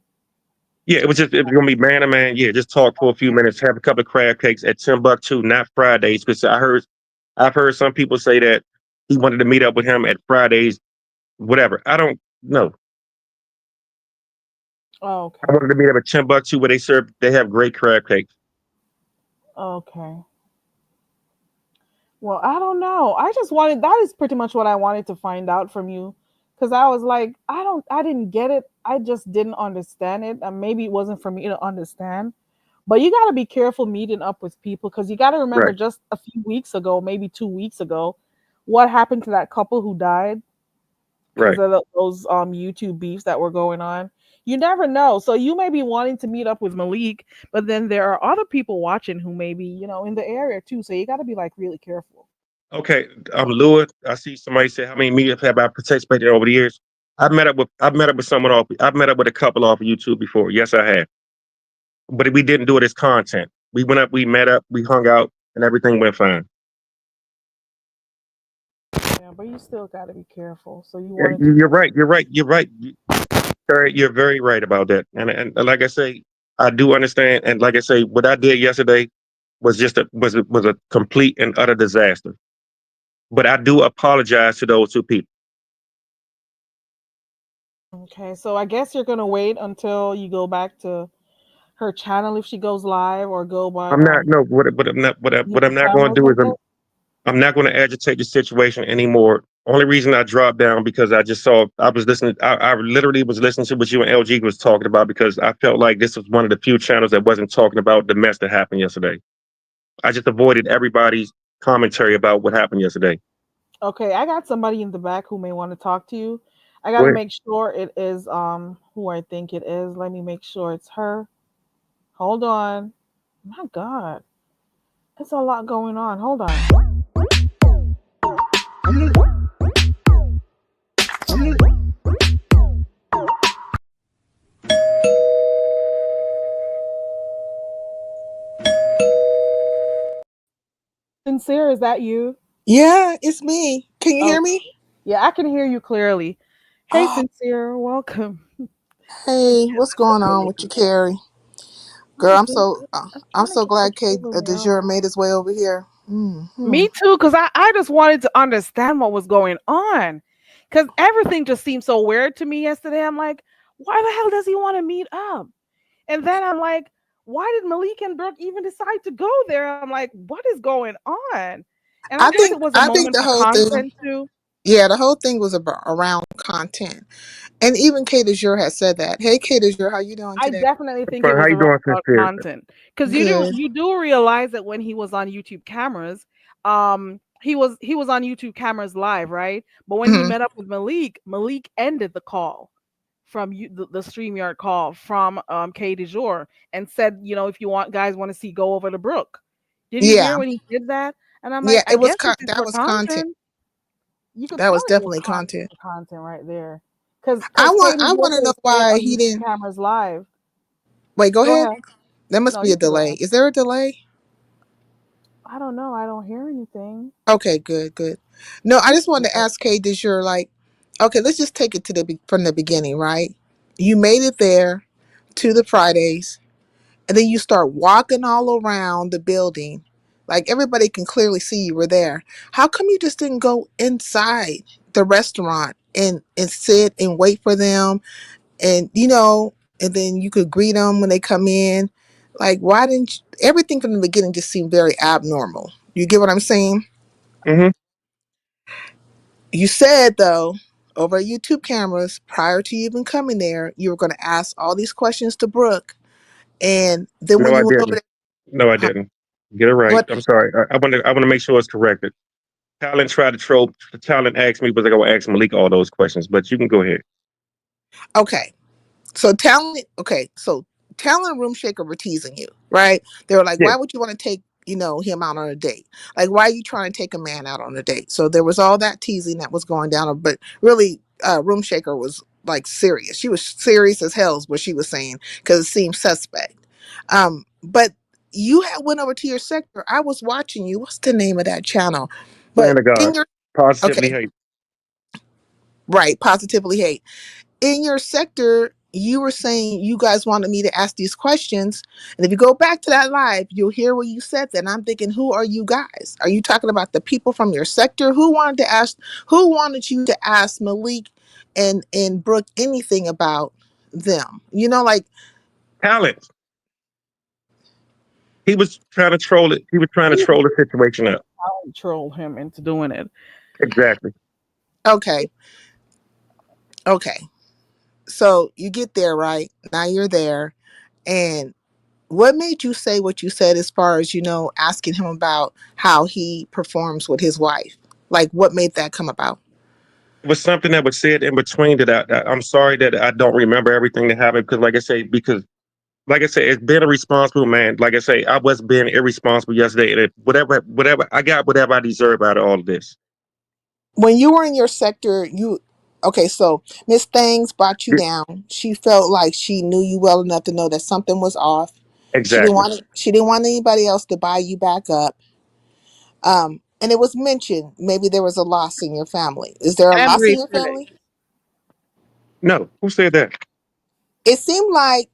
Yeah, it was gonna be man to man. Yeah, just talk for a few minutes, have a couple of crab cakes at Timbuktu, not Fridays. Because I've heard some people say that he wanted to meet up with him at Fridays, whatever. I don't know. Oh, okay. I wanted to meet up at Timbuktu where they have great crab cakes. Okay. Well, I don't know. That is pretty much what I wanted to find out from you. Because I was like, I didn't get it. I just didn't understand it. And maybe it wasn't for me to understand. But you got to be careful meeting up with people because you got to remember Right, just a few weeks ago, maybe 2 weeks ago, what happened to that couple who died because right. of those YouTube beefs that were going on. You never know. So you may be wanting to meet up with Malik, but then there are other people watching who may be, in the area too. So you got to be like really careful. Okay, Lua. I see somebody say how many meetups have I participated in over the years? I've met up with someone off. I've met up with a couple off of YouTube before. Yes, I have. But we didn't do it as content. We went up, we met up, we hung out, and everything went fine. Yeah, but you still got to be careful. So you Yeah, wanted to. you're right. You're right. You're right. You're very right about that. And like I say, I do understand. And like I say, what I did yesterday was just was a complete and utter disaster. But I do apologize to those two people. Okay, so I guess you're gonna wait until you go back to her channel if she goes live, or go by I'm not no what I'm not what I'm YouTube not going cameras to do is with it. I'm not going to agitate the situation anymore. Only reason I dropped down because I just saw I was listening. I literally was listening to what you and LG was talking about because I felt like this was one of the few channels that wasn't talking about the mess that happened yesterday. I just avoided everybody's commentary about what happened yesterday. Okay, I got somebody in the back who may want to talk to you. I Go gotta ahead. make sure it is who I think it is. Let me make sure it's her. Hold on. My God, there's a lot going on. Hold on. Sincere, is that you? Yeah, it's me. Can you Oh, hear me? yeah, I can hear you clearly. Hey, Oh, Sincere, welcome. hey, what's going on with you, Carrie? Girl, Oh, good. I'm I'm trying to so get this glad Kate over De now. Jure made his way over here. Hmm. Me too, because I just wanted to understand what was going on. Because everything just seemed so weird to me yesterday. I'm like, why the hell does he want to meet up? And then I'm like, why did Malik and Brooke even decide to go there? I'm like, what is going on? And I guess it was a I think moment the for whole thing, content too. yeah, the whole thing was about around content, and even Kate De Jure has said that. Hey, Kate De Jure, how you doing I today? definitely think it Fine. How was you doing, about Sincere? content because Good. you do realize that when he was on YouTube cameras, he was on YouTube cameras live, right? But when he Hmm. met up with Malik, Malik ended the call from you the StreamYard call from K du jour and said, if you want to see, go over to Brooke. Did you hear Yeah, when he did that? And I'm yeah, like, I guess this is that for was content. content. You could That tell was it was definitely content. content right there. Because I Katie want to know was saying why on he YouTube didn't. cameras live. Wait, go Go ahead. ahead. There must No, be you a can go delay. ahead. Is there a delay? I don't know. I don't hear anything. Okay, good, good. No, I just wanted to ask Kate, does your like, okay, let's just take it to from the beginning, right? You made it there to the Fridays, and then you start walking all around the building, like everybody can clearly see you were there. How come you just didn't go inside the restaurant and sit and wait for them, and and then you could greet them when they come in? Like, why didn't everything from the beginning just seemed very abnormal? You get what I'm saying? Mm-hmm. You said, though, over YouTube cameras, prior to you even coming there, you were going to ask all these questions to Brooke. And then No, when I you went over didn't. there, No, I huh, didn't. Get it right. what? I'm sorry. I want to make sure it's corrected. Talon tried to troll. Talon asked me, was I going to ask Malik all those questions? But you can go ahead. Okay. So Talon and Room Shaker were teasing you, right? They were like, Yeah. why would you want to take, him out on a date? Like, why are you trying to take a man out on a date? So there was all that teasing that was going down. But really, Room Shaker was like serious. She was serious as hell is what she was saying, because it seemed suspect. But you had went over to your sector. I was watching you. What's the name of that channel? Man But of God. in your Positively okay, hate. right, Positively Hate. In your sector, you were saying you guys wanted me to ask these questions. And if you go back to that live, you'll hear what you said then. I'm thinking, who are you guys? Are you talking about the people from your sector? Who wanted you to ask Malik and Brooke anything about them? Like, Talent. He was trying to troll it. He was trying to He troll the situation up. trolled him into doing it. Exactly. okay, okay. So you get there, right? Now you're there. And what made you say what you said as far as, asking him about how he performs with his wife? Like, what made that come about? It was something that was said in between that I'm sorry that I don't remember everything that happened because, like I say, it's being a responsible man. Like I say, I was being irresponsible yesterday, and whatever I got, whatever I deserve out of all of this. When you were in your sector, okay, so Miss Thangs brought you Yeah, down. She felt like she knew you well enough to know that something was off. exactly. She didn't want anybody else to buy you back up. And it was mentioned maybe there was a loss in your family. Is there a loss in Emery your said it. family? No, who said that? It seemed like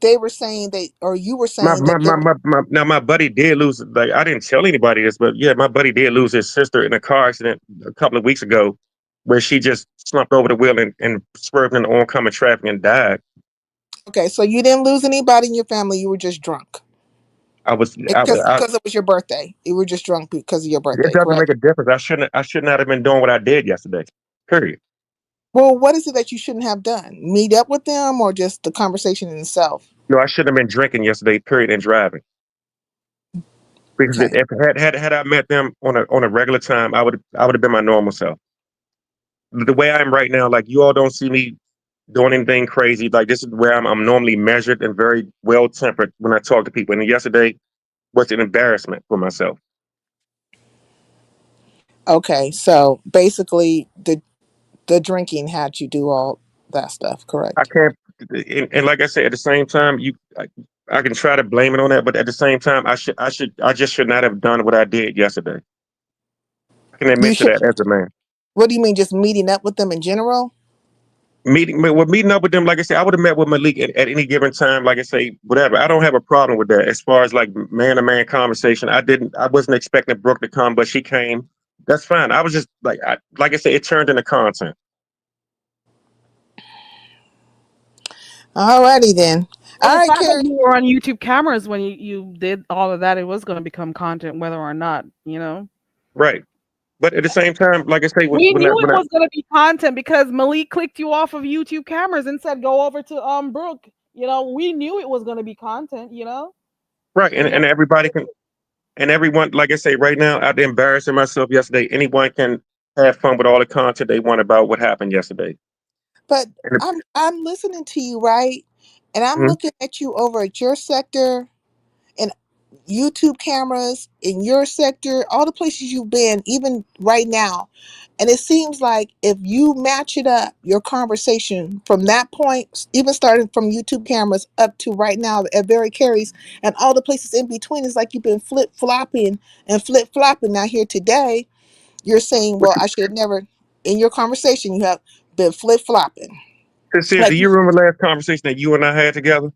they were saying or you were My saying my that my my, my now my buddy did lose. Like I didn't tell anybody this, but yeah, my buddy did lose his sister in a car accident a couple of weeks ago, where she just slumped over the wheel and swerved into oncoming traffic and died. okay, so you didn't lose anybody in your family. You were just drunk. I was Because it was your birthday. You were just drunk because of your It birthday, doesn't make correct? a difference. I should not have been doing what I did yesterday. Period. Well, what is it that you shouldn't have done? Meet up with them or just the conversation in itself? No, I shouldn't have been drinking yesterday. Period, and driving. Because Okay. if had I met them on a regular time, I would have been my normal self. The way I am right now, like you all don't see me doing anything crazy. Like this is where I'm normally measured and very well tempered when I talk to people. And yesterday was an embarrassment for myself. Okay. So basically the drinking had you do all that stuff, I correct? can't, and like I said, at the same time, I can try to blame it on that, but at the same time, I just should not have done what I did yesterday. I can You admit to should that as a man. What do you mean, just meeting up with them in general? Meeting up with them, like I said, I would have met with Malik at any given time. Like I say, whatever. I don't have a problem with that. As far as like man to man conversation, I wasn't expecting Brooke to come, but she came. That's fine. I was just like I said, it turned into content. Alrighty then. Well, All the right, fact that Carrie. you were on YouTube cameras when you did all of that, it was going to become content, whether or not. Right. But at the same time, like I say, We knew it when I was going to be content because Malik clicked you off of YouTube cameras and said, "Go over to Brooke." We knew it was going to be content. right, And and everybody can and everyone, like I say, right now, after embarrassing myself yesterday, anyone can have fun with all the content they want about what happened yesterday. But And I'm listening to you, right? And I'm mhm. looking at you over at your sector and YouTube cameras in your sector, all the places you've been, even right now. And it seems like if you match it up, your conversation from that point, even starting from YouTube cameras up to right now at Barry Carey's and all the places in between, it's like you've been flip flopping and flip flopping. Now here today, you're saying, What well, I should have never, in your conversation, you have been flip flopping. Sincere, do Like, you remember the last conversation that you and I had together?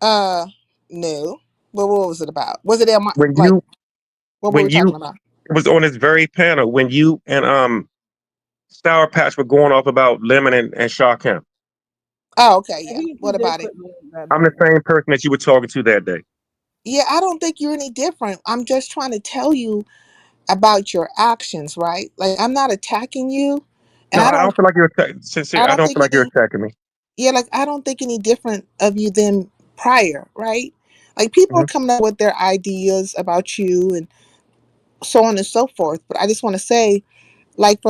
uh, no. Well, what was it about? Was it When like, you what were when we talking you about? was on this very panel when you and Sour Patch were going off about Lemon and Shaw Kemp. Oh, okay, yeah. He What did about it? quit doing that I'm the day. same person that you were talking to that day. Yeah, I don't think you're any different. I'm just trying to tell you about your actions, right? Like I'm not attacking you, and No, I don't feel like you're sincere. I I don't don't think feel like you're any attacking me. yeah, like I don't think any different of you than prior, right? Like people are Hmm. coming up with their ideas about you and so on and so forth. But I just want to say, like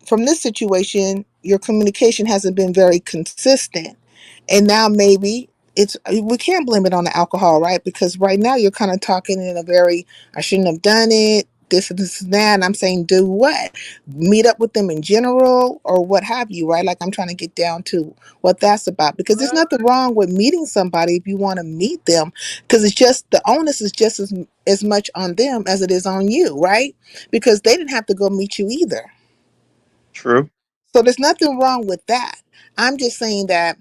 from this situation, your communication hasn't been very consistent, and now maybe it's we can't blame it on the alcohol, right? Because right now you're kind of talking in a very I shouldn't have done it, this and that, and I'm saying do what? Meet up with them in general or what have you, right? Like I'm trying to get down to what that's about because there's nothing wrong with meeting somebody if you want to meet them because it's just the onus is just as much on them as it is on you, right? Because they didn't have to go meet you either. True. So there's nothing wrong with that. I'm just saying that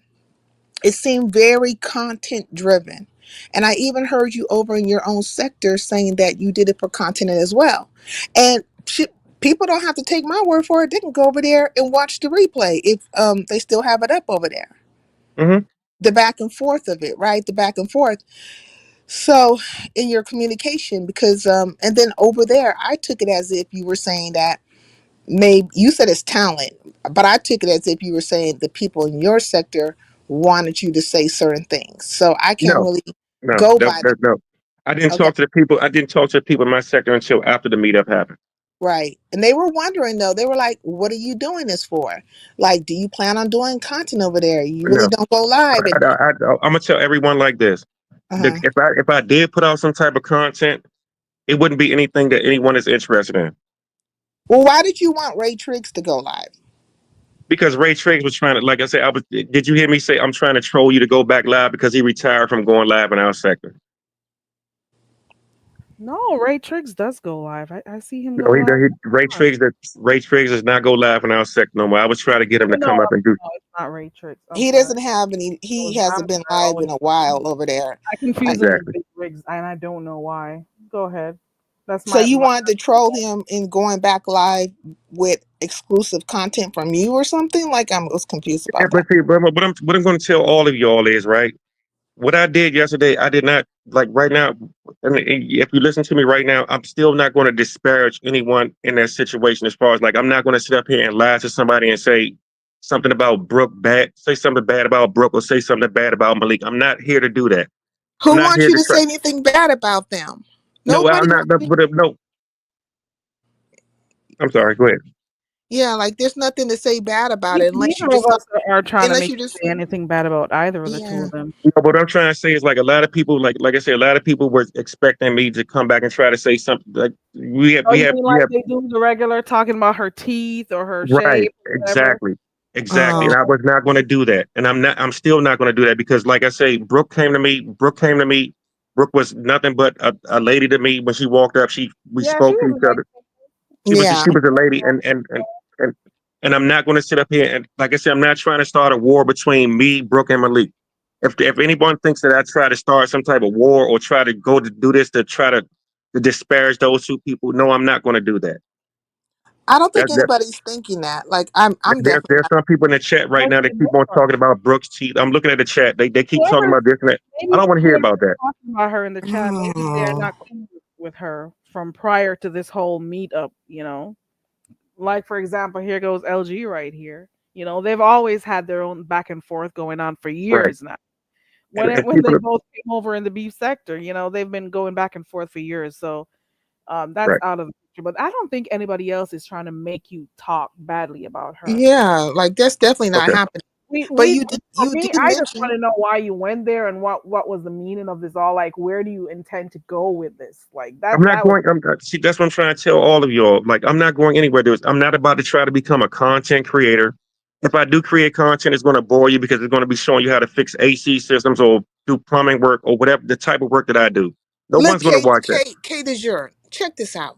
it seemed very content driven. And I even heard you over in your own sector saying that you did it for content as well. And people don't have to take my word for it. They can go over there and watch the replay if they still have it up over there. Hmm. The back and forth of it, right? The back and forth. So in your communication, because and then over there, I took it as if you were saying that maybe you said it's talent, but I took it as if you were saying the people in your sector wanted you to say certain things. So I can't No, really no, go no, by no, that. no. I didn't Okay, talk to the people. I didn't talk to the people in my sector until after the meetup happened. right. And they were wondering though, they were like, what are you doing this for? Like, do you plan on doing content over there? You really No, don't go live and I'm gonna tell everyone like this: uh-huh. if I did put out some type of content, it wouldn't be anything that anyone is interested in. Well, why did you want Ray Triggs to go live? Because Ray Triggs was trying to, like I said, I was. Did you hear me say I'm trying to troll you to go back live because he retired from going live in our sector? No, Ray Triggs does go live. I see him No, go live. Ray Triggs does not go live in our sector no more. I was trying to get him Oh to no, come up and do. no, it's not Ray Triggs. I'm He sorry. doesn't have any. He I'm hasn't been sorry. live in a while over there. I confuse him with Exactly. Big Rigs, and I don't know why. Go ahead. That's So you my wanted to troll him in going back live with exclusive content from you or something? Like I was confused Yeah, about but that. see, but what I'm going to tell all of y'all is right. What I did yesterday, I did not like right now. And if you listen to me right now, I'm still not going to disparage anyone in that situation. As far as like, I'm not going to sit up here and lie to somebody and say something about Brooke bad, say something bad about Brooke, or say something bad about Malik. I'm not here to do that. I'm Who not wants here you to to try. say anything bad about them? No, I'm Nobody not. wants you. But no, I'm sorry. Go ahead. Yeah, like there's nothing to say bad about it unless you Neither of just us are trying to unless make you you just say anything bad about either of the two yeah. of them. No, but what I'm trying to say is like a lot of people, like I said, a lot of people were expecting me to come back and try to say something. Like Oh, you mean we like have they do the regular talking about her teeth or her right, shape or whatever? exactly, exactly. Oh, And I was not going to do that, and I'm still not going to do that because, like I say, Brooke came to me. Brooke came to me. Brooke was nothing but a lady to me when she walked up. We Yeah, she spoke to was each other. yeah. She was a lady, and and I'm not going to sit up here and like I said, I'm not trying to start a war between me, Brooke, and Malik. If anyone thinks that I try to start some type of war or try to go to do this to try to disparage those two people, no, I'm not going to do that. I don't That think that anybody's thinking that. Like I'm definitely there's not. some people in the chat right now that keep on talking about Brooks' teeth. I'm looking at the chat. They keep talking whoever about this and that. I maybe don't want to hear about whoever's that. talking about her in the chat, maybe they're Oh. not cool with her from prior to this whole meetup, you know. Like for example, here goes LG right here. You know, they've always had their own back and forth going on for Right. years now. When And when people they both came over in the beef sector, you know, they've been going back and forth for years. So that's right. out of the but I don't think anybody else is trying to make you talk badly about her. Yeah, like that's definitely not Okay. happening. We, But we you did for me, I just want mention. to know why you went there and what was the meaning of this all. Like, where do you intend to go with this? Like I'm not that was going. See, that's what I'm trying to tell all of y'all. Like, I'm not going anywhere. I'm not about to try to become a content creator. If I do create content, it's going to bore you because it's going to be showing you how to fix AC systems or do plumbing work or whatever the type of work that I do. No Look, one's going to watch that. Kay de Jour, check this out.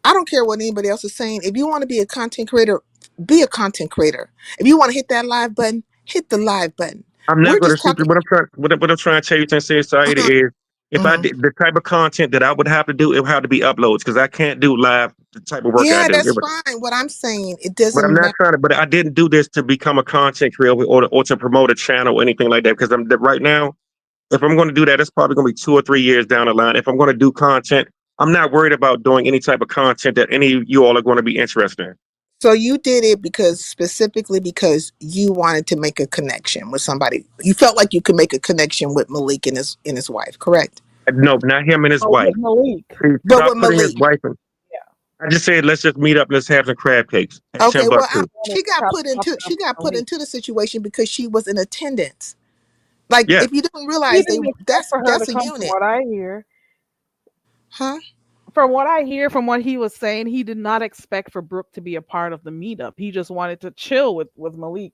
I don't care what anybody else is saying. If you want to be a content creator, be a content creator. If you want to hit that live button, hit the live button. I'm not We're going to just talking. what I'm trying to tell you, Tennessee Society, is if I did the type of content that I would have to do, it would have to be uploads because I can't do live the type of work I Yeah, do. that's fine. What I'm saying, it But I'm doesn't not matter. trying to. But I didn't do this to become a content creator or to promote a channel or anything like that. Because right now, if I'm going to do that, it's probably going to be 2 or 3 years down the line. If I'm going to do content, I'm not worried about doing any type of content that any of you all are going to be interested in. So you did it specifically because you wanted to make a connection with somebody. You felt like you could make a connection with Malik and his wife, correct? No, not him and his wife. with Malik. See, But stop with putting his Malik. wife in. I just said let's just meet up. Let's have some crab cakes. At Okay, $10 well, too. she got put into the situation because she was in attendance. Like, Yeah. if you didn't He realize didn't expect for her that's to a come. unit, From what I hear, huh? from what I hear, from what he was saying, he did not expect for Brooke to be a part of the meetup. He just wanted to chill with Malik.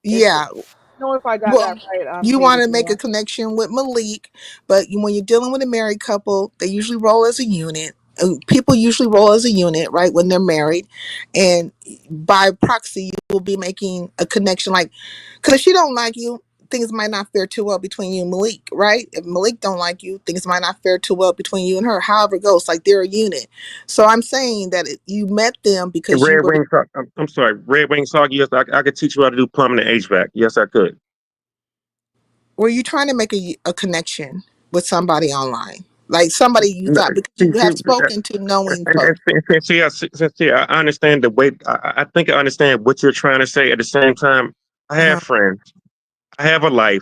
Yeah. I don't know if I got Well, that right. you Kay want de to make Jour. a connection with Malik, but when you're dealing with a married couple, they usually roll as a unit. People usually roll as a unit, right, when they're married, and by proxy, you will be making a connection. Like, because if she don't like you, things might not fare too well between you and Malik, right? If Malik don't like you, things might not fare too well between you and her. However it goes, like they're a unit. So I'm saying that you met them because you Red were. Wing Sock. I'm sorry, Red Wing Sock. Yes, I could teach you how to do plumbing and HVAC. Yes, I could. Were you trying to make a connection with somebody online, like somebody you No, thought because you have spoken to knowing folks? I understand the way. I think I understand what you're trying to say. At the same time, I have friends. I have a life.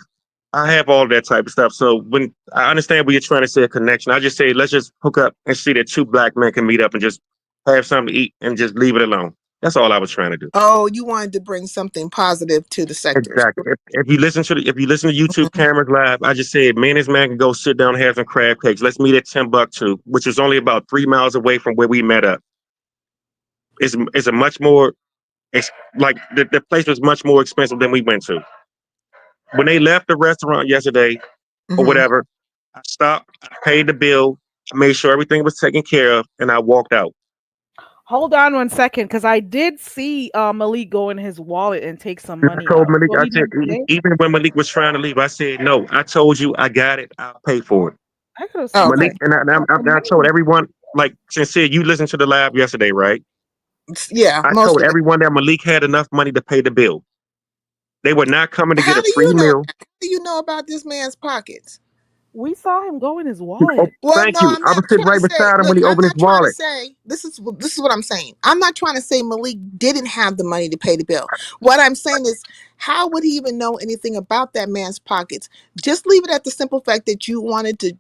I have all that type of stuff. So when I understand what you're trying to say, a connection, I just say let's just hook up and see that two black men can meet up and just have something to eat and just leave it alone. That's all I was trying to do. Oh, you wanted to bring something positive to the sectors. Exactly. If you listen to YouTube cameras live, I just said me and this man can go sit down and have some crab cakes. Let's meet at Timbuktu, which is only about 3 miles away from where we met up. It's a much more like the place was much more expensive than we went to. When they left the restaurant yesterday or whatever, I stopped, I paid the bill, I made sure everything was taken care of, and I walked out. Hold on 1 second, because I did see Malik go in his wallet and take some money I told out. Malik, So I he said, didn't pay? even when Malik was trying to leave, I said, no, I told you I got it, I'll pay for it. I could have Oh, Malik, and I told everyone, like, Sincere, you listened to the live yesterday, right? Yeah, I most told of it. everyone that Malik had enough money to pay the bill. They were not coming to get How a do free you know? meal. How do you know about this man's pockets? We saw him go in his Oh, wallet. Well, thank no, you. I'm I was not sitting trying right to say. beside him when Look, he I'm opened his not trying to wallet. say. This is what I'm saying. I'm not trying to say Malik didn't have the money to pay the bill. What I'm saying is, how would he even know anything about that man's pockets? Just leave it at the simple fact that you wanted to,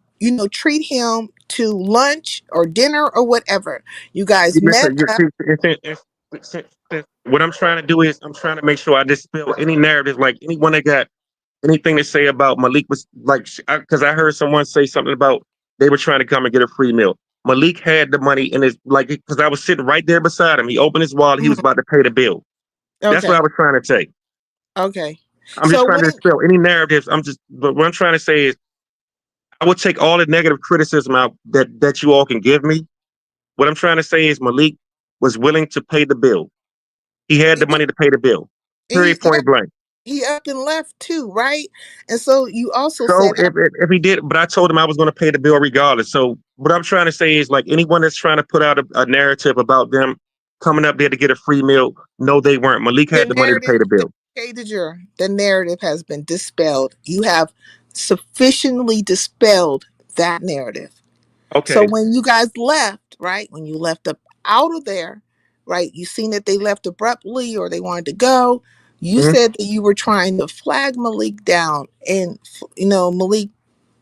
treat him to lunch or dinner or whatever. You guys met Listen, up. what I'm trying to do is I'm trying to make sure I dispel any narrative, like anyone that got anything to say about Malik was like, because I heard someone say something about they were trying to come and get a free meal. Malik had the money in his, like, because I was sitting right there beside him. He opened his wallet. He was about to pay the bill. That's what Okay. I was trying to say. Okay. I'm just trying to dispel any narratives. But what I'm trying to say is I would take all the negative criticism out that you all can give me. What I'm trying to say is Malik was willing to pay the bill. He had the money to pay the bill. Period, point blank. He up and left too, right? And so you also So said, if he did, but I told him I was going to pay the bill regardless. So what I'm trying to say is, like, anyone that's trying to put out a narrative about them coming up there to get a free meal, no, they weren't. Malik had the money to pay the bill. Kay de Jour, the narrative has been dispelled. You have sufficiently dispelled that narrative. Okay. So when you guys left, right? When you left up out of there, right? You seen that they left abruptly or they wanted to go. You said that you were trying to flag Malik down, and Malik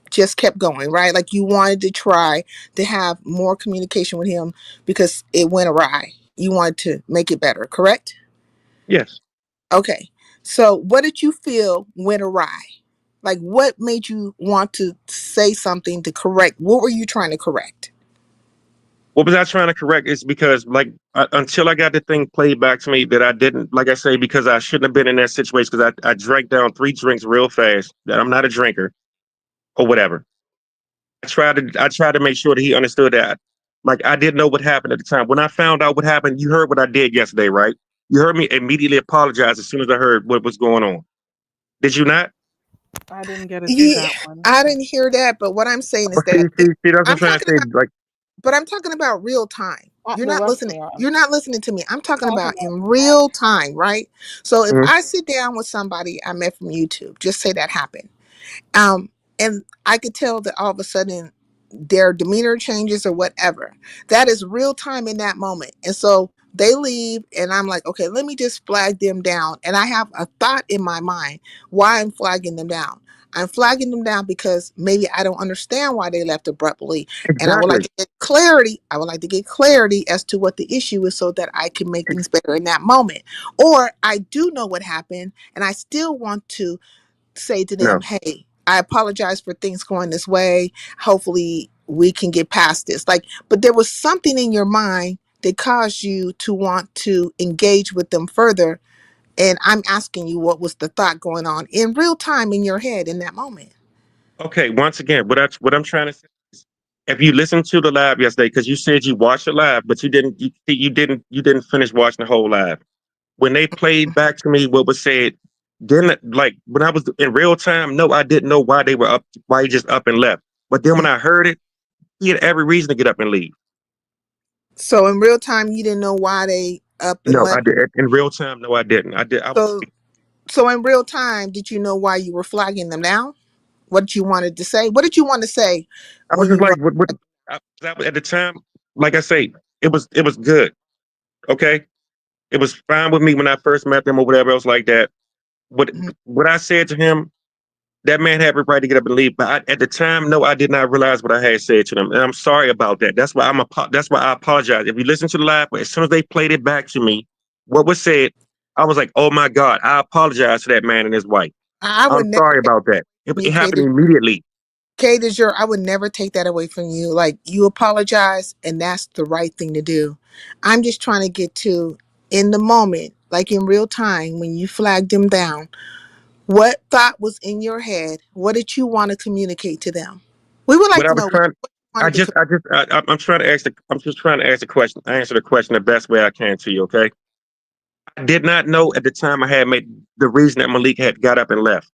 just kept going, right? Like you wanted to try to have more communication with him because it went awry. You wanted to make it better, correct? Yes. Okay. So what did you feel went awry? Like what made you want to say something to correct? What were you trying to correct? What was I trying to correct? Is because like until I got the thing played back to me that I didn't, like I say, because I shouldn't have been in that situation because I drank down 3 drinks real fast. That I'm not a drinker or whatever. I tried to make sure that he understood that. Like I didn't know what happened at the time. When I found out what happened, you heard what I did yesterday, right? You heard me immediately apologize as soon as I heard what was going on. Did you not? I didn't get to see Yeah, that one. I didn't hear that, but what I'm saying is But see, that that's what I'm I'm trying to talking say. about, Like, but I'm talking about real time. At You're the not listening. restaurant. You're not listening to me. I'm talking Talking about about in real time, right? So if mhm. I sit down with somebody I met from YouTube, just say that happened, um, and I could tell that all of a sudden their demeanor changes or whatever. That is real time in that moment. And so they leave and I'm like, okay, let me just flag them down. And I have a thought in my mind why I'm flagging them down. I'm flagging them down because maybe I don't understand why they left abruptly. And I would like Exactly. to get clarity. I would like to get clarity as to what the issue is so that I can make things better in that moment. Or I do know what happened and I still want to say to them, No. hey, I apologize for things going this way. Hopefully we can get past this. Like, but there was something in your mind that caused you to want to engage with them further. And I'm asking you, what was the thought going on in real time in your head in that moment? Okay. Once again, what I'm trying to say is, if you listened to the live yesterday, because you said you watched the live, but you didn't finish watching the whole live. When they played back to me what was said, then like when I was in real time, no, I didn't know why they were up, why he just up and left. But then when I heard it, he had every reason to get up and leave. So in real time, you didn't know why they up and No, I left. did in real time. No, I didn't. I was So, so in real time, did you know why you were flagging them down? What you wanted to say? What did you want to say I was when just you were? like, at the time, like I say, it was good. Okay, it was fine with me when I first met them or whatever else like that. What I said to him, that man had every right to get up and leave. But at the time, no, I did not realize what I had said to them, and I'm sorry about that. That's why I apologize. If you listen to the live, as soon as they played it back to me, what was said, I was like, oh my God, I apologize to that man and his wife. I I'm would never sorry take about that. from you, It happened Kate. immediately. Kate is your. I would never take that away from you. Like you apologize, and that's the right thing to do. I'm just trying to get to in the moment, like in real time, when you flagged them down. What thought was in your head? What did you want to communicate to them? We would like What I to was know what trying, you wanted to. I'm trying to I'm just trying to ask the question. Answer the question the best way I can to you. Okay. I did not know at the time I had made the reason that Malik had got up and left.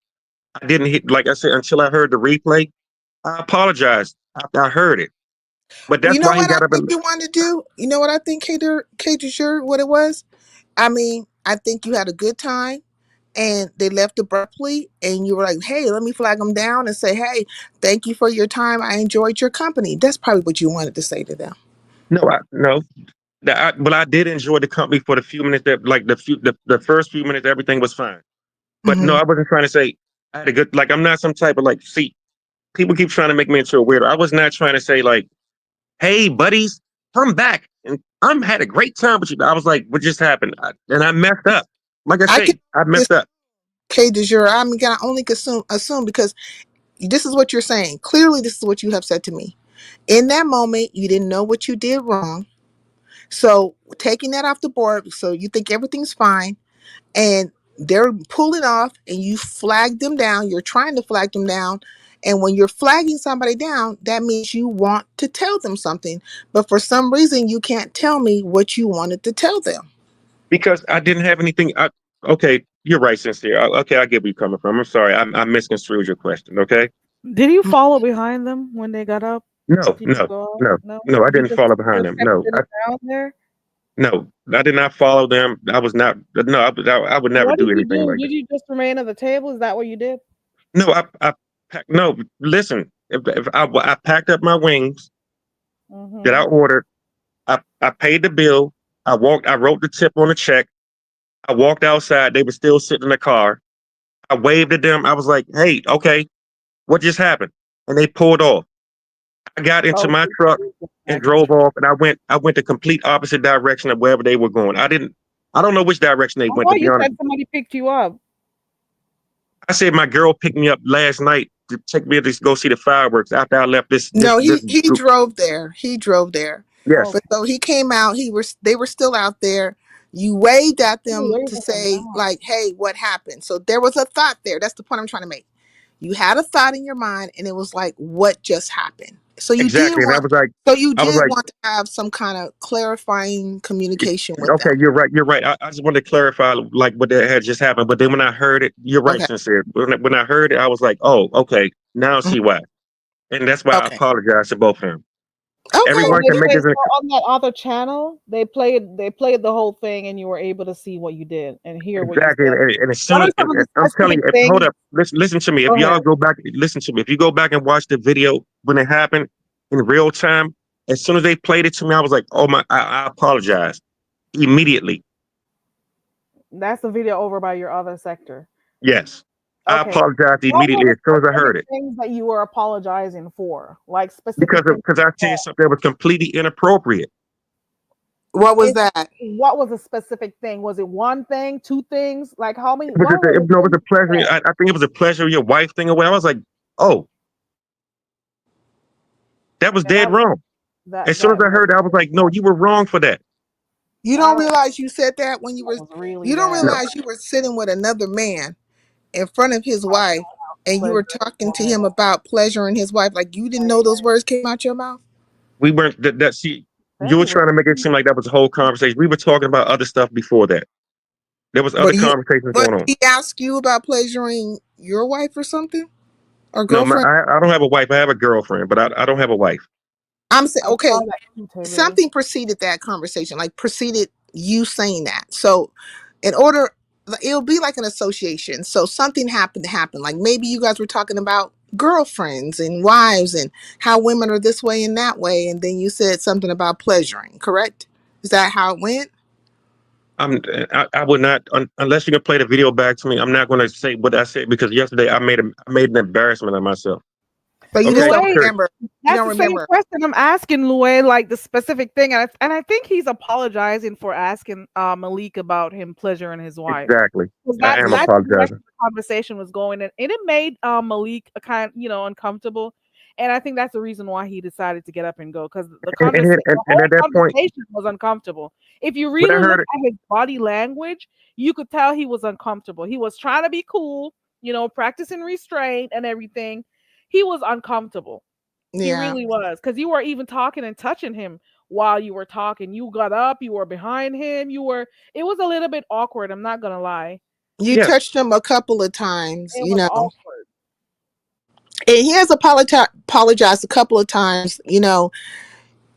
I didn't hit, like I said, until I heard the replay. I apologized after I heard it, but Well, that's you know why he what I got up think and. you wanted to do. You know what I think, Kate is sure what it was. I mean, I think you had a good time and they left abruptly and you were like, hey, let me flag them down and say, hey, thank you for your time, I enjoyed your company. That's probably what you wanted to say to them. No. But I did enjoy the company for the few minutes that, like the first few minutes, everything was fine. But no, Mm-hmm. I wasn't trying to say I had a good. Like I'm not some type of like. See, people keep trying to make me into a weirdo. I was not trying to say like, hey, buddies, come back and I'm had a great time with you. I was like, what just happened? And I messed up. Like I I can say, I just messed up. Kate de jure. I mean, can I only assume because this is what you're saying. Clearly, this is what you have said to me. In that moment, you didn't know what you did wrong. So taking that off the board, so you think everything's fine, and they're pulling off, and you flag them down. You're trying to flag them down, and when you're flagging somebody down, that means you want to tell them something. But for some reason, you can't tell me what you wanted to tell them. Because I didn't have anything. Okay, you're right, Sincere. Okay, I get where you're coming from. I'm sorry. I misconstrued your question. Okay. Did you follow behind them when they got up? No, Did you no, go out? no, No? no. I You didn't just follow behind just them. kept No, sitting down there? no, I did not follow them. I was not. No, I would never What do did you anything do? like that. Did you just remain at the table? Is that what you did? No, no. Listen, if I packed up my wings that I Mhm. ordered, I paid the bill. I wrote the tip on the check. I walked outside. They were still sitting in the car. I waved at them. I was like, "Hey, okay, what just happened?" and they pulled off. I got into my truck and drove off, and I went the complete opposite direction of wherever they were going. I don't know which direction they I went, to thought be you honest. said somebody picked you up. I said my girl picked me up last night to take me to go see the fireworks after I left this No, this he group. drove there. He drove there. Yes, But so he came out. They were still out there. You waved at You them waved to at them say down. like, "Hey, what happened?" So there was a thought there. That's the point I'm trying to make. You had a thought in your mind, and it was like, "What just happened?" So you did exactly. And want. I was like, Want to have some kind of clarifying communication with okay, them. you're right. You're right. I just wanted to clarify like what that had just happened. But then when I heard it, you're right, Okay. Sincere. When I heard it, I was like, oh, okay, now I Mhm. see why. And that's why I Okay. apologize to both of them. Okay. Everyone can make this. On that other channel, they played the whole thing, and you were able to see what you did and hear what you Exactly, said. and as soon What as are some of the I'm telling you, specific hold things? up, listen to me. If Go y'all ahead. go back, listen to me. If you go back and watch the video when it happened in real time, as soon as they played it to me, I was like, oh my, I apologize immediately. That's the video over by your other sector. Yes, I Okay. apologized What were immediately the as soon as I specific heard it things that you were apologizing for? Like because specific things. I said something that was completely inappropriate. What was that? What was a specific thing? Was it one thing, two things? Like how many? It was, What were the it was things a pleasure. you said? I think it was a pleasure your wife thing away. I was like, oh, that was And dead wrong. As soon as I heard it, I was like, no, you were wrong for that. You don't realize you said that when you were. was really You don't bad. No, realize you were sitting with another man in front of his wife, and you were talking to him about pleasuring his wife. Like you didn't know those words came out your mouth. we weren't that see you were trying to make it seem like that was a whole conversation. We were talking about other stuff before that. There was other conversations But going on. he asked you about pleasuring your wife or something, or No, girlfriend. I don't have a wife. I have a girlfriend, but I don't have a wife. I'm saying, I okay, saw that too, Taylor. something preceded that conversation, like preceded you saying that. So, in order, it'll be like an association. So something happened. Like maybe you guys were talking about girlfriends and wives and how women are this way and that way, and then you said something about pleasuring. Correct? Is that how it went? I would not unless you can play the video back to me. I'm not going to say what I said because yesterday I made an embarrassment of myself. But you Okay, just don't Louay, remember. You that's don't the same remember. question I'm asking Louay, like the specific thing, and I think he's apologizing for asking Malik about him pleasuring his wife. Exactly. 'Cause I am that's the direction apologizing. the conversation was going, and it made Malik a kind, uncomfortable. And I think that's the reason why he decided to get up and go because the And whole at that point, conversation was uncomfortable. If you when I really look heard it, at his body language, you could tell he was uncomfortable. He was trying to be cool, practicing restraint and everything. He was uncomfortable. He Yeah. really was because you were even talking and touching him while you were talking. You got up, you were behind him, it was a little bit awkward. I'm not gonna lie. You yes, touched him a couple of times, It was awkward. and he has apologized a couple of times,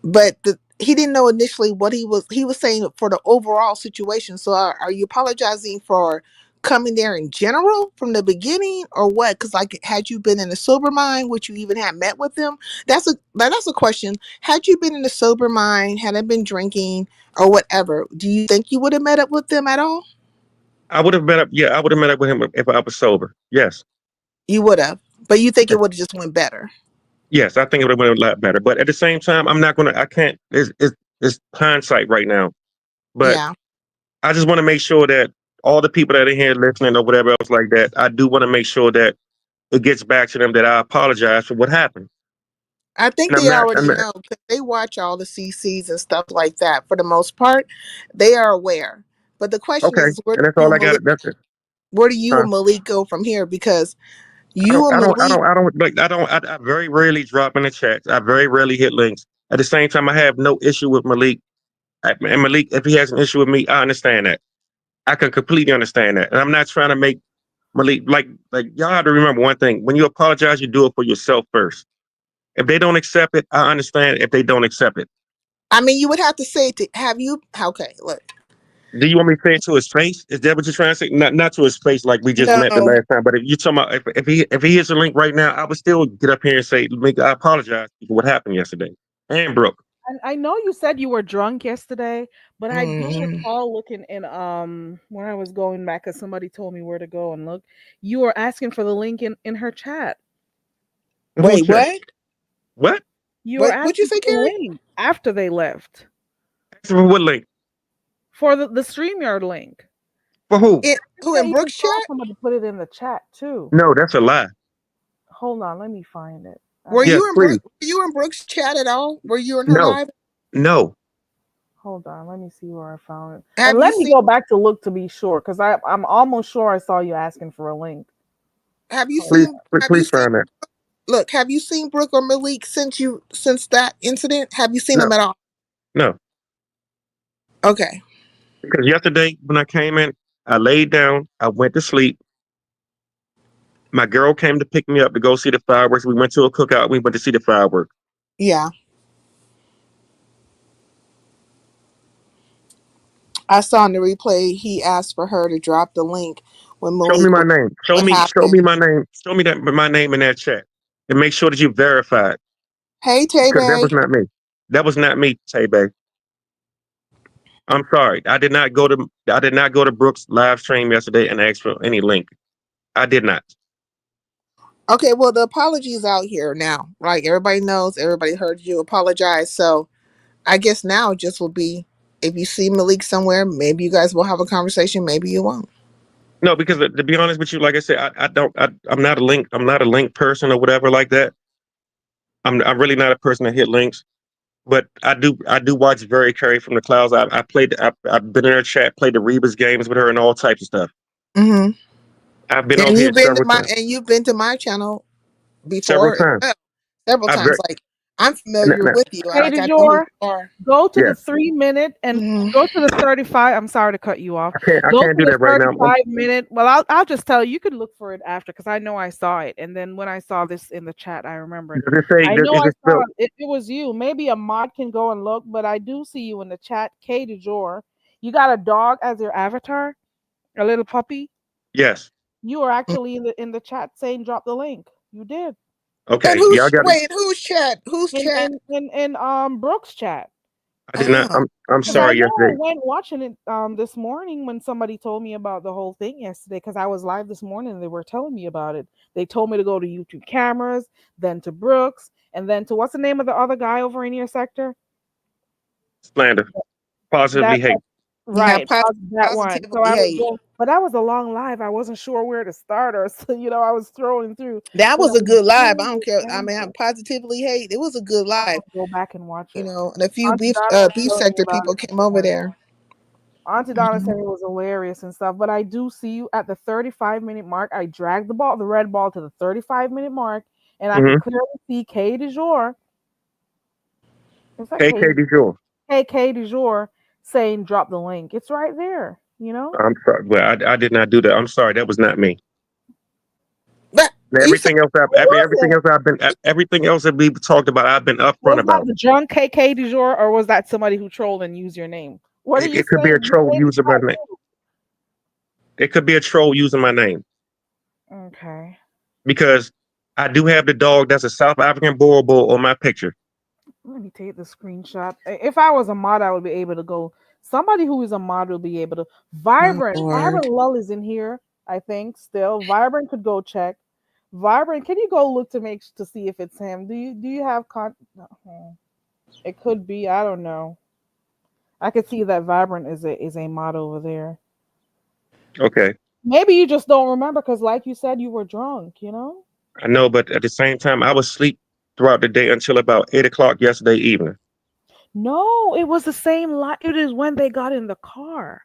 but he didn't know initially what he was saying for the overall situation. So are you apologizing for coming there in general from the beginning or what? Because like had you been in a sober mind, would you even have met with them? That's a question. Had you been in a sober mind, had I been drinking or whatever, do you think you would have met up with them at all? I would have met up. Yeah, I would have met up with him if I was sober. Yes. You would have, but you think it would have just went better. Yes, I think it would have went a lot better. But at the same time, I'm not gonna. I can't. It's hindsight right now. But Yeah. I just want to make sure that all the people that are here listening or whatever else like that, I do want to make sure that it gets back to them that I apologize for what happened. I think And they already know because they watch all the CCs and stuff like that. For the most part, they are aware. But the question okay, is, where and do that's you all and I got. Malik, That's it. where do you Huh? and Malik go from here? Because I you don't. and I don't. I Malik, don't. I don't like. I don't. I very rarely drop in the chats. I very rarely hit links. At the same time, I have no issue with Malik. And Malik, if he has an issue with me, I understand that. I can completely understand that. And I'm not trying to make Malik like y'all have to remember one thing. When you apologize, you do it for yourself first. If they don't accept it, I understand if they don't accept it. I mean, you would have to say to have you. Okay, look, Do you want me to say it to his face? Is that what you're trying to say? Not to his face like we just met the no, last time. But if you talking about if he hits a link right now, I would still get up here and say, I apologize for what happened yesterday. And Brooke. And I know you said you were drunk yesterday, but I do Mhm. recall looking in when I was going back because somebody told me where to go and look. You were asking for the link in her chat. Who's Wait, chat? what? What? You were What'd you asking say, for the Carrie? link after they left For what link? for the StreamYard link. For who? Who Yeah, in you Brooks saw chat? somebody put it in the chat too. No, that's a lie. Hold on, let me find it. Were Yes, you in please. Brooks? Were you in Brooks chat at all? Were you in her No. live? No. Hold on, let me see where I found it. Have And you let me seen? go back to look to be sure, because I'm almost sure I saw you asking for a link. Have you Please, seen? Have you please seen? find that. Look, have you seen Brooke or Malik since that incident? Have you seen No. them at all? No. Okay. Because yesterday when I came in, I laid down, I went to sleep. My girl came to pick me up to go see the fireworks. We went to a cookout. We went to see the fireworks. Yeah. I saw in the replay he asked for her to drop the link when Show me Malik. my name. Show What me happened? my name. Show me that my name in that chat. And make sure that you verified. Hey, Tay Because that was Bay. not me. That was not me, Tay Bay. I'm sorry. I did not go to Brooks live stream yesterday and ask for any link. I did not. Okay, well, the apology is out here now. Right? Everybody knows. Everybody heard you apologize. So I guess now it just will be, if you see Malik somewhere, maybe you guys will have a conversation. Maybe you won't. No, because to be honest with you, like I said, I'm not a link person or whatever like that. I'm really not a person that hit links. But I do watch Very Carey from the Clouds. I've been in her chat, played the Reba's games with her and all types of stuff. Mm-hmm. I've been on And here you've been to several times. my channel Several before as times. well. Several I've times. very, Like, I'm familiar with you. Hey, Like, I know who you DeJour, are. go to the yes. 3 minute and Mhm. go to the 35. I'm sorry to cut you off. I Go can't to do the that right now. 35-minute. Well, I'll just tell you. You can look for it after because I know I saw it. And then when I saw this in the chat, I remembered. Does it say? I know Is I it saw spelled? it. It was you. Maybe a mod can go and look, but I do see you in the chat. K DeJour. You got a dog as your avatar, a little puppy. Yes. You are actually in the chat saying drop the link. You did. Okay. And Y'all got it. whose chat? Whose chat? In Brooks chat. I did not. I'm Because I sorry. know I Yesterday. went watching it this morning when somebody told me about the whole thing yesterday. Because I was live this morning, and they were telling me about it. They told me to go to YouTube cameras, then to Brooks, and then to what's the name of the other guy over in your sector? Slander. Positively hate. Right, Yeah, that one. So positively I was hate. going, but that was a long live. I wasn't sure where to start, or so, I was throwing through. That But was I a good live. I was don't care. I doing mean, I it. positively hate. It was a good live. Go back and watch it. And a few Auntie Donna was beef telling me sector about people it this came over morning. there. Auntie Donna Mhm. said it was hilarious and stuff, but I do see you at the 35-minute mark. I dragged the red ball to the 35-minute mark, and I could clearly see K DeJour. Is that KK DeJour. K DeJour saying drop the link. It's right there, I'm sorry. Well, I did not do that. I'm sorry. That was not me. But everything else everything else that we talked about, I've been upfront Was that about. the drunk KK DeJour, or was that somebody who trolled and used your name? What are you It could be saying? a troll using my name. It could be a troll using my name Okay. because I do have the dog that's a South African Boer bull on my picture. Let me take the screenshot. If I was a mod, I would be able to go. Somebody who is a mod will be able to. Vibrant Lull is in here, I think. Still, Vibrant could go check. Vibrant, can you go look to see if it's him? Do you have It could be. I don't know. I could see that Vibrant is a mod over there. Okay. Maybe you just don't remember because, like you said, you were drunk. I know, but at the same time, I was asleep throughout the day until about 8 o'clock yesterday evening. No, it was the same lot. It is when they got in the car.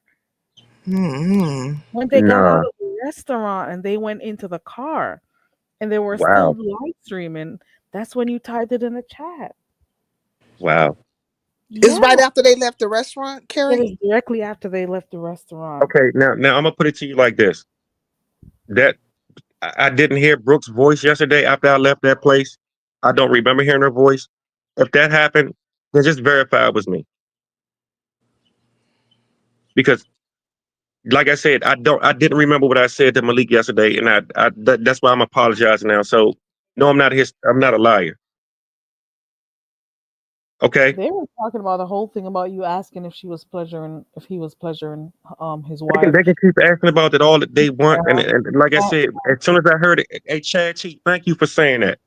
Mm-hmm. When they got out of the restaurant and they went into the car and they were still live streaming, that's when you typed it in the chat. Wow. It's right after they left the restaurant, Carrie? It is directly after they left the restaurant. Okay, now I'm gonna put it to you like this. That I didn't hear Brooke's voice yesterday after I left that place. I don't remember hearing her voice. If that happened, then just verify it was me. Because like I said, I didn't remember what I said to Malik yesterday, and that's why I'm apologizing now. So no, I'm not a liar. Okay. They were talking about the whole thing about you asking if he was pleasuring his They wife. can keep asking about it all that they want, and like I said, as soon as I heard it, hey Chad Cheek, thank you for saying that.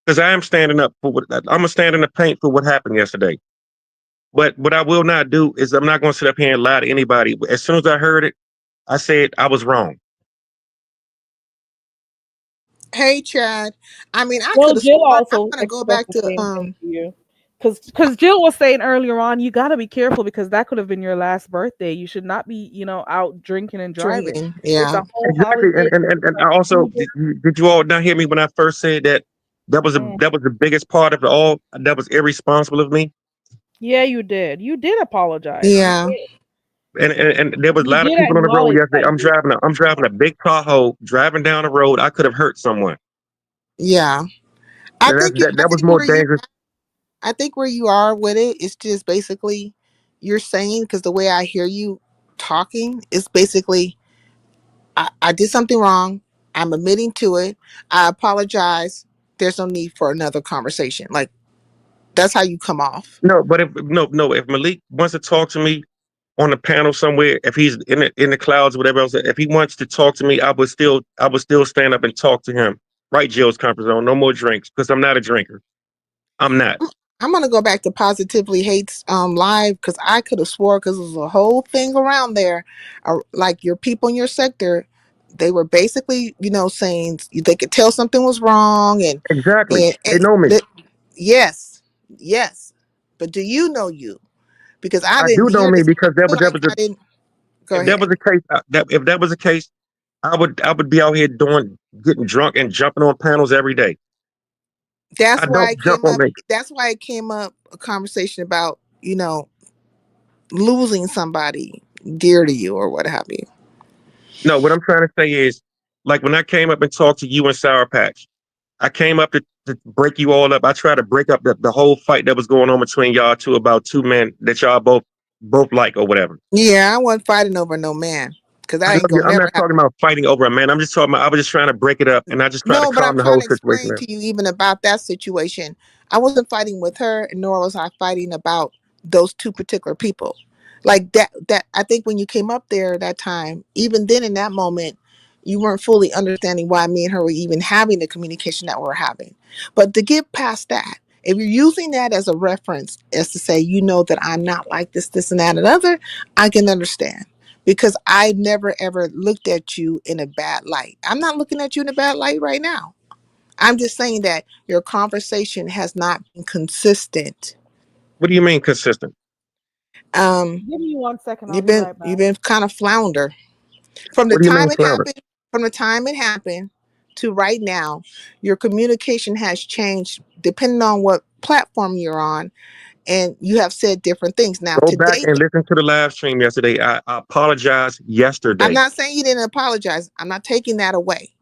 because I am standing up for what I'm gonna stand in the paint for what happened yesterday. But what I will not do is I'm not gonna sit up here and lie to anybody. As soon as I heard it, I said I was wrong. Hey, Chad. I mean, I could Well, have Jill sworn. I'm also gonna go expressed back the to same thing to you. Because Jill was saying earlier on, you got to be careful because that could have been your last birthday. You should not be, out drinking and driving. drinking. It's Yeah. a whole Exactly, holiday. and I also did you all not hear me when I first said that that was the biggest part of it all. That was irresponsible of me. Yeah, you did. You did apologize. Yeah. And there was a You lot of did people on the road acknowledge yesterday. that you I'm driving a big Tahoe, driving down the road. I could have hurt someone. Yeah. I And think you. I that was think more where you. dangerous. I think where you are with it is just basically you're saying, because the way I hear you talking is basically I did something wrong. I'm admitting to it. I apologize. There's no need for another conversation. Like that's how you come off. No, but if Malik wants to talk to me on the panel somewhere, if he's in the clouds, whatever else, if he wants to talk to me, I would still stand up and talk to him. Right, Jill's comfort zone. No more drinks because I'm not a drinker. I'm not. I'm gonna go back to Positively Hates live because I could have swore because there's a whole thing around there, like your people in your sector, they were basically saying they could tell something was wrong Exactly. and They know me. yes, yes, but do you know you? Because I I do didn't know hear me this. I because feel like I didn't. Go if that ahead. was the case, if that was the case, I would be out here getting drunk and jumping on panels every day. That's I why don't it jump came on up. me. That's why it came up a conversation about losing somebody dear to you or what have you. No, what I'm trying to say is, like when I came up and talked to you and Sour Patch, I came up to break you all up. I tried to break up the whole fight that was going on between y'all two about two men that y'all both like or whatever. Yeah, I wasn't fighting over no man because I I ain't know gonna I'm never not have. talking about fighting over a man. I'm just talking about I was just trying to break it up and I just tried to No, but calm I'm the trying whole to situation explain down. to you even about that situation. I wasn't fighting with her, nor was I fighting about those two particular people. Like that I think when you came up there that time, even then in that moment, you weren't fully understanding why me and her were even having the communication that we're having. But to get past that, if you're using that as a reference, as to say, that I'm not like this, and that, and other, I can understand because I never ever looked at you in a bad light. I'm not looking at you in a bad light right now. I'm just saying that your conversation has not been consistent. What do you mean consistent? Give me 1 second. I'll You've be been right you've back. been kind of flounder from the What do you mean time it flounder? happened. From the time it happened to right now, your communication has changed depending on what platform you're on, and you have said different things. Now Go back today, and listen to the live stream yesterday. I apologized I'm yesterday. not saying you didn't apologize. I'm not taking that away.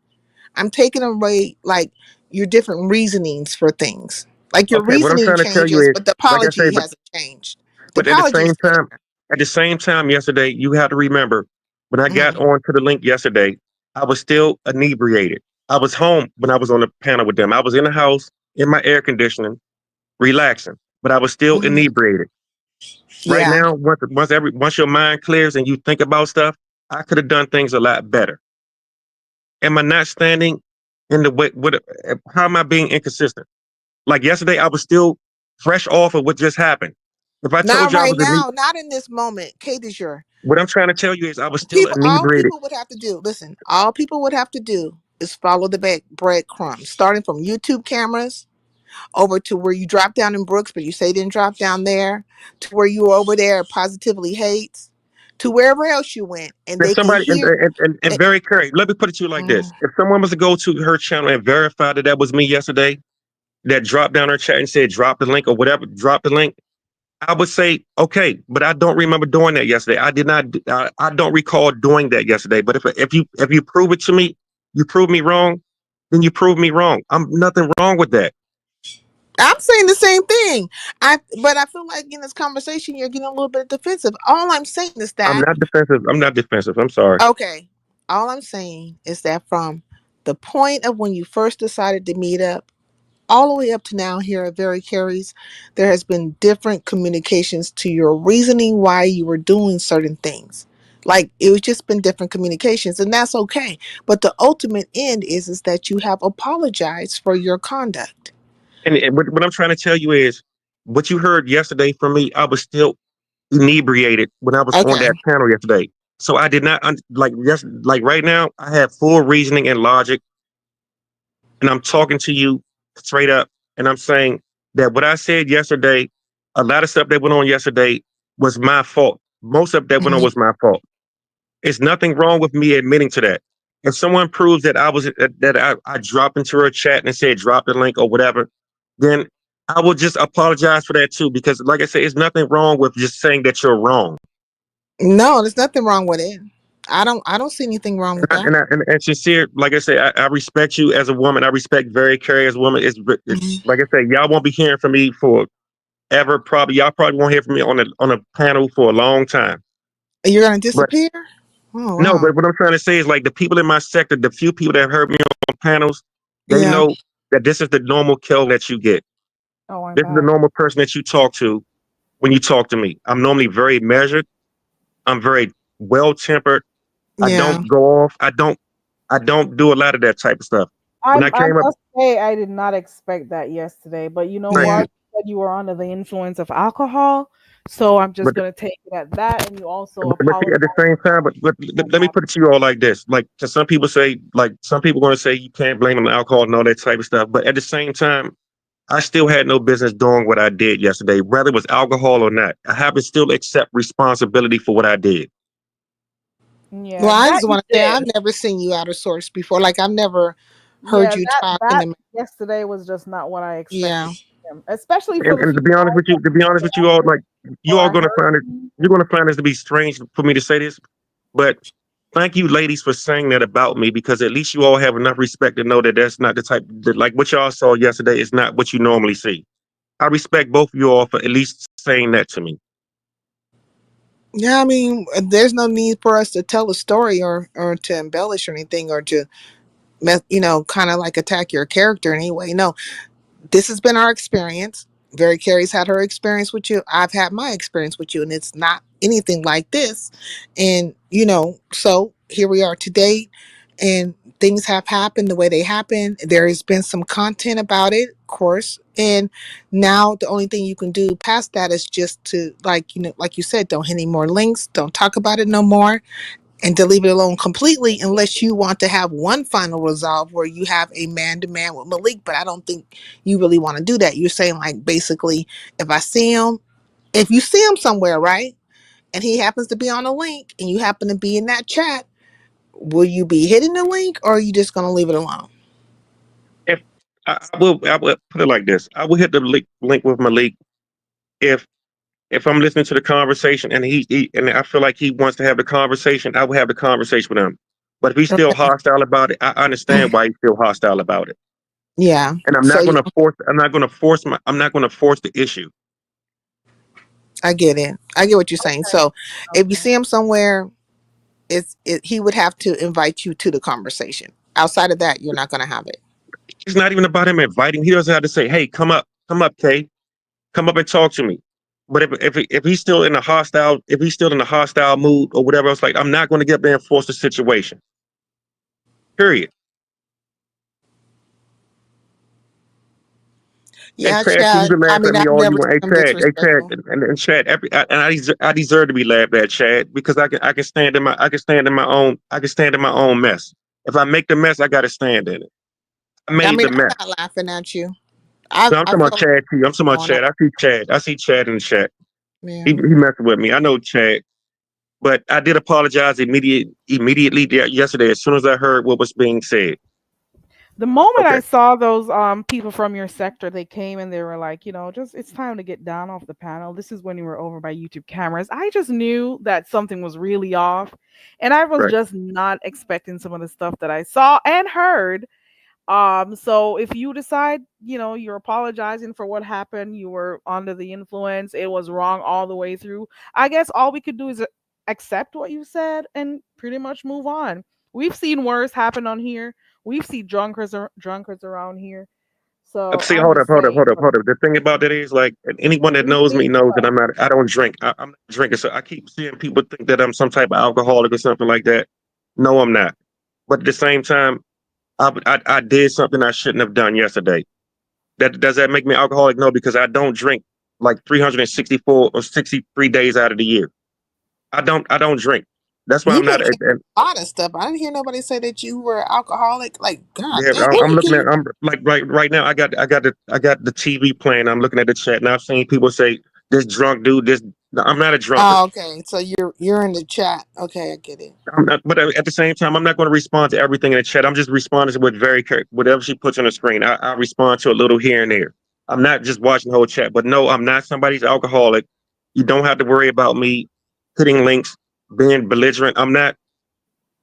I'm taking away like your different reasonings for things. Like your Okay, what I'm reasoning trying to tell you changes, is, but the like I say, apology hasn't changed. The but at the apology is same still time, there. yesterday, you have to remember when I got Mhm. onto the link yesterday, I was still inebriated. I was home when I was on the panel with them. I was in the house in my air conditioning, relaxing, but I was still Mhm. inebriated. Right Yeah. now, once your mind clears and you think about stuff, I could have done things a lot better. Am I not standing in the way? How am I being inconsistent? Like yesterday, I was still fresh off of what just happened. If I told Not you I right was now. Not in this moment. Kate is your what I'm trying to tell you is I was still people. All inebriated. people would have to do. Listen. All people would have to do is follow the breadcrumbs, starting from YouTube cameras over to where you drop down in Brooks, but you say you didn't drop down there, to where you were over there at Positively Hates, to wherever else you went, and If they can somebody hear. and very correct. Let me put it to you like this: if someone was to go to her channel and verify that was me yesterday, that dropped down her chat and said drop the link or whatever, drop the link, I would say okay, but I don't remember doing that yesterday. I did not. I don't recall doing that yesterday. But if you prove it to me, you prove me wrong, then you prove me wrong. I'm nothing wrong with that. I'm saying the same thing. But I feel like in this conversation you're getting a little bit defensive. All I'm saying is I'm that not defensive. I'm not defensive. I'm sorry. okay. All I'm saying is that from the point of when you first decided to meet up, all the way up to now here at Very Carries, there has been different communications to your reasoning why you were doing certain things. Like it was just been different communications, and that's okay. But the ultimate end is that you have apologized for your conduct. And what I'm trying to tell you is, what you heard yesterday from me, I was still inebriated when I was on Okay. that panel yesterday. So I did not like right now. I have full reasoning and logic, and I'm talking to you straight up, and I'm saying that what I said yesterday, a lot of stuff that went on yesterday was my fault. Most of that went on Mhm. was my fault. It's nothing wrong with me admitting to that. If someone proves that I dropped into her chat and said drop the link or whatever, then I will just apologize for that too. Because like I said, it's nothing wrong with just saying that you're wrong. No, there's nothing wrong with it. I don't see anything wrong with that. And sincere, like I said, I respect you as a woman. I respect Very Carey as a woman. It's like I said, y'all won't be hearing from me for ever. Probably y'all probably won't hear from me on a panel for a long time. You're gonna But disappear? Oh no, wow. but what I'm trying to say is like the people in my sector, the few people that have heard me on panels, they Yeah. know that this is the normal kill that you get. Oh my This is the God. normal person that you talk to when you talk to me. I'm normally very measured. I'm very well tempered. I Yeah. don't go off. I don't do a lot of that type of stuff. When I I came up, must say I did not expect that yesterday, but you know thank Yeah. what? you. You said you were under the influence of alcohol, so I'm just But gonna take it at that. And you also but see, apologize at the same time, but for let me that. put it to you all like this: like, 'cause some people say, like, some people going to say you can't blame them on alcohol and all that type of stuff. But at the same time, I still had no business doing what I did yesterday, whether it was alcohol or not. I have to still accept responsibility for what I did. Well, Yeah, I that just you want to say did. I've never seen you out of sorts before. Like I've never heard Yeah, you that talking that to me. yesterday was just not what I expected Yeah. from him, especially for the And few times to be honest with you all, like or you all I going to heard find it, him. you're going to find this to be strange for me to say this, but thank you, ladies, for saying that about me because at least you all have enough respect to know that that's not the type that, like what y'all saw yesterday is not what you normally see. I respect both of you all for at least saying that to me. Yeah, I mean, there's no need for us to tell a story or to embellish or anything or to kind of like attack your character in any way. No, this has been our experience. Very Carey's had her experience with you. I've had my experience with you, and it's not anything like this. And so here we are today, and things have happened the way they happened. There has been some content about it, of course, and now the only thing you can do past that is just to like you said, don't hit any more links, don't talk about it no more, and to leave it alone completely unless you want to have one final resolve where you have a man-to-man with Malik. But I don't think you really want to do that. You're saying like basically if you see him somewhere, right, and he happens to be on a link and you happen to be in that chat, will you be hitting the link or are you just going to leave it alone? If I will put it like this, I will hit the link with Malik if I'm listening to the conversation and and I feel like he wants to have the conversation, I will have the conversation with him. But if he's still Okay. hostile about it, I understand why he's still hostile about it. Yeah. And So you, I'm not gonna force the issue. I get it. I get what you're saying. Okay, So if you okay. see him somewhere, he would have to invite you to the conversation. Outside of that, you're not going to have it. It's not even about him inviting. He doesn't have to say, "Hey, come up, Kay, come up and talk to me." But if he's still in a hostile mood or whatever else, like I'm not going to get up there and force the situation. Period. And Yeah, Chad, you Chad. can I laugh mean, at me I've all you never want. seen him Hey Chad, disrespectful. and Chad, I deserve to be laughed at, Chad, because I can stand in my own mess. If I make the mess, I got to stand in it. I I made mean, the I'm mess. not laughing at you. No, I'm I talking about felt like Chad too. I'm talking about going on. Chad. I see Chad. I see Chad in the chat. He Yeah. messing with me. I know Chad, but I did apologize immediately yesterday as soon as I heard what was being said. The moment Okay. I saw those people from your sector, they came and they were like, just it's time to get down off the panel. This is when you were over by YouTube cameras. I just knew that something was really off. And I was Right. just not expecting some of the stuff that I saw and heard. So if you decide, you're apologizing for what happened, you were under the influence, it was wrong all the way through. I guess all we could do is accept what you said and pretty much move on. We've seen worse happen on here. We've seen drunkards around here. So See, I'm hold up, just hold up, saying, hold up, hold up. The thing about that is, like, anyone that we've knows seen me knows that what? I don't drink. I'm not a drinker, so I keep seeing people think that I'm some type of alcoholic or something like that. No, I'm not. But at the same time, I did something I shouldn't have done yesterday. Does that make me alcoholic? No, because I don't drink like 364 or 63 days out of the year. I don't drink. That's why You I'm not. been in a lot of stuff. I didn't hear nobody say that you were alcoholic. Like, God Yeah, damn. I'm looking Can at. you? I'm like right now. I got the TV playing. I'm looking at the chat, and I've seen people say this drunk dude. This I'm not a drunkard. Oh, okay. So you're in the chat. Okay, I get it. I'm not, but at the same time, I'm not going to respond to everything in the chat. I'm just responding to whatever she puts on the screen. I respond to a little here and there. I'm not just watching the whole chat. But no, I'm not somebody's alcoholic. You don't have to worry about me hitting links, being belligerent. I'm not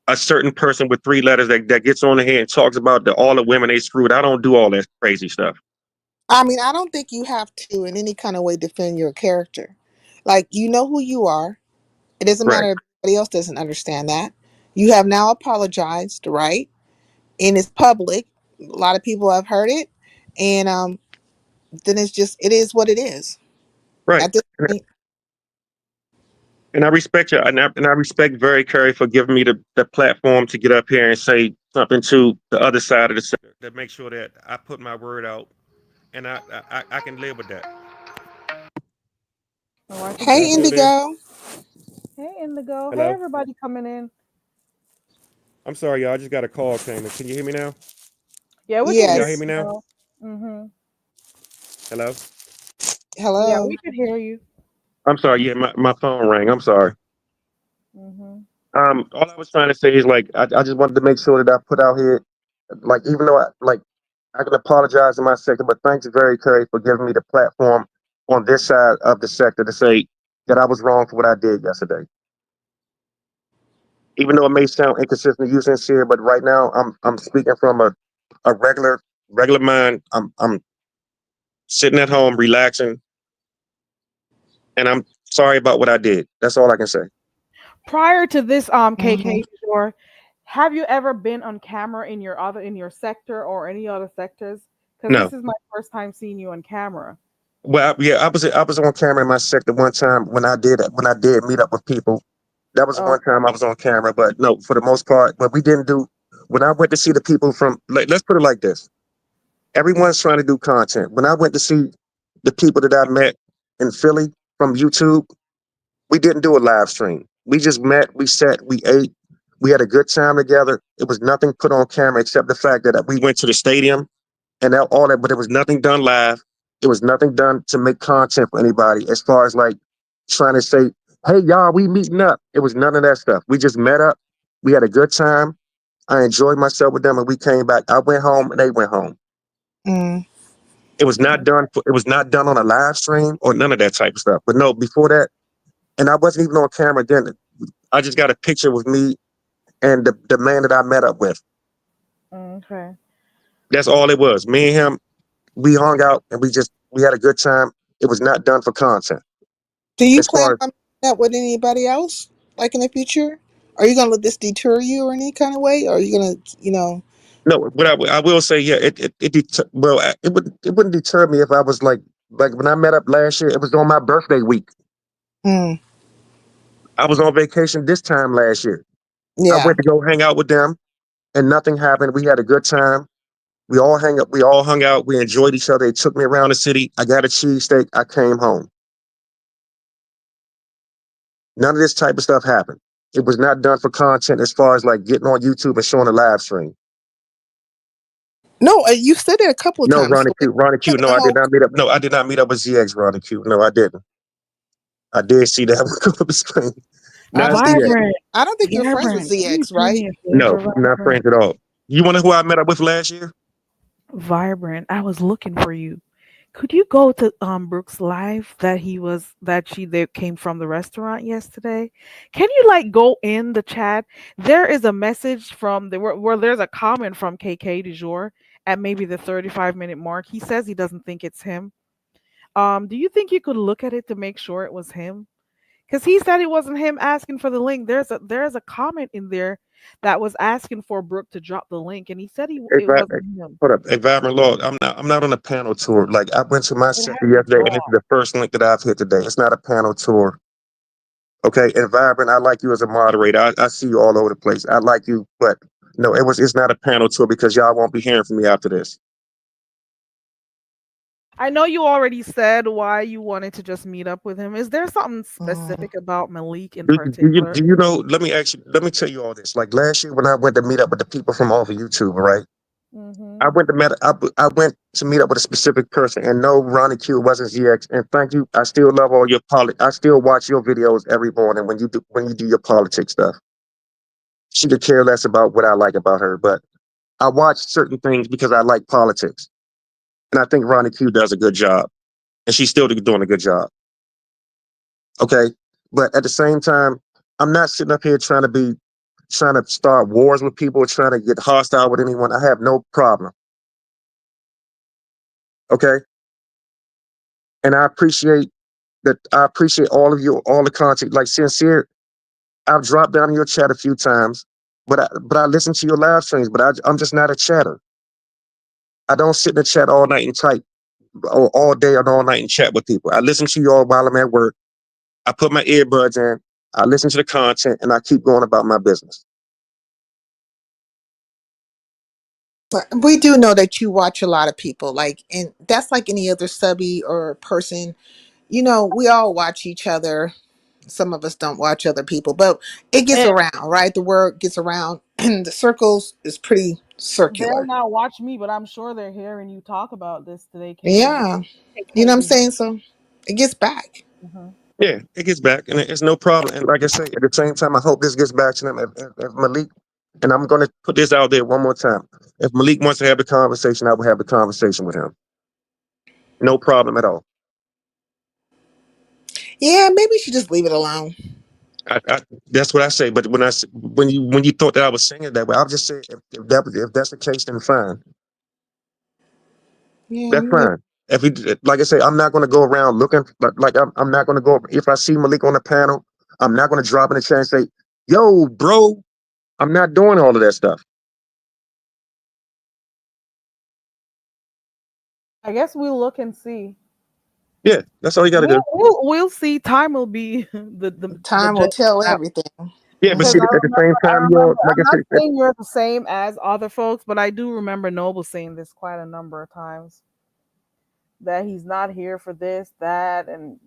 a certain person with 3 letters that gets on the head and talks about all the women they screwed. I don't do all that crazy stuff. I mean, I don't think you have to in any kind of way defend your character. Like, you know who you are. It doesn't Right. matter if anybody else doesn't understand that. You have now apologized, right? And it's public. A lot of people have heard it. And then it is what it is. Right. At this point, And I respect you, and I respect Very Curry for giving me the platform to get up here and say something to the other side of the center to make sure that I put my word out, and I can live with that. Oh, I think hey, Y'all still there? Indigo. Hey, Indigo. Hey, Hello? everybody coming in. I'm sorry, y'all. I just got a call came in. Can you hear me now? Yeah, we can Can hear y'all hear Yes. me now? you. Mm-hmm. Hello? Yeah, Hello. we can hear you. I'm sorry. Yeah, my phone rang. I'm sorry. Mm-hmm. All I was trying to say is like I just wanted to make sure that I put out here, like even though I can apologize in my sector, but thanks Very Curry for giving me the platform on this side of the sector to say that I was wrong for what I did yesterday. Even though it may sound inconsistent, you sincere, but right now I'm speaking from a regular mind. I'm sitting at home relaxing, and I'm sorry about what I did. That's all I can say. Prior to this, KK Mhm. Shore, have you ever been on camera in your sector or any other sectors? Because No. this is my first time seeing you on camera. Well, yeah, I was on camera in my sector one time when I did meet up with people. That was one Okay. time I was on camera, but no, for the most part, what we didn't do when I went to see the people from, let's put it like this: everyone's trying to do content. When I went to see the people that I met in Philly from YouTube, we didn't do a live stream. We just met, we sat, we ate, we had a good time together. It was nothing put on camera except the fact that we went to the stadium and all that, but it was nothing done live. It was nothing done to make content for anybody as far as like trying to say, hey, y'all, we meeting up. It was none of that stuff. We just met up. We had a good time. I enjoyed myself with them and we came back. I went home and they went home. Mm. It was not done. It was not done on a live stream or none of that type of stuff. But no, before that, and I wasn't even on camera then. I just got a picture with me and the man that I met up with. Okay. That's all it was. Me and him, we hung out and we had a good time. It was not done for content. Do you As plan far as on meeting up with anybody else, like in the future? Are you gonna let this deter you or any kind of way? Or are you gonna, no, what I will say, yeah, it wouldn't deter me if I was like when I met up last year. It was on my birthday week. Mm, I was on vacation this time last year. I yeah. went to go hang out with them, and nothing happened. We had a good time. We all hang up. We all hung out. We enjoyed each other. They took me around the city. I got a cheesesteak. I came home. None of this type of stuff happened. It was not done for content as far as like getting on YouTube and showing a live stream. No, you said it a couple of No, times. So Ronnie Q. taking No, the I did whole. not meet up. No, I did not meet up with ZX Ronnie Q. No, I didn't. I did see that one go up the screen. I Not don't think ZX. you're. Vibrant. I don't think you're friends with Vibrant. Can you ZX, do right? me a No, favor, not Vibrant? friends at all. You want to know who I met up with last year? Vibrant. I was looking for you. Could you go to Brooks live they came from the restaurant yesterday? Can you like go in the chat? There is a message from where there's a comment from KK du jour at maybe the 35-minute mark. He says he doesn't think it's him. Do you think you could look at it to make sure it was him? Because he said it wasn't him asking for the link. There's a comment in there that was asking for Brooke to drop the link, and he said Hey, it wasn't him. hold up. Hey, Vibrant Lord, I'm not on a panel tour. Like I went to my It sector has to yesterday, and this drop. is the first link that I've hit today. It's not a panel tour. Okay, and Vibrant, I like you as a moderator. I see you all over the place. I like you, but no, it's not a panel tour because y'all won't be hearing from me after this. I know you already said why you wanted to just meet up with him. Is there something Mm. specific about Malik in Do particular? you know? Let me tell you all this. Like last year when I went to meet up with the people from off of YouTube, right? Hmm. I went to meet up with a specific person, and no, Ronnie Q wasn't ZX. And thank you. I still love all your I still watch your videos every morning when you do your politics stuff. She could care less about what I like about her, but I watch certain things because I like politics, and I think Ronnie Q does a good job, and she's still doing a good job. Okay, but at the same time, I'm not sitting up here trying to start wars with people, trying to get hostile with anyone. I have no problem. Okay, and I appreciate that. I appreciate all the content. Like sincere, I've dropped down in your chat a few times, but I listen to your live streams. But I'm just not a chatter. I don't sit in the chat all night and type, or all day and all night and chat with people. I listen to you all while I'm at work. I put my earbuds in. I listen to the content, and I keep going about my business. But we do know that you watch a lot of people, like, and that's like any other subby or person. You know, we all watch each other. Some of us don't watch other people, but it gets And around, right? The word gets around, and the circles is pretty they'll circular. not watch me, but I'm sure they're hearing you talk about this today, KD. Yeah, Hey, you know what I'm KD. saying? So it gets back. Mhm. Yeah, it gets back, and it's no problem. And like I say, at the same time, I hope this gets back to them. If Malik, and I'm going to put this out there one more time. If Malik wants to have the conversation, I will have the conversation with him. No problem at all. Yeah, maybe you should just leave it alone. That's what I say. But when you thought that I was saying it that way, I'll just say if that's the case, then fine. Yeah, That's fine. If we, like I say, I'm not going to go around looking like I'm not going to go. If I see Malik on the panel, I'm not going to drop in the chat and say, "Yo, bro." I'm not doing all of that stuff. I guess we'll look and see. Yeah, that's all you got to do. We'll see. Time will be the Time will judge tell of that. everything. Yeah, but Because see, at the same I time, remember. like I'm I not said, saying you're the same as other folks, but I do remember Noble saying this quite a number of times that he's not here for this, that, and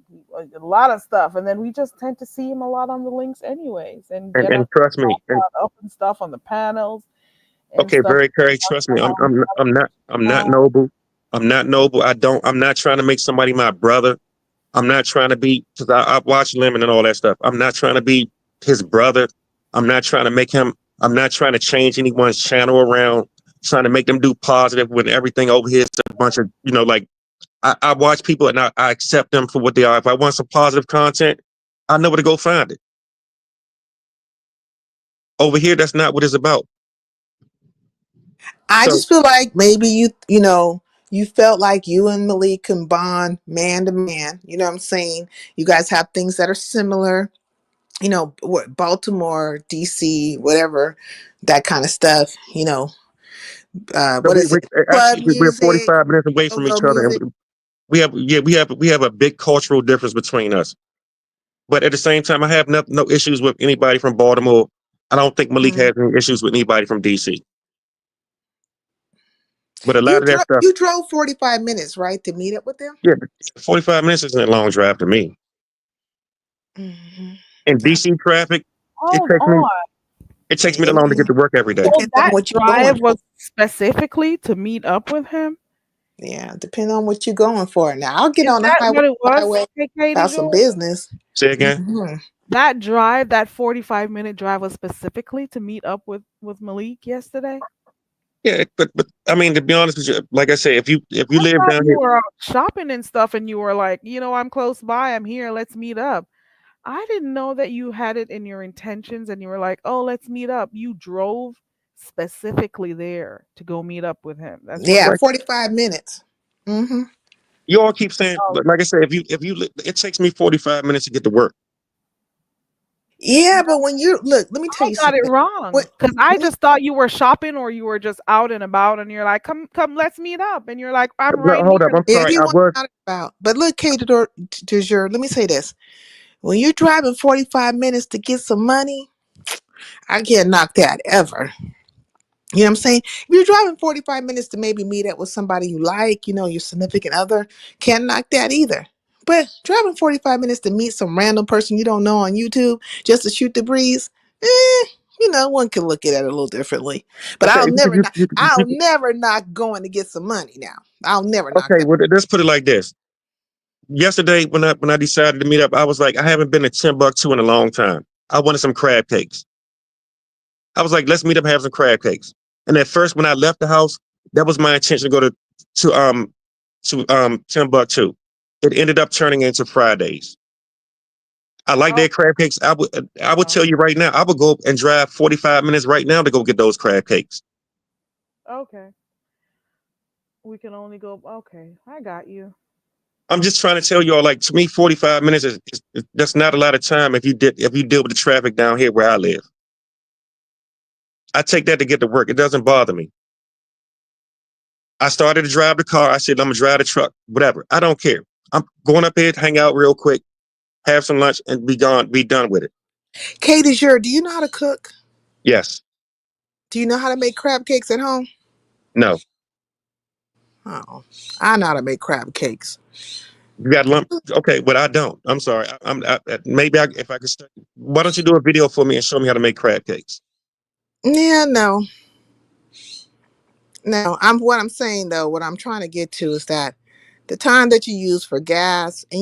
a lot of stuff. And then we just tend to see him a lot on the links, anyways, and get and us trust me, and up and stuff on the panels and okay, stuff. very Craig, trust me, I'm not noble. I'm not noble. I'm not trying to make somebody my brother. I'm not trying to be because I watch Lemon and all that stuff. I'm not trying to be his brother. I'm not trying to make him. I'm not trying to change anyone's channel around. Trying to make them do positive when everything over here is a bunch of like. I watch people and I accept them for what they are. If I want some positive content, I know where to go find it. Over here, that's not what it's about. I So just feel like maybe you felt like you and Malik can bond man to man. You know what I'm saying? You guys have things that are similar. Baltimore, DC, whatever, that kind of stuff. What is it? Club we're music, 45 minutes away from go-go each other, music. and we have a big cultural difference between us. But at the same time, I have no issues with anybody from Baltimore. I don't think Malik has any issues with anybody from DC. But a lot of that stuff, You drove 45 minutes, right, to meet up with them? yeah, 45 minutes isn't a long drive to me. Mm-hmm. In DC traffic, Hold on. it takes me that long to get to work every day. So that drive was specifically to meet up with him? Yeah, depending on what you're going for. Now, I'll get Is on the that highway, what it was, highway Katie about some Joy? business. Say again? Mm-hmm. That drive, that 45-minute drive was specifically to meet up with Malik yesterday? Yeah, but I mean, to be honest with you, like I say, if you live down You here, were out shopping and stuff and you were like, I'm close by, I'm here, let's meet up. I didn't know that you had it in your intentions and you were like, oh, let's meet up. You drove specifically there to go meet up with him. That's what 45 minutes. Mm-hmm. you all keep saying, like I say, if you it takes me 45 minutes to get to work. Yeah, but when you look, let me tell you got it something. wrong because I just thought you were shopping or you were just out and about and you're like, come, let's meet up. And you're like, I'm right Hold here. up, I'm sorry, I was. About. But look, Katie, let me say this. When you're driving 45 minutes to get some money, I can't knock that ever. You know what I'm saying? If you're driving 45 minutes to maybe meet up with somebody you like, your significant other, can't knock that either. But driving 45 minutes to meet some random person you don't know on YouTube just to shoot the breeze, one can look at it a little differently. But Okay, I'll never knock going to get some money now. I'll never knock okay. that. Well, let's put it like this. Yesterday, when I decided to meet up, I was like, I haven't been to Timbuktu in a long time. I wanted some crab cakes. I was like, let's meet up and have some crab cakes. And at first, when I left the house, that was my intention to go to Timbuktu. It ended up turning into Fridays. I like their crab cakes. I would tell you right now, I would go and drive 45 minutes right now to go get those crab cakes. Okay. We can only go. Okay, I got you. I'm just trying to tell y'all, like, to me, 45 minutes is that's not a lot of time if you deal with the traffic down here where I live. I take that to get to work. It doesn't bother me. I started to drive the car. I said, I'm gonna drive the truck, whatever. I don't care. I'm going up here to hang out real quick, have some lunch, and be done with it. Kate, do you know how to cook? Yes. Do you know how to make crab cakes at home? No. Oh, I know how to make crab cakes. You got lump. Okay, but I don't. I'm sorry. If I could start. Why don't you do a video for me and show me how to make crab cakes? Yeah, no. What I'm saying though, what I'm trying to get to is that the time that you use for gas and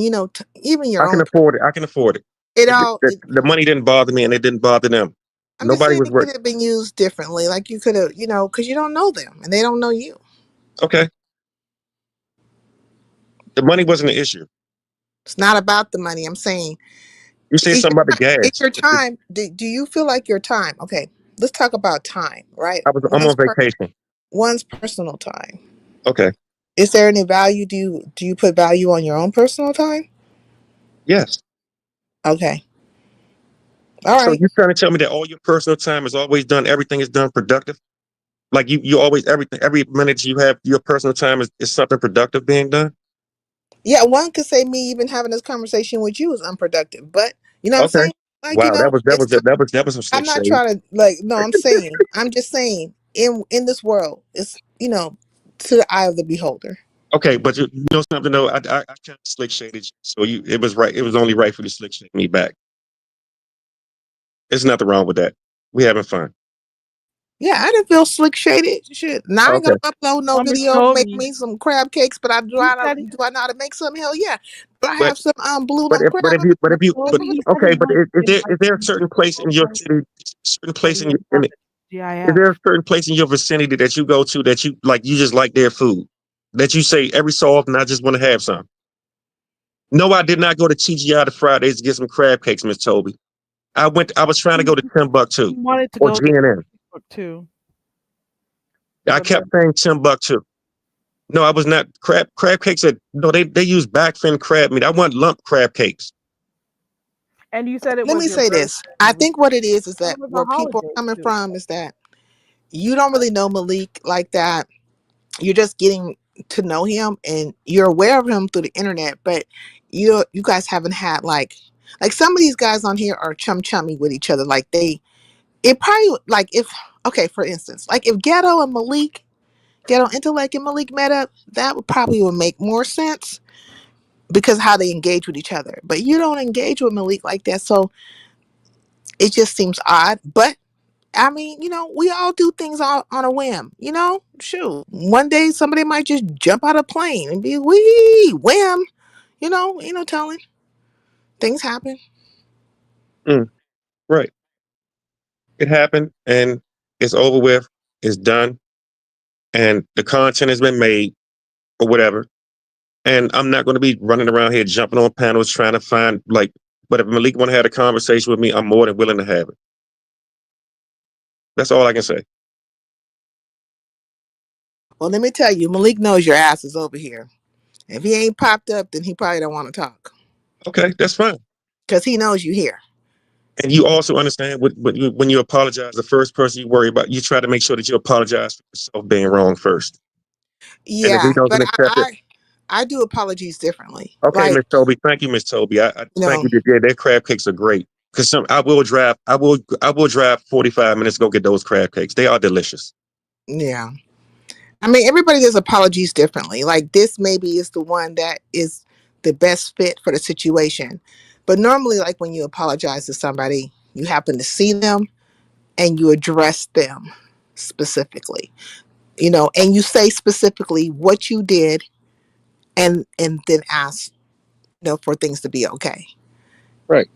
even your I can own, afford it. I can afford it. The money didn't bother me and it didn't bother them. I'm just Nobody saying was it could working. have been used differently. Like you could have, because you don't know them and they don't know you. Okay. The money wasn't an issue. It's not about the money. I'm saying You said something about the gas. It's your time. Do you feel like your time? Okay, let's talk about time, right? I'm on vacation. One's personal time. Okay. Is there any value? Do you put value on your own personal time? Yes. Okay. All right. So you're trying to tell me that all your personal time is always done, everything is done productive? Like you always, every minute you have your personal time is something productive being done? Yeah, one could say me even having this conversation with you is unproductive, but you know what I'm saying? Like, wow, that was some slick I'm not shade. trying to no, I'm just saying in this world, it's to the eye of the beholder. Okay, but you know something though, I kind of slick shaded you, so it was right. It was only right for you to slick shade me back. There's nothing wrong with that. We having fun. Yeah, I didn't feel slick shaded. Shit. Now I ain't gonna upload no video, make me some crab cakes, but do I know how to make some? Hell yeah. Do I have some blue crab? Is there a certain place in your city, is there a certain place in your vicinity that you go to that you just like their food? That you say every so often I just want to have some? No, I did not go to TGI to Fridays to get some crab cakes, Miss Toby. I was trying to go to Timbuktu or GNN. Too. I kept saying Timbuktu. No, I was not. Crab cakes they use back fin crab meat. I want lump crab cakes. And you said it. Let me say this. I think what it is that where people are coming from is that you don't really know Malik like that. You're just getting to know him and you're aware of him through the internet, but you guys haven't had like some of these guys on here are chummy with each other. Like it probably for instance, like if Ghetto Intellect and Malik met up, that would make more sense because how they engage with each other. But you don't engage with Malik like that, so it just seems odd. But I mean, we all do things on a whim. Shoot, one day somebody might just jump out of a plane and be whim. Ain't no telling. Things happen. Right. It happened and it's over with. It's done. And the content has been made or whatever. And I'm not going to be running around here jumping on panels trying to find but if Malik want to have a conversation with me, I'm more than willing to have it. That's all I can say. Well, let me tell you, Malik knows your ass is over here. If he ain't popped up, then he probably don't want to talk. Okay, that's fine. Because he knows you here. And you also understand when you apologize, the first person you worry about, you try to make sure that you apologize for yourself being wrong first. Yeah, but I do apologies differently. Okay, Miss Toby. Thank you, Miss Toby. I thank you. Yeah, their crab cakes are great. Because I will drive 45 minutes to go get those crab cakes. They are delicious. Yeah. I mean, everybody does apologies differently. Like this maybe is the one that is the best fit for the situation. But normally, like when you apologize to somebody, you happen to see them and you address them specifically, and you say specifically what you did and then ask, for things to be okay. Right.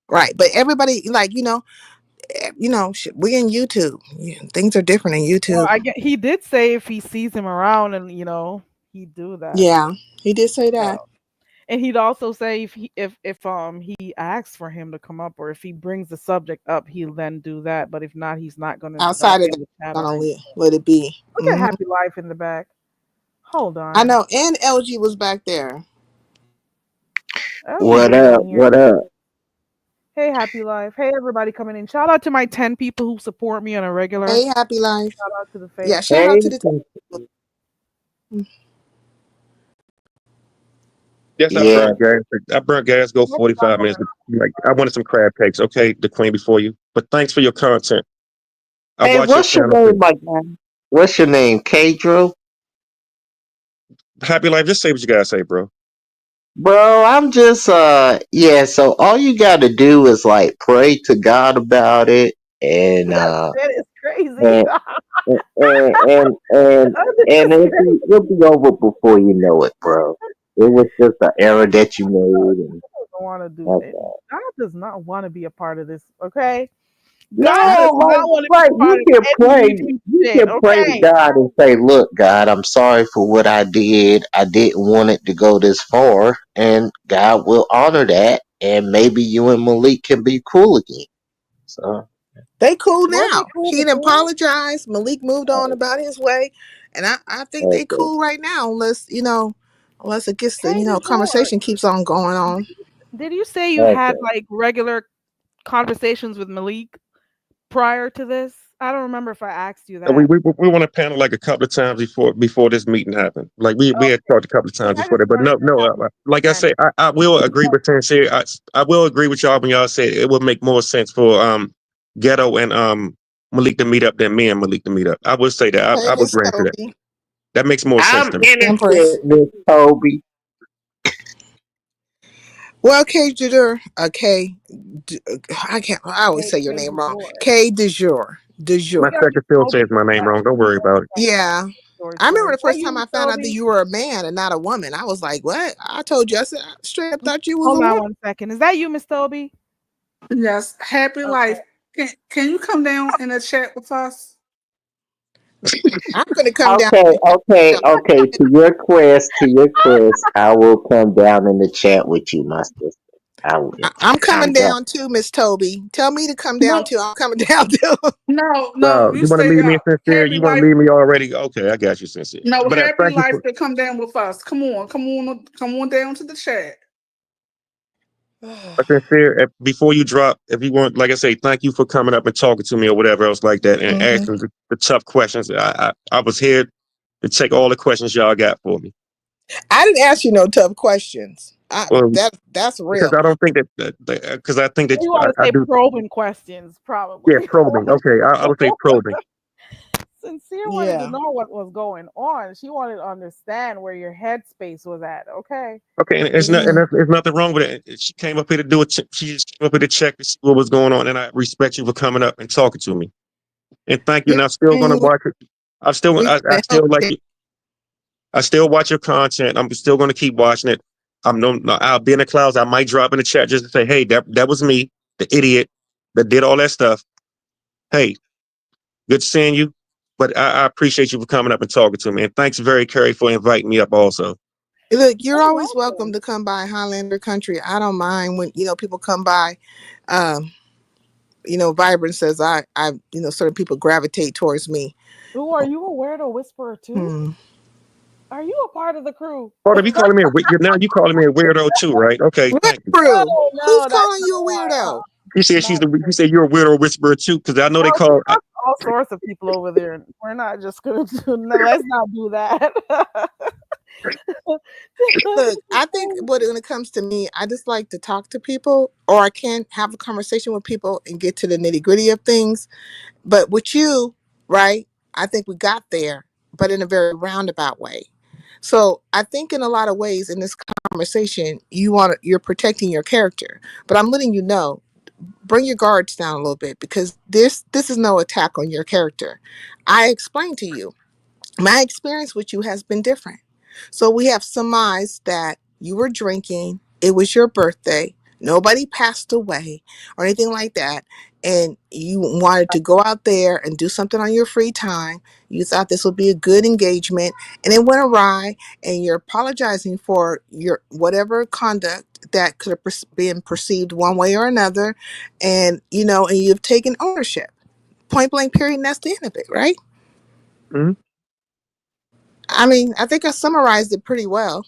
Right. But everybody, like, we in YouTube. Things are different in Well, YouTube. he did say if he sees him around, and he'd do that. Yeah, he did say that. So, and he'd also say if he asks for him to come up, or if he brings the subject up, he'll then do that. But if not, he's not going to Outside of be in that, the chat gonna or anything. let it be. Look at Happy Life in the back. Hold on. I know, and LG was back there. What up? What up? Hey, Happy Life. Hey, everybody coming in. Shout out to my 10 people who support me on a regular. Hey, Happy Life. Shout out to the face. Yeah, shout out to the. Yes, I burnt gas. I burnt gas. Go 45 minutes. Like I wanted some crab cakes. Okay, the queen before you. But thanks for your content. Hey, what's your name, my guy? What's your name, Kadro? Happy Life. Just say what you gotta say, bro. Bro, I'm just yeah. So all you got to do is like pray to God about it, and that is crazy. and it'll be over before you know it, bro. It was just an error that you made. And don't want to do it. God does not want to be a part of this. Okay. No, like you can pray. You can pray to God and say, "Look, God, I'm sorry for what I did. I didn't want it to go this far," and God will honor that. And maybe you and Malik can be cool again. So they cool now. He didn't apologize. Malik moved on about his way, and I think they cool right now. Unless it gets the conversation keeps on going on. Did you say you had like regular conversations with Malik prior to this? I don't remember if I asked you that. We want to panel like a couple of times before this meeting happened. Like we had talked a couple of times before that, but no. Like I say, I will agree with Sincere. I will agree with y'all when y'all say it would make more sense for Ghetto and Malik to meet up than me and Malik to meet up. I would say that. I would grant to that. That makes more sense to me. I'm innocent, Miss Toby. Well, K Jador, I always say your name wrong. K de jour. My second still says my name wrong. Don't worry about it. Yeah. I remember the first time I found out that you were a man and not a woman. I was like, what? I told you, I said, I straight up thought you was a woman. Hold on 1 second. Is that you, Miss Toby? Yes. Happy Life. Can you come down in the chat with us? I'm gonna come down. Okay. To your quest, I will come down in the chat with you, my sister. I'm coming down too, Miss Toby. Tell me to come down too. I'm coming down too. No. You want to leave me, Sincere? You want to leave me already? Okay, I got you, Sincere. No, but Happy Life to come down with us. Come on down to the chat. Sincere, before you drop, if you want, like I say, thank you for coming up and talking to me or whatever else like that, and asking the tough questions. I was here to take all the questions y'all got for me. I didn't ask you no tough questions. That's real. Because I don't think that because I think that you want to say probing questions, probably. Yeah, probing. Okay, I would say probing. Sincere wanted to know what was going on. She wanted to understand where your headspace was at. Okay. Okay, and there's nothing wrong with it. She came up here to do it. She just came up here to check to see what was going on, and I respect you for coming up and talking to me. And thank you. And I'm still going to watch it. I still like it. I still watch your content. I'm still going to keep watching it. I'll be in the clouds. I might drop in the chat just to say, hey, that was me, the idiot that did all that stuff. Hey, good seeing you. But I appreciate you for coming up and talking to me. And thanks very Carrie for inviting me up also. Look, you're always welcome to come by Highlander Country. I don't mind when people come by. Vibrant says I certain people gravitate towards me. Ooh, are you a weirdo whisperer too? Are you a part of the crew? Oh, you calling me now you calling me a weirdo too, right? Okay. What crew? Who's calling you a weirdo? He said he said you're a weirdo whisperer too, because I know they call all sorts of people over there. We're not just gonna let's not do that. Look, I think when it comes to me, I just like to talk to people, or I can have a conversation with people and get to the nitty-gritty of things. But with you, right? I think we got there, but in a very roundabout way. So I think in a lot of ways in this conversation, you're protecting your character, but I'm letting you know, bring your guards down a little bit because this is no attack on your character. I explained to you my experience with you has been different. So we have surmised that you were drinking, it was your birthday, nobody passed away or anything like that, and you wanted to go out there and do something on your free time. You thought this would be a good engagement, and it went awry, and you're apologizing for your whatever conduct that could have been perceived one way or another, and and you've taken ownership. Point blank period, and that's the end of it, right? Mhm. I mean, I think I summarized it pretty well.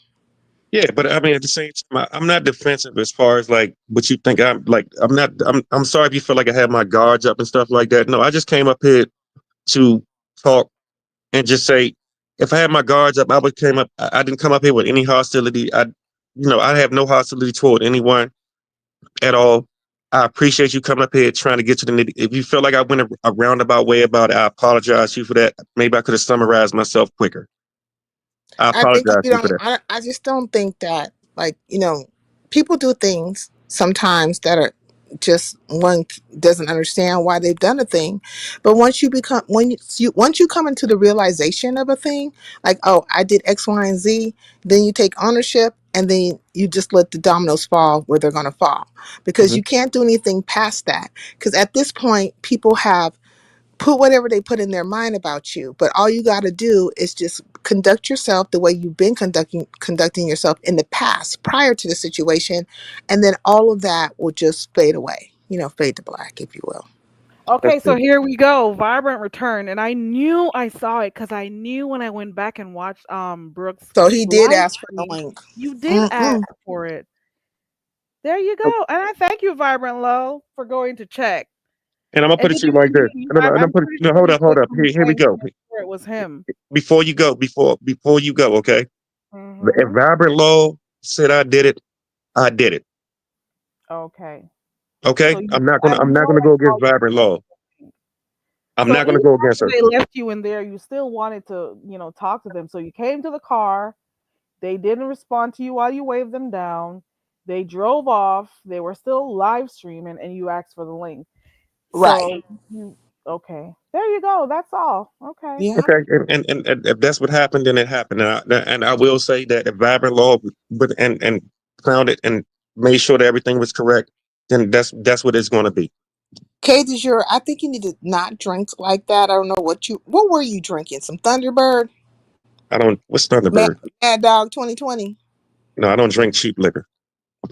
Yeah, but I mean, at the same time, I'm not defensive as far as like what you think. I'm like, I'm not. I'm sorry if you feel like I had my guards up and stuff like that. No, I just came up here to talk and just say, if I had my guards up, I would came up. I didn't come up here with any hostility. I have no hostility toward anyone at all. I appreciate you coming up here trying to get to the nitty. If you feel like I went a roundabout way about it, I apologize to you for that. Maybe I could have summarized myself quicker. I I think apologize you to you for don't. that. I just don't think that, like, people do things sometimes that are just one doesn't understand why they've done a thing, but once you come into the realization of a thing, like, oh, I did X, Y, and Z, then you take ownership, and then you just let the dominoes fall where they're going to fall, because Mhm. you can't do anything past that. Because at this point, people have put whatever they put in their mind about you, but all you got to do is just conduct yourself the way you've been conducting yourself in the past prior to the situation, and then all of that will just fade away, fade to black, if you will. Okay, That's so it. here we go. Vibrant Return. And I knew I saw it because I knew when I went back and watched Brooks So he did live ask for the stream, link. you did ask Mm-mm. for it. There you Oh, go. And I thank you, Vibrant Low, for going to check. and I'm gonna And put it did to you you like this. And I'm I'm put it. pretty No, sure you hold clicked up. on the Here we link go. to make sure it was him. Before you go, before you go, okay. If Mm-hmm. Vibrant Law said I did it, I did it. Okay. So Okay. you I'm not gonna go against Vibrant Law. I'm so not gonna even go against after her. they left you in there, you still wanted to, talk to them. So you came to the car. They didn't respond to you while you waved them down. They drove off. They were still live streaming, and you asked for the link. Right. So you okay? There you go. That's all. Okay. Yeah. Okay, and if that's what happened, then it happened. And I will say that if Vibrant Law and found it and made sure that everything was correct, then that's what it's going to be. Kay, I think you need to not drink like that. I don't know what were you drinking? Some Thunderbird? I don't. What's Mad, Thunderbird? Mad Dog 2020? No, I don't drink cheap liquor.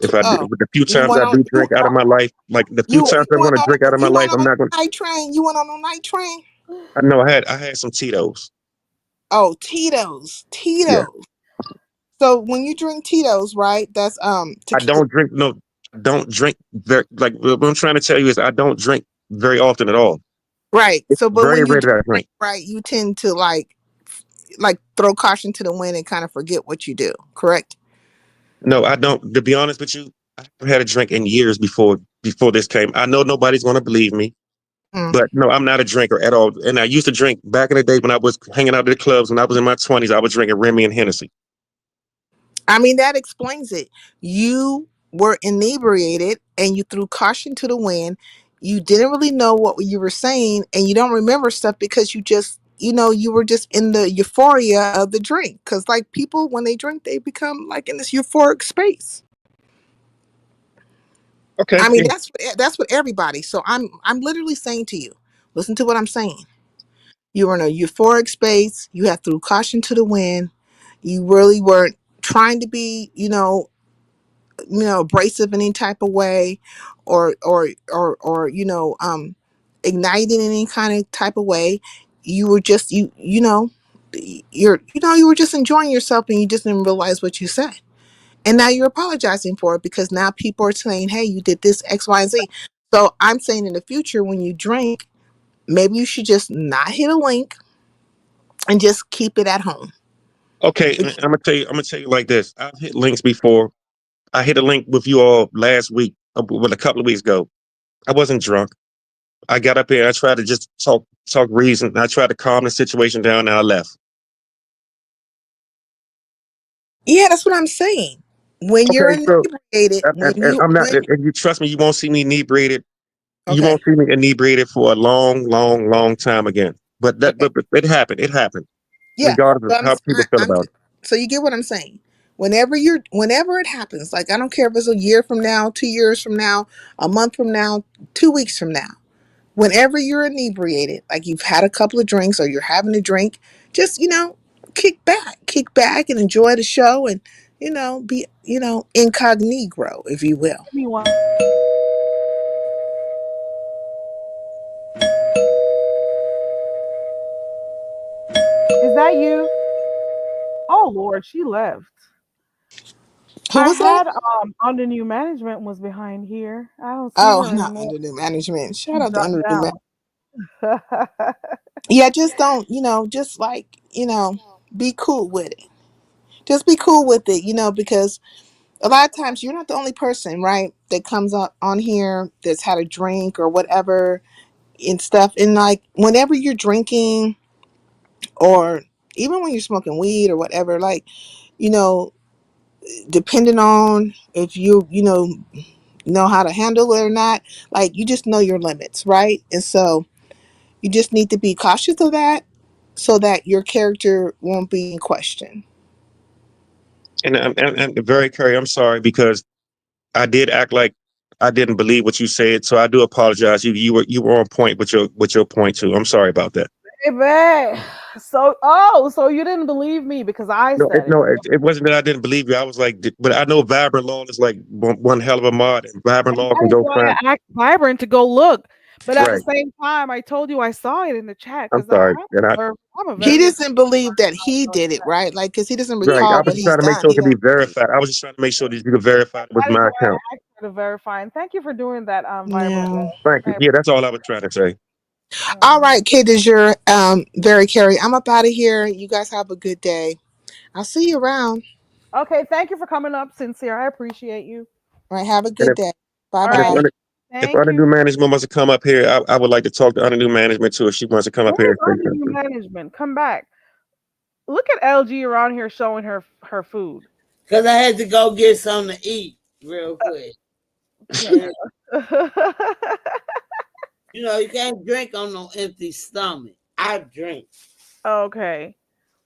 If I do, Oh, the few you times went I on do drink out of my life, like the few times I'm going to drink out of my you life, went I'm on not going. a night train. You went on a night train? I know I had some Tito's. Oh, Tito's. Yeah, So when you drink Tito's, right? That's I don't drink. No, I don't drink very. Like what I'm trying to tell you is I don't drink very often at all. right. It's So but very when you rare do that I drink, drink. right, you tend to like throw caution to the wind and kind of forget what you do, correct? No, I don't. To be honest with you, I haven't had a drink in years before this came. I know nobody's going to believe me, Mm. but no, I'm not a drinker at all. And I used to drink back in the day when I was hanging out at the clubs when I was in my 20s. I was drinking Remy and Hennessy. I mean, that explains it. You were inebriated and you threw caution to the wind. You didn't really know what you were saying, and you don't remember stuff because you just, you were just in the euphoria of the drink. Because, like, people, when they drink, they become like in this euphoric space. Okay. I mean, that's what everybody. So I'm literally saying to you, listen to what I'm saying. You were in a euphoric space. You had threw caution to the wind. You really weren't trying to be, abrasive in any type of way, or igniting in any kind of type of way. You were just you were just enjoying yourself, and you just didn't realize what you said, and now you're apologizing for it because now people are saying, hey, you did this X, Y, and Z. So I'm saying in the future when you drink, maybe you should just not hit a link and just keep it at home. Okay, I'm gonna tell you like this. I've hit links before. I hit a link with you all last week, a couple of weeks ago. I wasn't drunk. I got up here. I tried to just talk reason. I tried to calm the situation down, and I left. Yeah, that's what I'm saying. When you're Okay, so inebriated, I'm not. If you trust me, you won't see me inebriated. You okay, won't see me inebriated for a long time again. But but it happened. It happened, yeah. regardless But of how people feel I'm about it. so you get what I'm saying. Whenever it happens, like I don't care if it's a year from now, 2 years from now, a month from now, 2 weeks from now. Whenever you're inebriated, like you've had a couple of drinks or you're having a drink, just kick back and enjoy the show, and be incognito, if you will. Give me one. Is that you? Oh Lord, she left. Who was that? On the new management was behind here. I don't see Oh, her not anymore. under new management. She Shout out to dropped under new down. management. Yeah, just don't, just like, be cool with it. Just be cool with it, because a lot of times you're not the only person, right, that comes up on here that's had a drink or whatever and stuff. And like whenever you're drinking or even when you're smoking weed or whatever, like, you know, depending on if know how to handle it or not, like you just know your limits, right? And so you just need to be cautious of that so that your character won't be in question. And very Curry, I'm sorry because I did act like I didn't believe what you said, so I do apologize. You were on point with your point too. I'm sorry about that. Baby. So you didn't believe me because I No, said it. it wasn't that I didn't believe you. I was like, but I know Vibrant Law is like one hell of a mod, and Vibrant And Law that can is go why find. I asked Vibrant to go look. But at the Right. same time, I told you I saw it in the chat I'm because sorry, and I'm a He very doesn't believe that he did it, right? Like, because he doesn't right. I recall was what just he's trying to make done. sure it He could be don't. verified. I was just trying to make sure that you could verify it with That is my why account. I asked her to verify. And thank you for doing that, Vibrant Yeah. Law. Thank you. Yeah, that's all I was trying to say. All right, Kid de jour, Very Carey. I'm up out of here. You guys have a good day. I'll see you around. Okay, thank you for coming up, Sincere. I appreciate you. All right, have a And good day. Bye All if right. bye. if Thank Undernew you. Management wants to come up here, I would like to talk to Undernew Management too. If she wants to come up here Where's and say under new something. management? Come back. Look at LG around here showing her food. Because I had to go get something to eat real quick. You can't drink on no empty stomach. I drink. Okay.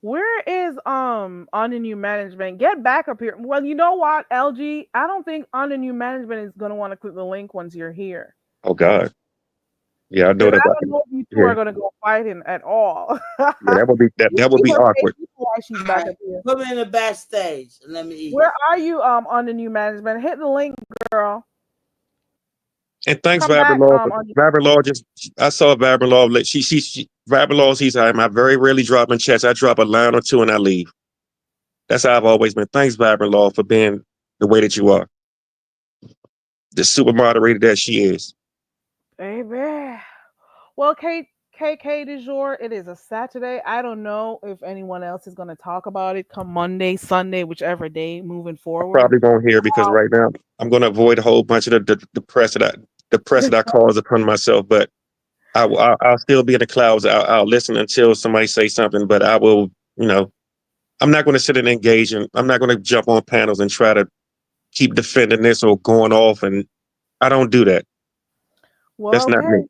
Where is on the new management? Get back up here. Well, you know what, LG? I don't think on the new management is gonna want to click the link once you're here. Oh God. Yeah, I know Because that. I don't know if you two are gonna go fighting at all. Yeah, that would be that would Give be her awkward. face why she's back up here. Put me in the backstage and let me eat. Where are you on the new management? Hit the link, girl. And thanks, Come back Vibrant Law. on Vibrant Law I saw Vibrant Law. She Vibrant Law. I very rarely drop in chats. I drop a line or two and I leave. That's how I've always been. Thanks, Vibrant Law, for being the way that you are, the super moderator that she is. Baby. Well, KK du jour, it is a Saturday. I don't know if anyone else is going to talk about it come Monday, Sunday, whichever day moving forward. Probably won't hear because right now I'm going to avoid a whole bunch of the press that I cause upon myself. But I'll still be in the clouds. I'll listen until somebody say something. But I will, I'm not going to sit and engage, and I'm not going to jump on panels and try to keep defending this or going off. And I don't do that. Well, That's not me.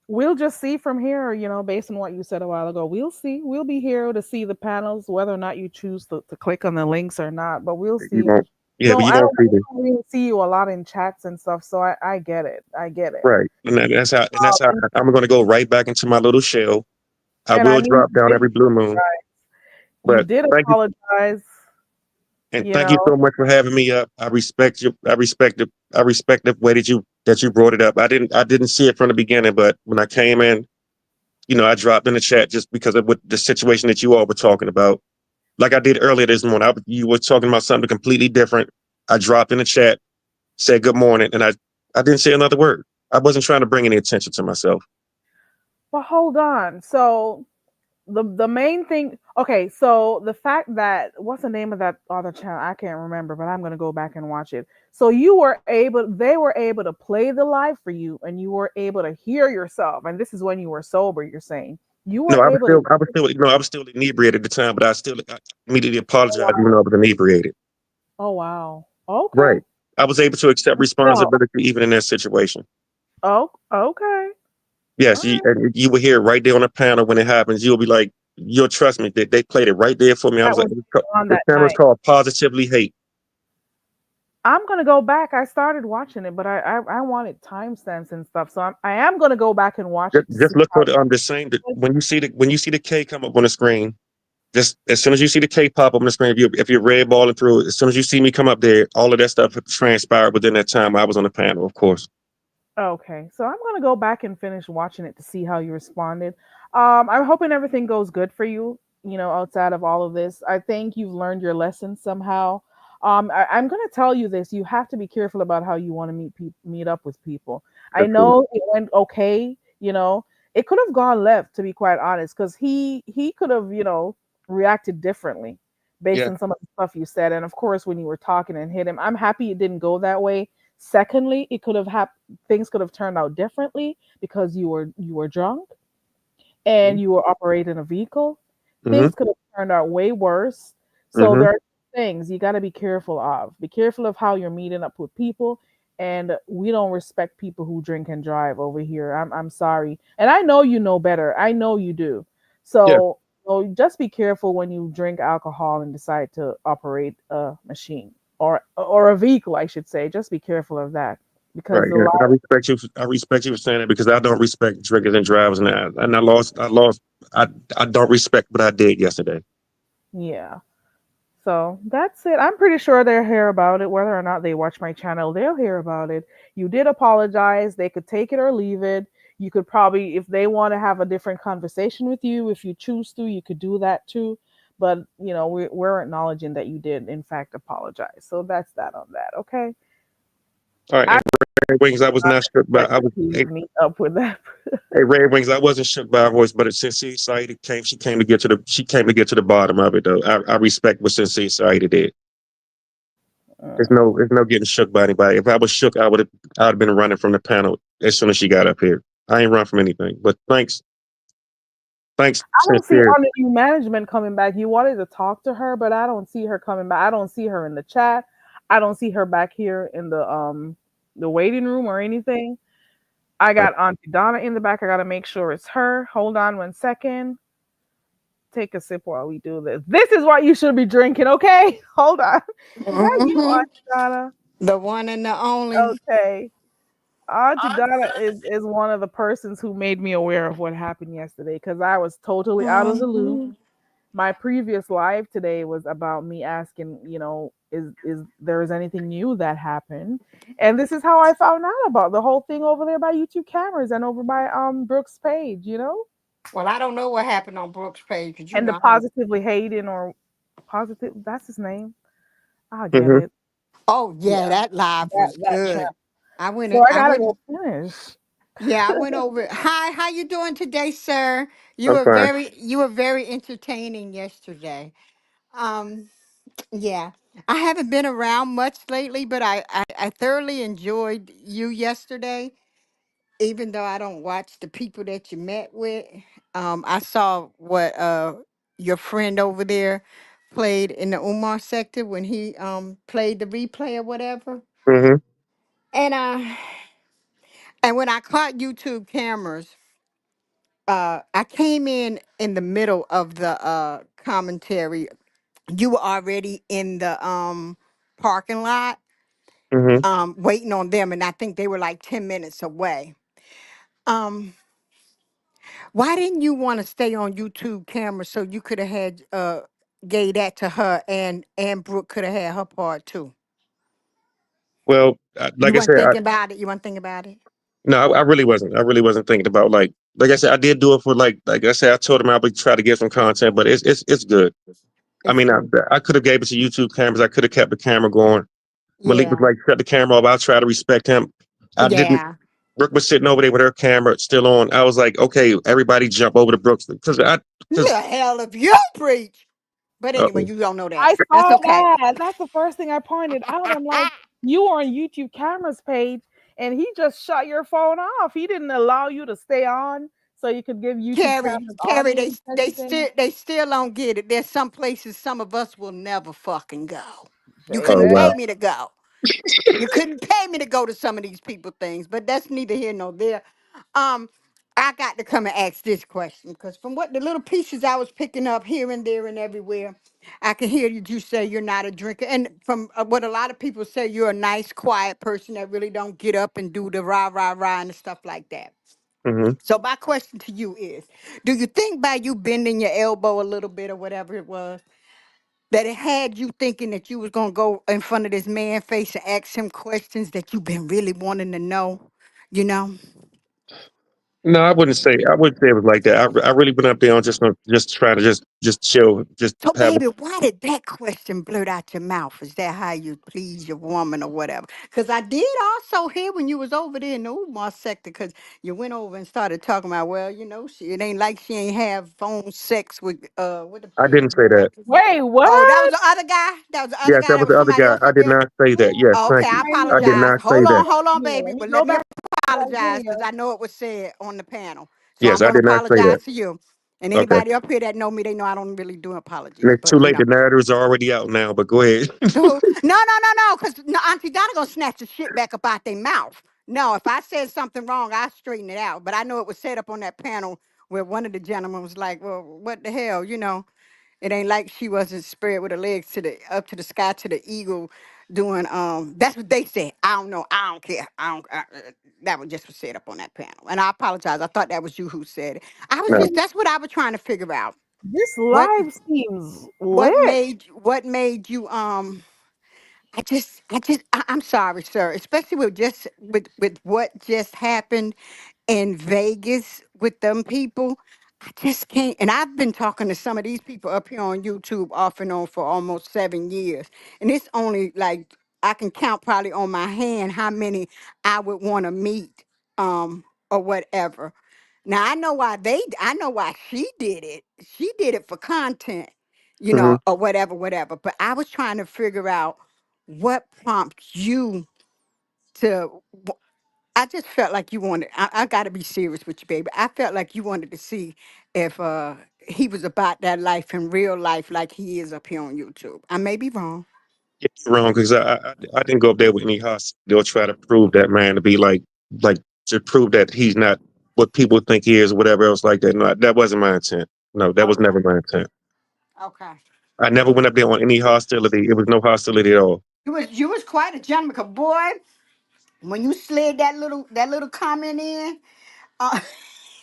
We'll just see from here, based on what you said a while ago. We'll see. We'll be here to see the panels, whether or not you choose to click on the links or not. But we'll see. You won't. Yeah, but you I won't see me. don't really see you a lot in chats and stuff, so I get it. I get it. Right, and that's how I'm going to go right back into my little shell. I will drop down every blue moon. But you did apologize. And thank you so much for having me up. I respect you. I respect the way that you brought it up. I didn't see it from the beginning, but when I came in, I dropped in the chat just because of what the situation that you all were talking about. Like I did earlier this morning. You were talking about something completely different. I dropped in the chat, said good morning, and I didn't say another word. I wasn't trying to bring any attention to myself. But hold on. So the main thing. Okay, so the fact that what's the name of that other channel? I can't remember, but I'm gonna go back and watch it. So they were able to play the live for you, and you were able to hear yourself. And this is when you were sober. You're saying you No, were able to. I was still inebriated at the time, but I immediately Oh apologized even wow! though I was inebriated. Oh wow! Okay. Right. I was able to accept Good job. responsibility even in that situation. Oh, okay. Yes, All right. you will hear it right there on the panel when it happens. You'll be like, you'll trust me. They played it right there for me. I That was like, was on the that channel's night. called Positively Hate. I'm gonna go back. I started watching it, but I wanted timestamps and stuff, so I am gonna go back and watch it to Just see look how. for the same when you see the K come up on the screen. Just as soon as you see the K pop up on the screen, if you're red balling through, as soon as you see me come up there, all of that stuff transpired within that time I was on the panel, of course. Okay, so I'm gonna go back and finish watching it to see how you responded. I'm hoping everything goes good for you. You know, outside of all of this, I think you've learned your lesson somehow. I'm gonna tell you this: you have to be careful about how you want to meet up with people. I That's true. know it went okay. You know, it could have gone left, to be quite honest, because he could have reacted differently based Yeah. on some of the stuff you said, and of course when you were talking and hit him. I'm happy it didn't go that way. Secondly, it could have things could have turned out differently because you were drunk and you were operating a vehicle. Mm-hmm. Things could have turned out way worse. So Mm-hmm. there are things you got to be careful of. Be careful of how you're meeting up with people. And we don't respect people who drink and drive over here. I'm sorry, and I know you know better. I know you do. Yeah. So just be careful when you drink alcohol and decide to operate a machine or a vehicle, I should say. Just be careful of that because Right. the Yeah. law. And I respect you for saying that because I don't respect drinkers and drivers, and I don't respect what I did yesterday. Yeah. So that's it. I'm pretty sure they'll hear about it, whether or not they watch my channel. They'll hear about it. You did apologize. They could take it or leave it. You could probably, if they want to have a different conversation with you, if you choose to, you could do that too. But we're acknowledging that you did, in fact, apologize. So that's that on that. Okay. All right. I And Red Wings, I was not shook by. let I you was. tease me up with that. Hey, Red Wings, I wasn't shook by her voice, but Sincere Saida she came to get to the bottom of it though. I respect what Sincere Saida did. There's no getting shook by anybody. If I was shook, I'd have been running from the panel as soon as she got up here. I ain't run from anything. But thanks, I don't see Sincere. under new management coming back. You wanted to talk to her, but I don't see her coming back. I don't see her in the chat. I don't see her back here in the waiting room or anything. I got Auntie Donna in the back. I gotta make sure it's her. Hold on 1 second. Take a sip while we do this. This is what you should be drinking, okay? Hold on. Is that you, Mhm. Auntie Donna? The one and the only. Okay. Auntie Donna is one of the persons who made me aware of what happened yesterday because I was totally out of the loop. Mhm. My previous live today was about me asking, is there is anything new that happened? And this is how I found out about the whole thing over there by YouTube cameras and over by Brooks page. Well, I don't know what happened on Brooks' page, but you And the know how. positively hating or positive that's his name. I'll get Mm-hmm. it. Oh yeah, Yeah. that live was That good. channel. I went. So I I gotta went. go finish. Yeah, I went over. Hi, how you doing today, sir? You I'm were fine. very entertaining yesterday. Um, yeah, I haven't been around much lately, but I thoroughly enjoyed you yesterday. Even though I don't watch the people that you met with, I saw what your friend over there played in the Umar sector when he played the replay or whatever. Mm-hmm. And and when I caught YouTube cameras, I came in the middle of the commentary. You were already in the parking lot Mm-hmm. waiting on them, and I think they were like 10 minutes away. Um, Why didn't you want to stay on YouTube camera so you could have had gave that to her and Brooke could have had her part too? Well, You like I weren't said, thinking about it. You weren't thinking about it. no, I really wasn't. I really wasn't thinking about like I said, I did do it for like I said, I told him I would try to get some content, but it's good. I It's mean, good. I could have gave it to YouTube cameras. I could have kept the camera going. Malik was Yeah. like, shut the camera off. I'll try to respect him. I didn't. Yeah. Brooke was sitting over there with her camera still on. I was like, okay, everybody jump over to Brooks because The hell if you preach. But anyway, you don't know that. I That's saw okay. that. That's the first thing I pointed out. I'm like, you were on YouTube cameras page, and he just shut your phone off. He didn't allow you to stay on so you could give YouTube cameras Carrie, audience and everything. they still don't get it. There's some places some of us will never fucking go. You oh couldn't Baby. wow. pay me to go. You couldn't pay me to go to some of these people things, but that's neither here nor there. Um, I got to come and ask this question because from what the little pieces I was picking up here and there and everywhere, I can hear you say you're not a drinker, and from what a lot of people say, you're a nice, quiet person that really don't get up and do the rah rah rah and stuff like that. Mm-hmm. So my question to you is, do you think by you bending your elbow a little bit or whatever it was, that it had you thinking that you was gonna go in front of this man face and ask him questions that you've been really wanting to know? You know? No, I wouldn't say it was like that. I really went up there on just trying to just chill, just So have baby, why did that question blurt out your mouth? Is that how you please your woman or whatever? Because I did also hear when you was over there in the Umar sector, because you went over and started talking about, well, you know, it ain't like she ain't have phone sex with the I didn't say that. Wait, Oh, that was what? the other guy? That was the other Yes, that guy? That was was the other somebody guy. else I up did there? not say that. Yes, Oh, okay, thank I you. I did apologize. not say that. Hold on, Yeah, baby. let me But go let me back to that apologize because video. I know it was said on the panel. So Yes, I'm I gonna did not say that. apologize to you. And Okay. anybody up here that know me, they know I don't really do And apologies. it's too But you late. know. The narratives are already out now, but go ahead. Who? No, because no, Auntie Donna gonna snatch the shit back up out their mouth. No, if I said something wrong, I straighten it out. But I know it was set up on that panel where one of the gentlemen was like, "Well, what the hell?" You know. It ain't like she wasn't spread with her legs to the up to the sky to the eagle doing that's what they said. I don't know. I don't care. That was just was said up on that panel. And I apologize. I thought that was you who said it. I was No. just that's what I was trying to figure out. This What live seems what lit. made you I'm sorry, sir, especially with what just happened in Vegas with them people. I just can't. And I've been talking to some of these people up here on YouTube off and on for almost 7 years. And it's only like I can count probably on my hand how many I would want to meet or whatever. Now I know why she did it. She did it for content, you Hmm. know, or whatever, whatever. But I was trying to figure out what prompts you to I just felt like you wanted. I got to be serious with you, baby. I felt like you wanted to see if he was about that life in real life, like he is up here on YouTube. I may be wrong. You're wrong because I didn't go up there with any hostility. They'll try to prove that man to be like to prove that he's not what people think he is or whatever else like that. No, that wasn't my intent. No, that was Okay. never my intent. Okay. I never went up there on any hostility. It was no hostility at all. You was quite a gentleman, 'cause boy. When you slid that little comment in, uh,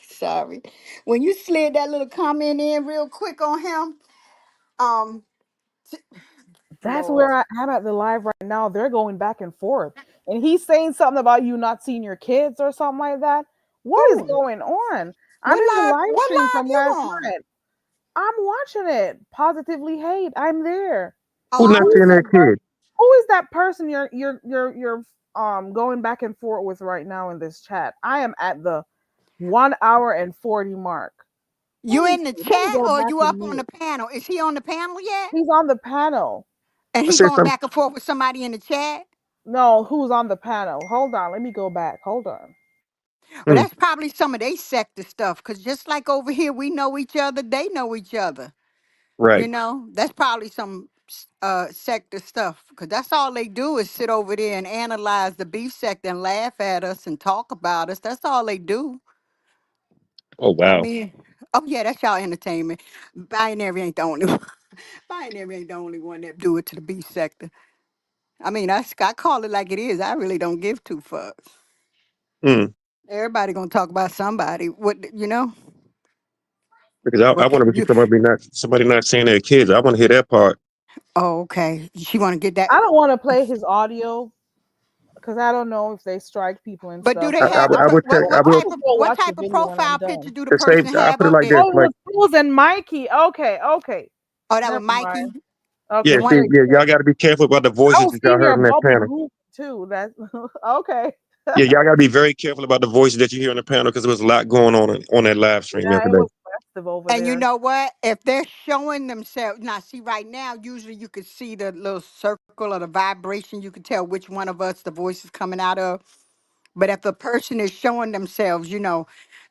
sorry, when you slid that little comment in real quick on him, um, That's Lord, where I am at the live right now. They're going back and forth. And he's saying something about you not seeing your kids or something like that. What is who? going on? I'm in the live What stream live from you last on? night. I'm watching it. Positively hate. I'm there. Oh, Who I not Who is seeing was. their that person? kid? Who is that person you're going back and forth with right now in this chat? I am at the 1 hour and 40 mark. Let You me in the see. Let me chat go or back you and up on mute. the panel? Is he on the panel yet? He's on the panel. And I he said going something. back and forth with somebody in the chat? No, who's on the panel? Hold on. Let me go back. Hold on. But Hmm, that's probably some of they sector stuff. Cause just like over here, we know each other, they know each other. You right. know, that's probably some sector stuff. Cause that's all they do is sit over there and analyze the beef sector and laugh at us and talk about us. That's all they do. Oh I wow. mean, oh yeah, that's y'all entertainment. Binary ain't the only one. Binary ain't the only one that do it to the beef sector. I mean, I call it like it is. I really don't give two fucks. Hmm. Everybody gonna talk about somebody. What you know? Because I What want can to see you? somebody not seeing their kids. I want to hear that part. Oh, okay. She want to get that. I don't want to play his audio because I don't know if they strike people and But do stuff. they I, So I, have would- the I would check. I I'm will. gonna go what watch the type of video when I'm profile picture done. do the If say person I have put it up like this, there? Oh, it like was Cruz and Mikey. Okay, okay. Oh, that was Never Mikey. mind. The yeah, Okay, one. see, great. yeah, y'all got to be careful about the I voices was that y'all seeing heard your in that bubble panel. group too. That's okay. Yeah, y'all gotta be very careful about the voices that you hear on the panel because there was a lot going on that live stream Yeah, it yesterday. was festive over And you there. know what? If they're showing themselves, now see right now, usually you could see the little circle or the vibration. You can tell which one of us the voice is coming out of. But if the person is showing themselves,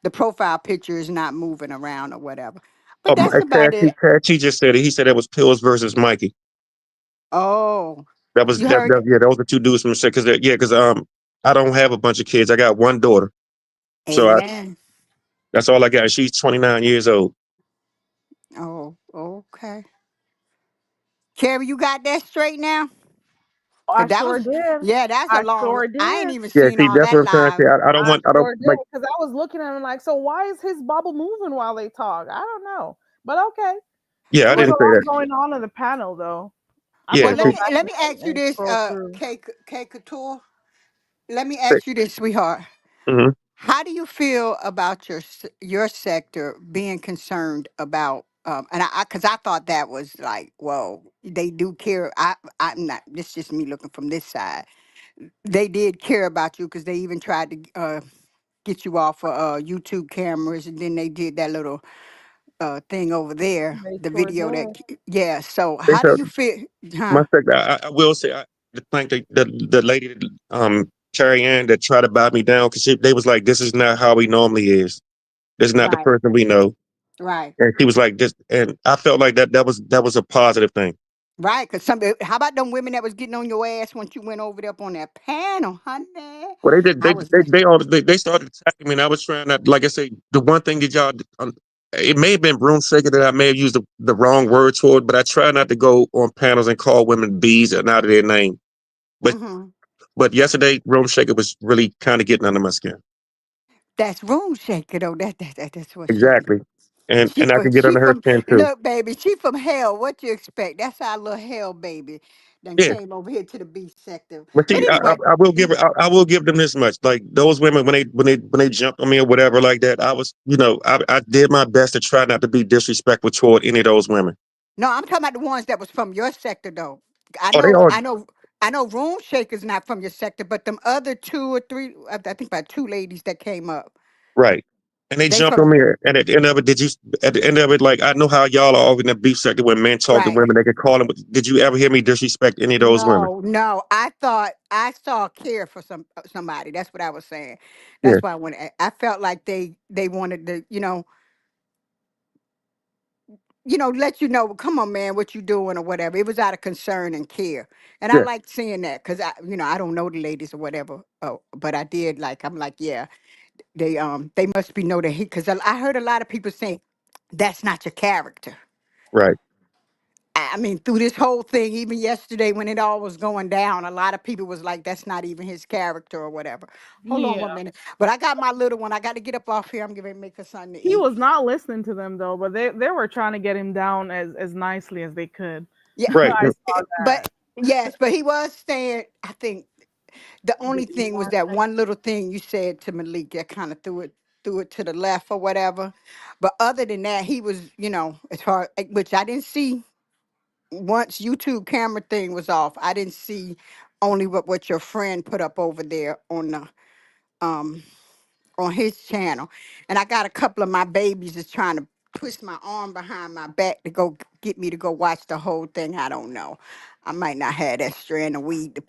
the profile picture is not moving around or whatever. But that's about it. Cash, he just said it. He said it was Pills versus Mikey. Oh, That was you heard? yeah. Those are two dudes from the set. Because I don't have a bunch of kids. I got one daughter, so Amen. that's all I got. She's 29 years old. Oh, okay. Carrie, you got that straight now? Oh, 'Cause I that sure was, did. yeah, that's a I long. sure I ain't did. even Yeah, seen see, all that's that what I'm trying to live. say. I don't I want. I don't sure did like. because I was looking at him like, so why is his bubble moving while they talk? I don't know, but okay. Yeah, It I was a didn't say lot that. going on in the panel, though. I'm Yeah, Well, gonna let go see, me back let me ask you and this, scroll through. K Couture. Let me ask you this, sweetheart. mm-hmm. How do you feel about your sector being concerned about? And because I thought that was like, whoa, they do care. I'm not. This is just me looking from this side. They did care about you because they even tried to get you off of YouTube cameras, and then they did that little thing over there, They the sure video that, did. yeah. So They how do said you feel? Huh? my sector. I will say I thank the lady Carrie Ann that tried to buy me down because they was like, this is not how he normally is. This is not the Right, person we know. right. And she was like this, and I felt like that was a positive thing. Right, because how about them women that was getting on your ass once you went over there up on that panel, honey? Well, they did. I was like, They started attacking me, and I was trying not. Like I say, the one thing that y'all, it may have been broom shaker that I may have used the wrong word toward, but I try not to go on panels and call women bees and out of their name. But mm-hmm. but yesterday, broom shaker was really kind of getting under my skin. That's room shaker though. That's what she. Exactly, and I can get She under her from skin too. look, baby. She from hell. What you expect? That's our little hell baby. Then Yeah. came over here to the beach sector. But But see, anyway, I will give I will give them this much. Like those women when they jumped on me or whatever like that, I was I did my best to try not to be disrespectful toward any of those women. no, I'm talking about the ones that was from your sector though. I Oh, they know, all I know, I know. Room shaker's not from your sector, but them other two or three, I think about two ladies that came up. right. And they They jumped from on me. And at the end of it, at the end of it, like I know how y'all are in the beef sector when men talk to right. women, they can call them. Did you ever hear me disrespect any of those women? No, no. I thought I saw care for somebody. That's what I was saying. Yeah, That's why I felt like they wanted to, let you know, come on, man, what you doing or whatever. It was out of concern and care, and I yeah, liked seeing that because I don't know the ladies or whatever. Oh, but I did like. I'm like, yeah, they must be know that he because I heard a lot of people saying that's not your character. right. I mean, through this whole thing, even yesterday when it all was going down, a lot of people was like, that's not even his character or whatever. Hold on Yeah. 1 minute. But I got my little one. I got to get up off here. I'm going to make her something to He eat. was not listening to them though, but they were trying to get him down as nicely as they could. Yeah. Right. I saw But that. yes, but he was saying, I think the Did only you thing was want that one little thing you said to Malik that kind of threw it to the left or whatever. But other than that, he was, as far, which I didn't see once YouTube camera thing was off, I didn't see only what your friend put up over there um on his channel. And I got a couple of my babies that's trying to twist my arm behind my back to go get me to go watch the whole thing. I don't know. I might not have that strand of weed to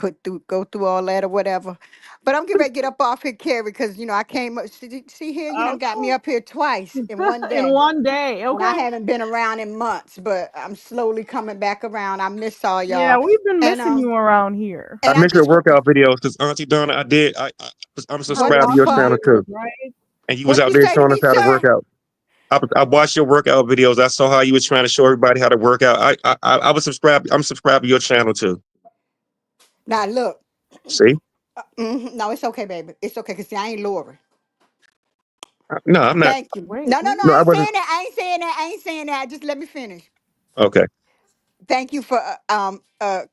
go through all that or whatever. But I'm getting ready to get up off here, Carrie, because I came up. See here, you done got me up here twice in one in day. one day? And I Okay. haven't been around in months, but I'm slowly coming back around. I miss all Yeah, y'all. we've been And missing you around here. I and I miss your just workout videos because Auntie Donna, I'm How subscribed to your awesome it channel is, too, right? and you was what out you there say to showing us me, how to sir? work out. I watched your workout videos. I saw how you were trying to show everybody how to work out. I was subscribed. I'm subscribed to your channel too. Now look. See? No, it's okay, baby. It's okay, cause see, I ain't Lori. No, I'm not. Thank you. Wait, No, no, who? no. No, I I ain't wasn't. saying that. I ain't saying that. Just let me finish. Okay. thank you for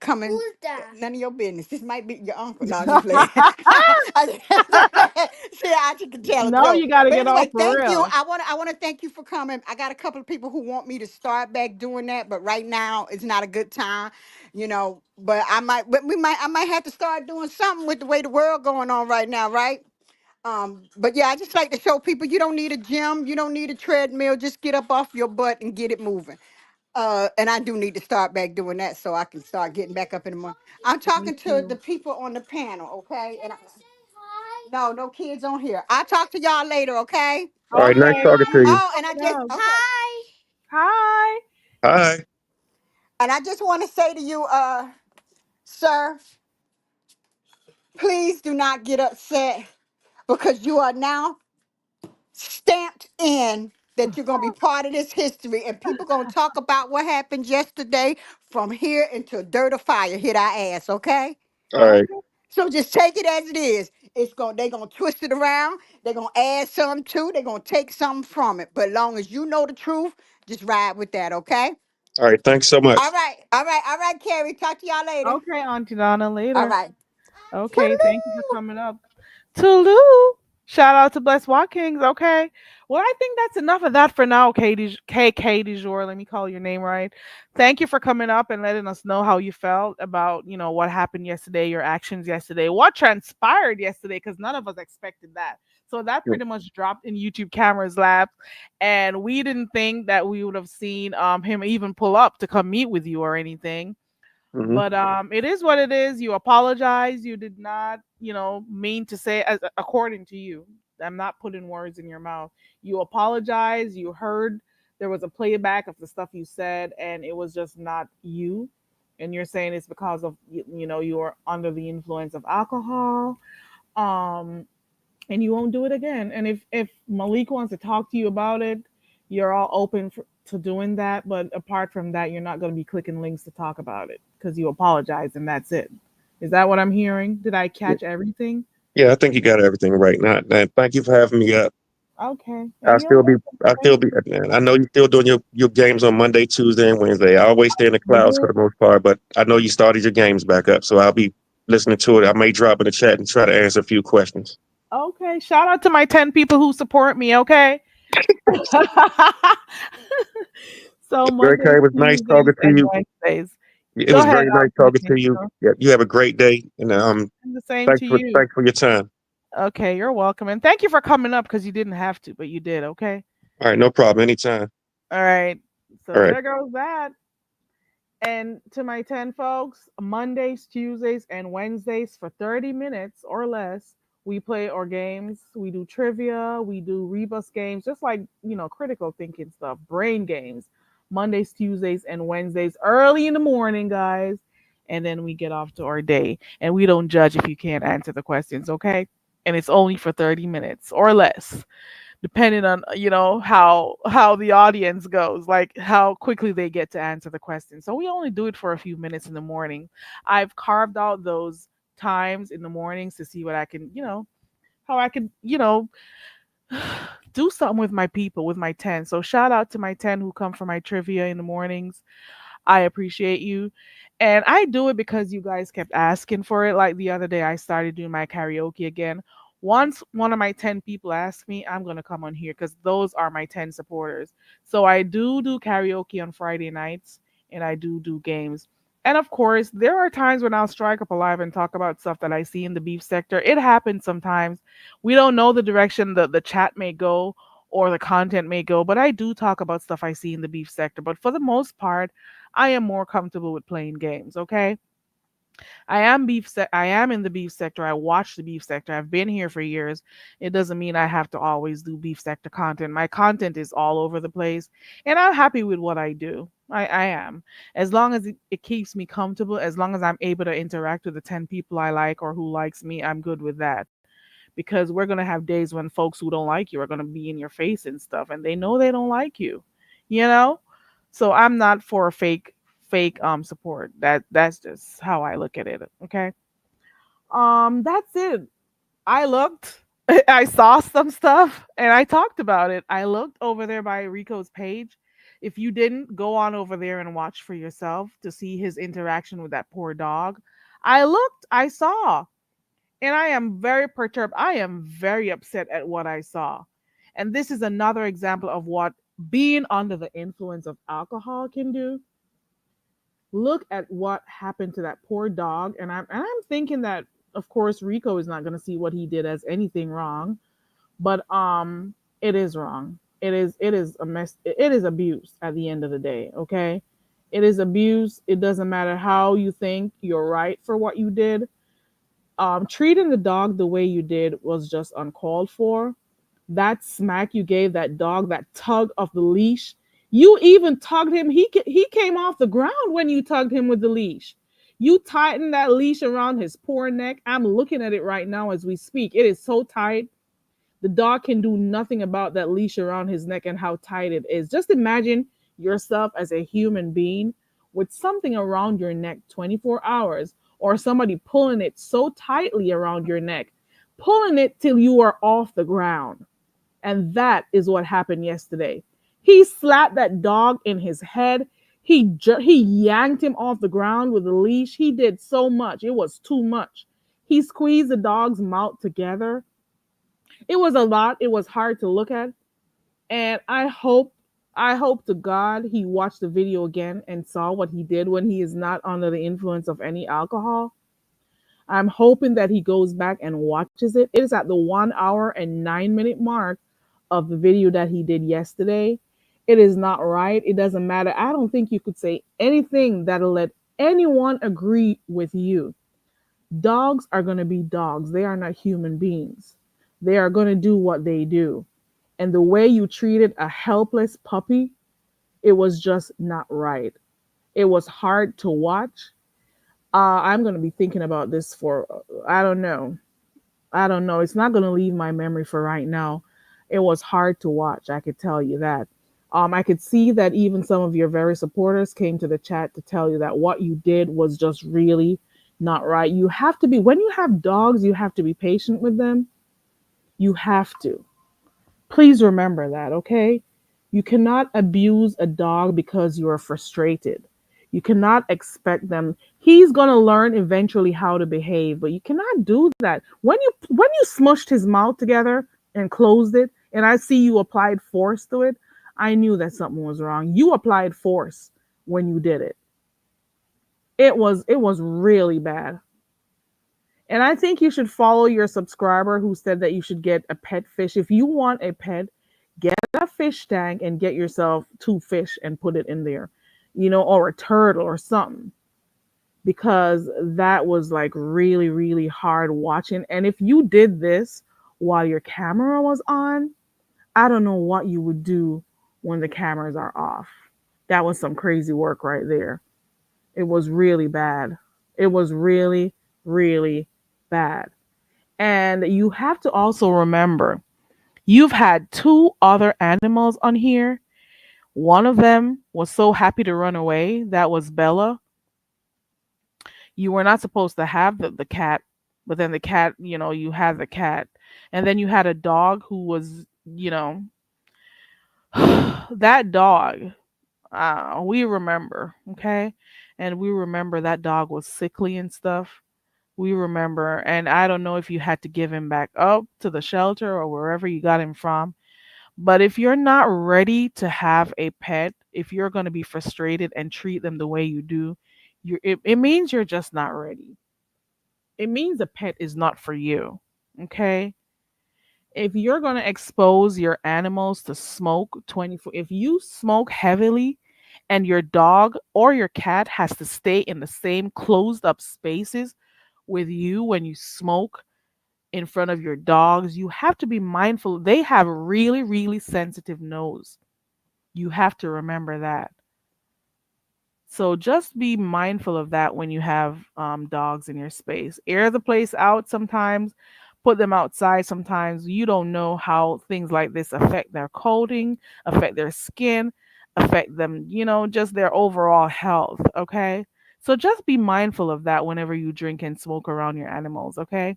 coming. Who's that? None of your business. This might be your uncle. No, I'm just playing. See, I can tell a No, joke. you got to But get off anyway, for thank you. real. I want to thank you for coming. I got a couple of people who want me to start back doing that, but right now it's not a good time, you know. But I might have to start doing something with the way the world going on right now, right? But yeah, I just like to show people you don't need a gym, you don't need a treadmill. Just get up off your butt and get it moving. And I do need to start back doing that so I can start getting back up in the morning. I'm Me talking to the too. people on the panel, okay? No, no kids on here. I'll talk to y'all later, okay? All right, nice Okay. talking to you. Oh, and I just No. hi. Hi. Hi. And I just want to say to you, sir, please do not get upset because you are now stamped in that you're going to be part of this history and people going to talk about what happened yesterday from here until dirt or fire hit our ass, okay? All right. Okay. So just take it as it is. They're gonna twist it around, they're gonna add something to, they're gonna take something from it. But long as you know the truth, just ride with that, okay? All right. Thanks so All much. right, all right, all right, Carrie. Talk to y'all later. Okay, Auntie Donna, All later. right. Okay, thank you for coming up. Tulu. Shout out to Bless Watkins. Okay. Well, I think that's enough of that for now, KK du jour. Let me call your name right. Thank you for coming up and letting us know how you felt about, what happened yesterday, your actions yesterday, what transpired yesterday, because none of us expected that. So that pretty much dropped in YouTube cameras lab, and we didn't think that we would have seen him even pull up to come meet with you or anything. Mm-hmm. But it is what it is. You apologize. You did not, mean to say, as according to you. I'm not putting words in your mouth. You apologize. You heard there was a playback of the stuff you said, and it was just not you. And you're saying it's because of you were under the influence of alcohol. Um, and you won't do it again. And if Malik wants to talk to you about it, you're all open to doing that. But apart from that, you're not going to be clicking links to talk about it because you apologize and that's it. Is that what I'm hearing? Did I catch everything? Yeah, I think you got everything right. Not and thank you for having me up. Okay. I And you're still be, welcome. I Thank still be. Man, I know you're still doing your games on Monday, Tuesday, and Wednesday. I always stay in the clouds for you. the most part, but I know you started your games back up, so I'll be listening to it. I may drop in the chat and try to answer a few questions. Okay. Shout out to my 10 people who support me. Okay. So Okay, Mondays, it was nice Tuesdays, talking to and you. Wednesdays. It Go was ahead, very nice talking to you. Angel. Yeah, you have a great day, and And the same to you. thanks for your time. Okay, you're welcome. And thank you for coming up because you didn't have to, but you did. Okay. All right, no problem. Anytime. All right. All So right. there goes that. And to my 10 folks, Mondays, Tuesdays, and Wednesdays for 30 minutes or less, we play our games. We do trivia, we do rebus games, just like, critical thinking stuff, brain games. Mondays, Tuesdays, and Wednesdays, early in the morning, guys. And then we get off to our day. And we don't judge if you can't answer the questions, okay? And it's only for 30 minutes or less, depending on how the audience goes, like how quickly they get to answer the question. So we only do it for a few minutes in the morning. I've carved out those times in the mornings to see what I can, how I can, do something with my people, with my 10. So shout out to my 10 who come for my trivia in the mornings. I appreciate you. And I do it because you guys kept asking for it. Like the other day, I started doing my karaoke again. Once one of my 10 people asked me, I'm going to come on here because those are my 10 supporters. So I do karaoke on Friday nights and I do games. And of course, there are times when I'll strike up a live and talk about stuff that I see in the beef sector. It happens sometimes. We don't know the direction the chat may go or the content may go, but I do talk about stuff I see in the beef sector. But for the most part, I am more comfortable with playing games, okay? I am in the beef sector. I watch the beef sector. I've been here for years. It doesn't mean I have to always do beef sector content. My content is all over the place, and I'm happy with what I do. I am. As long as it keeps me comfortable, as long as I'm able to interact with the 10 people I like or who likes me, I'm good with that. Because we're going to have days when folks who don't like you are going to be in your face and stuff, and they know they don't like you, you know? So I'm not for a fake support. That's just how I look at it. Okay. That's it. I looked, I saw some stuff and I talked about it. I looked over there by Rico's page. If you didn't, go on over there and watch for yourself to see his interaction with that poor dog. I looked, I saw, and I am very perturbed. I am very upset at what I saw. And this is another example of what being under the influence of alcohol can do. Look at what happened to that poor dog. And I'm thinking that of course Rico is not going to see what he did as anything wrong, but it is wrong. It is a mess. It is abuse at the end of the day, okay? It is abuse. It doesn't matter how you think you're right for what you did. Treating the dog the way you did was just uncalled for. That smack you gave that dog, that tug of the leash, you even tugged him. He came off the ground when you tugged him with the leash. You tightened that leash around his poor neck. I'm looking at it right now as we speak. It is so tight. The dog can do nothing about that leash around his neck and how tight it is. Just imagine yourself as a human being with something around your neck 24 hours, or somebody pulling it so tightly around your neck, pulling it till you are off the ground. And that is what happened yesterday. He slapped that dog in his head. He yanked him off the ground with a leash. He did so much. It was too much. He squeezed the dog's mouth together. It was a lot. It was hard to look at. And I hope to God he watched the video again and saw what he did when he is not under the influence of any alcohol. I'm hoping that he goes back and watches it. It is at the 1 hour and 9 minute mark of the video that he did yesterday. It is not right. It doesn't matter. I don't think you could say anything that'll let anyone agree with you. Dogs are going to be dogs. They are not human beings. They are going to do what they do. And the way you treated a helpless puppy, it was just not right. It was hard to watch. I'm going to be thinking about this for, I don't know. I don't know. It's not going to leave my memory for right now. It was hard to watch. I could tell you that. I could see that even some of your very supporters came to the chat to tell you that what you did was just really not right. You have to be, when you have dogs, you have to be patient with them. You have to. Please remember that, okay? You cannot abuse a dog because you are frustrated. You cannot expect them. He's going to learn eventually how to behave, but you cannot do that. When you smushed his mouth together and closed it, and I see you applied force to it, I knew that something was wrong. You applied force when you did it. It was really bad. And I think you should follow your subscriber who said that you should get a pet fish. If you want a pet, get a fish tank and get yourself 2 fish and put it in there, or a turtle or something. Because that was like really, really hard watching. And if you did this while your camera was on, I don't know what you would do when the cameras are off. That was some crazy work right there. It was really bad. It was really, really bad. And you have to also remember, you've had 2 other animals on here. One of them was so happy to run away. That was Bella. You were not supposed to have the cat, but then the cat, you had the cat. And then you had a dog who was, that dog, we remember, okay? And we remember that dog was sickly and stuff. We remember, and I don't know if you had to give him back up to the shelter or wherever you got him from. But if you're not ready to have a pet, if you're going to be frustrated and treat them the way you do, it means you're just not ready. It means a pet is not for you. Okay? If you're going to expose your animals to smoke 24, if you smoke heavily and your dog or your cat has to stay in the same closed up spaces with you when you smoke in front of your dogs, you have to be mindful. They have really, really sensitive nose. You have to remember that. So just be mindful of that when you have dogs in your space. Air the place out sometimes, put them outside sometimes. You don't know how things like this affect their coating, affect their skin, affect them, just their overall health. Okay. So just be mindful of that whenever you drink and smoke around your animals. Okay.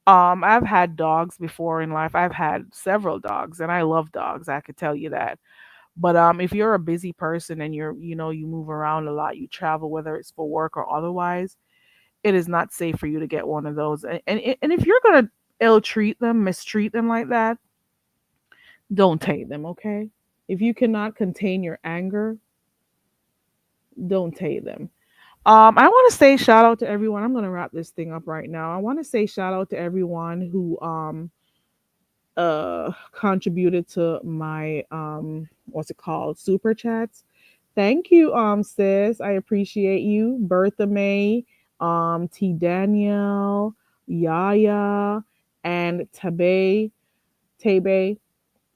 I've had dogs before in life. I've had several dogs and I love dogs. I could tell you that. But if you're a busy person and you move around a lot, you travel, whether it's for work or otherwise, it is not safe for you to get one of those. And if you're gonna ill treat them, mistreat them like that, don't take them, okay? If you cannot contain your anger, don't take them. I want to say shout out to everyone. I'm gonna wrap this thing up right now. I want to say shout out to everyone who contributed to my what's it called, super chats. Thank you, sis. I appreciate you. Bertha May, T Danielle, Yaya, and Tabe.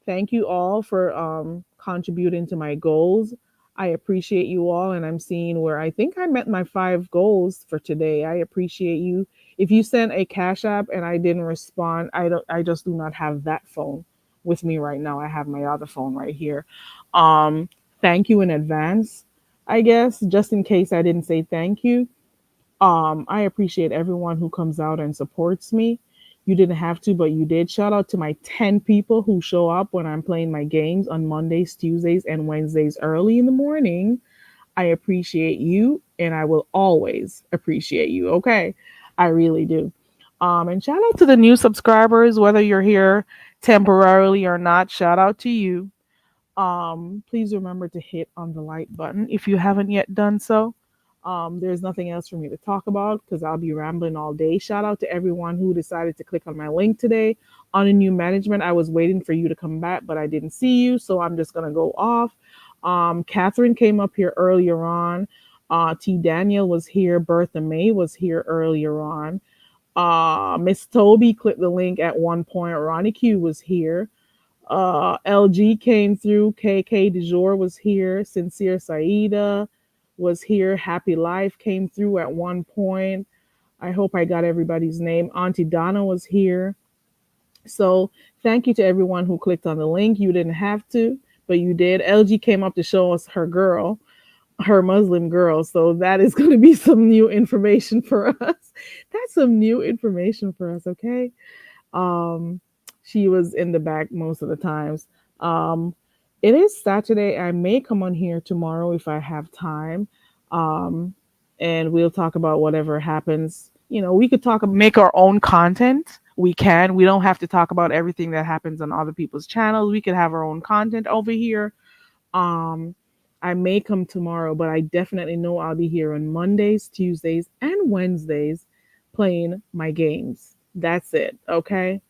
Thank you all for contributing to my goals. I appreciate you all, and I'm seeing where I think I met my 5 goals for today. I appreciate you. If you sent a Cash App and I didn't respond, I just do not have that phone with me right now. I have my other phone right here. Thank you in advance, I guess, just in case I didn't say thank you. I appreciate everyone who comes out and supports me. You didn't have to, but you did. Shout out to my 10 people who show up when I'm playing my games on Mondays, Tuesdays, and Wednesdays early in the morning. I appreciate you, and I will always appreciate you. Okay, I really do. And shout out to the new subscribers, whether you're here temporarily or not. Shout out to you. Please remember to hit on the like button if you haven't yet done so. There's nothing else for me to talk about because I'll be rambling all day. Shout out to everyone who decided to click on my link today on a new management. I was waiting for you to come back, but I didn't see you, so I'm just gonna go off. Catherine came up here earlier on. T Daniel was here. Bertha May was here earlier on. Miss Toby clicked the link at one point. Ronnie Q was here. LG came through. KK DeJour was here. Sincere Saida was here. Happy Life came through at one point. I hope I got everybody's name. Auntie Donna was here. So thank you to everyone who clicked on the link. You didn't have to, but you did. LG came up to show us her girl, her Muslim girl. So that is going to be some new information for us. That's some new information for us, okay? She was in the back most of the times. It is Saturday. I may come on here tomorrow if I have time. And we'll talk about whatever happens. We could make our own content. We can. We don't have to talk about everything that happens on other people's channels. We could have our own content over here. I may come tomorrow, but I definitely know I'll be here on Mondays, Tuesdays, and Wednesdays playing my games. That's it. Okay.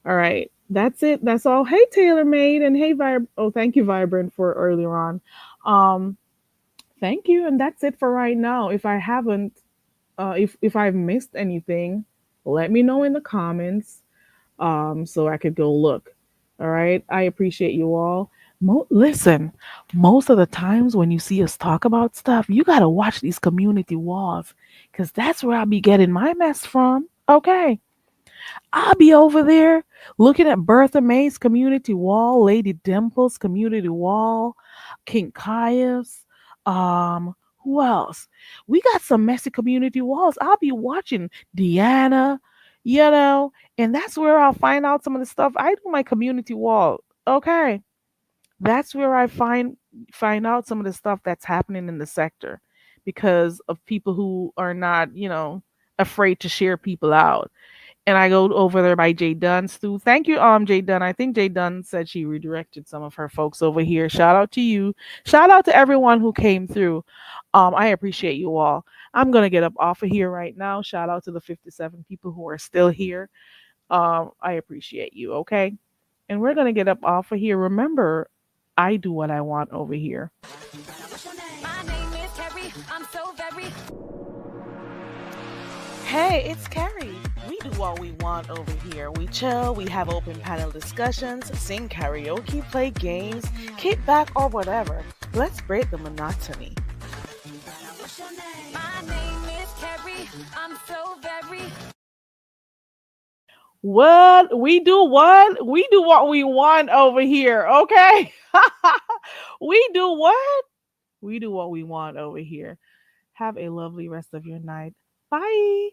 All right. That's it. That's all. Hey, TaylorMade, and hey, thank you, Vibrant, for earlier on. Thank you. And that's it for right now. If I haven't, if I've missed anything, let me know in the comments, so I could go look. All right. I appreciate you all. Listen, most of the times when you see us talk about stuff, you got to watch these community walls because that's where I'll be getting my mess from. Okay. I'll be over there looking at Bertha May's community wall, Lady Dimple's community wall, King Caius. Who else? We got some messy community walls. I'll be watching Deanna, and that's where I'll find out some of the stuff. I do my community wall. Okay. That's where I find out some of the stuff that's happening in the sector because of people who are not, afraid to share people out. And I go over there by Jay Dunn's too. Thank you, Jay Dunn. I think Jay Dunn said she redirected some of her folks over here. Shout out to you. Shout out to everyone who came through. I appreciate you all. I'm gonna get up off of here right now. Shout out to the 57 people who are still here. I appreciate you. Okay, and we're gonna get up off of here. Remember, I do what I want over here. My name is Carrie. I'm so very. Hey, it's Carrie. We do what we want over here. We chill, we have open panel discussions, sing karaoke, play games, kick back, or whatever. Let's break the monotony. My name is Carrie. I'm so very. What? We do what? We do what we want over here, okay? We do what? We do what we want over here. Have a lovely rest of your night. Bye.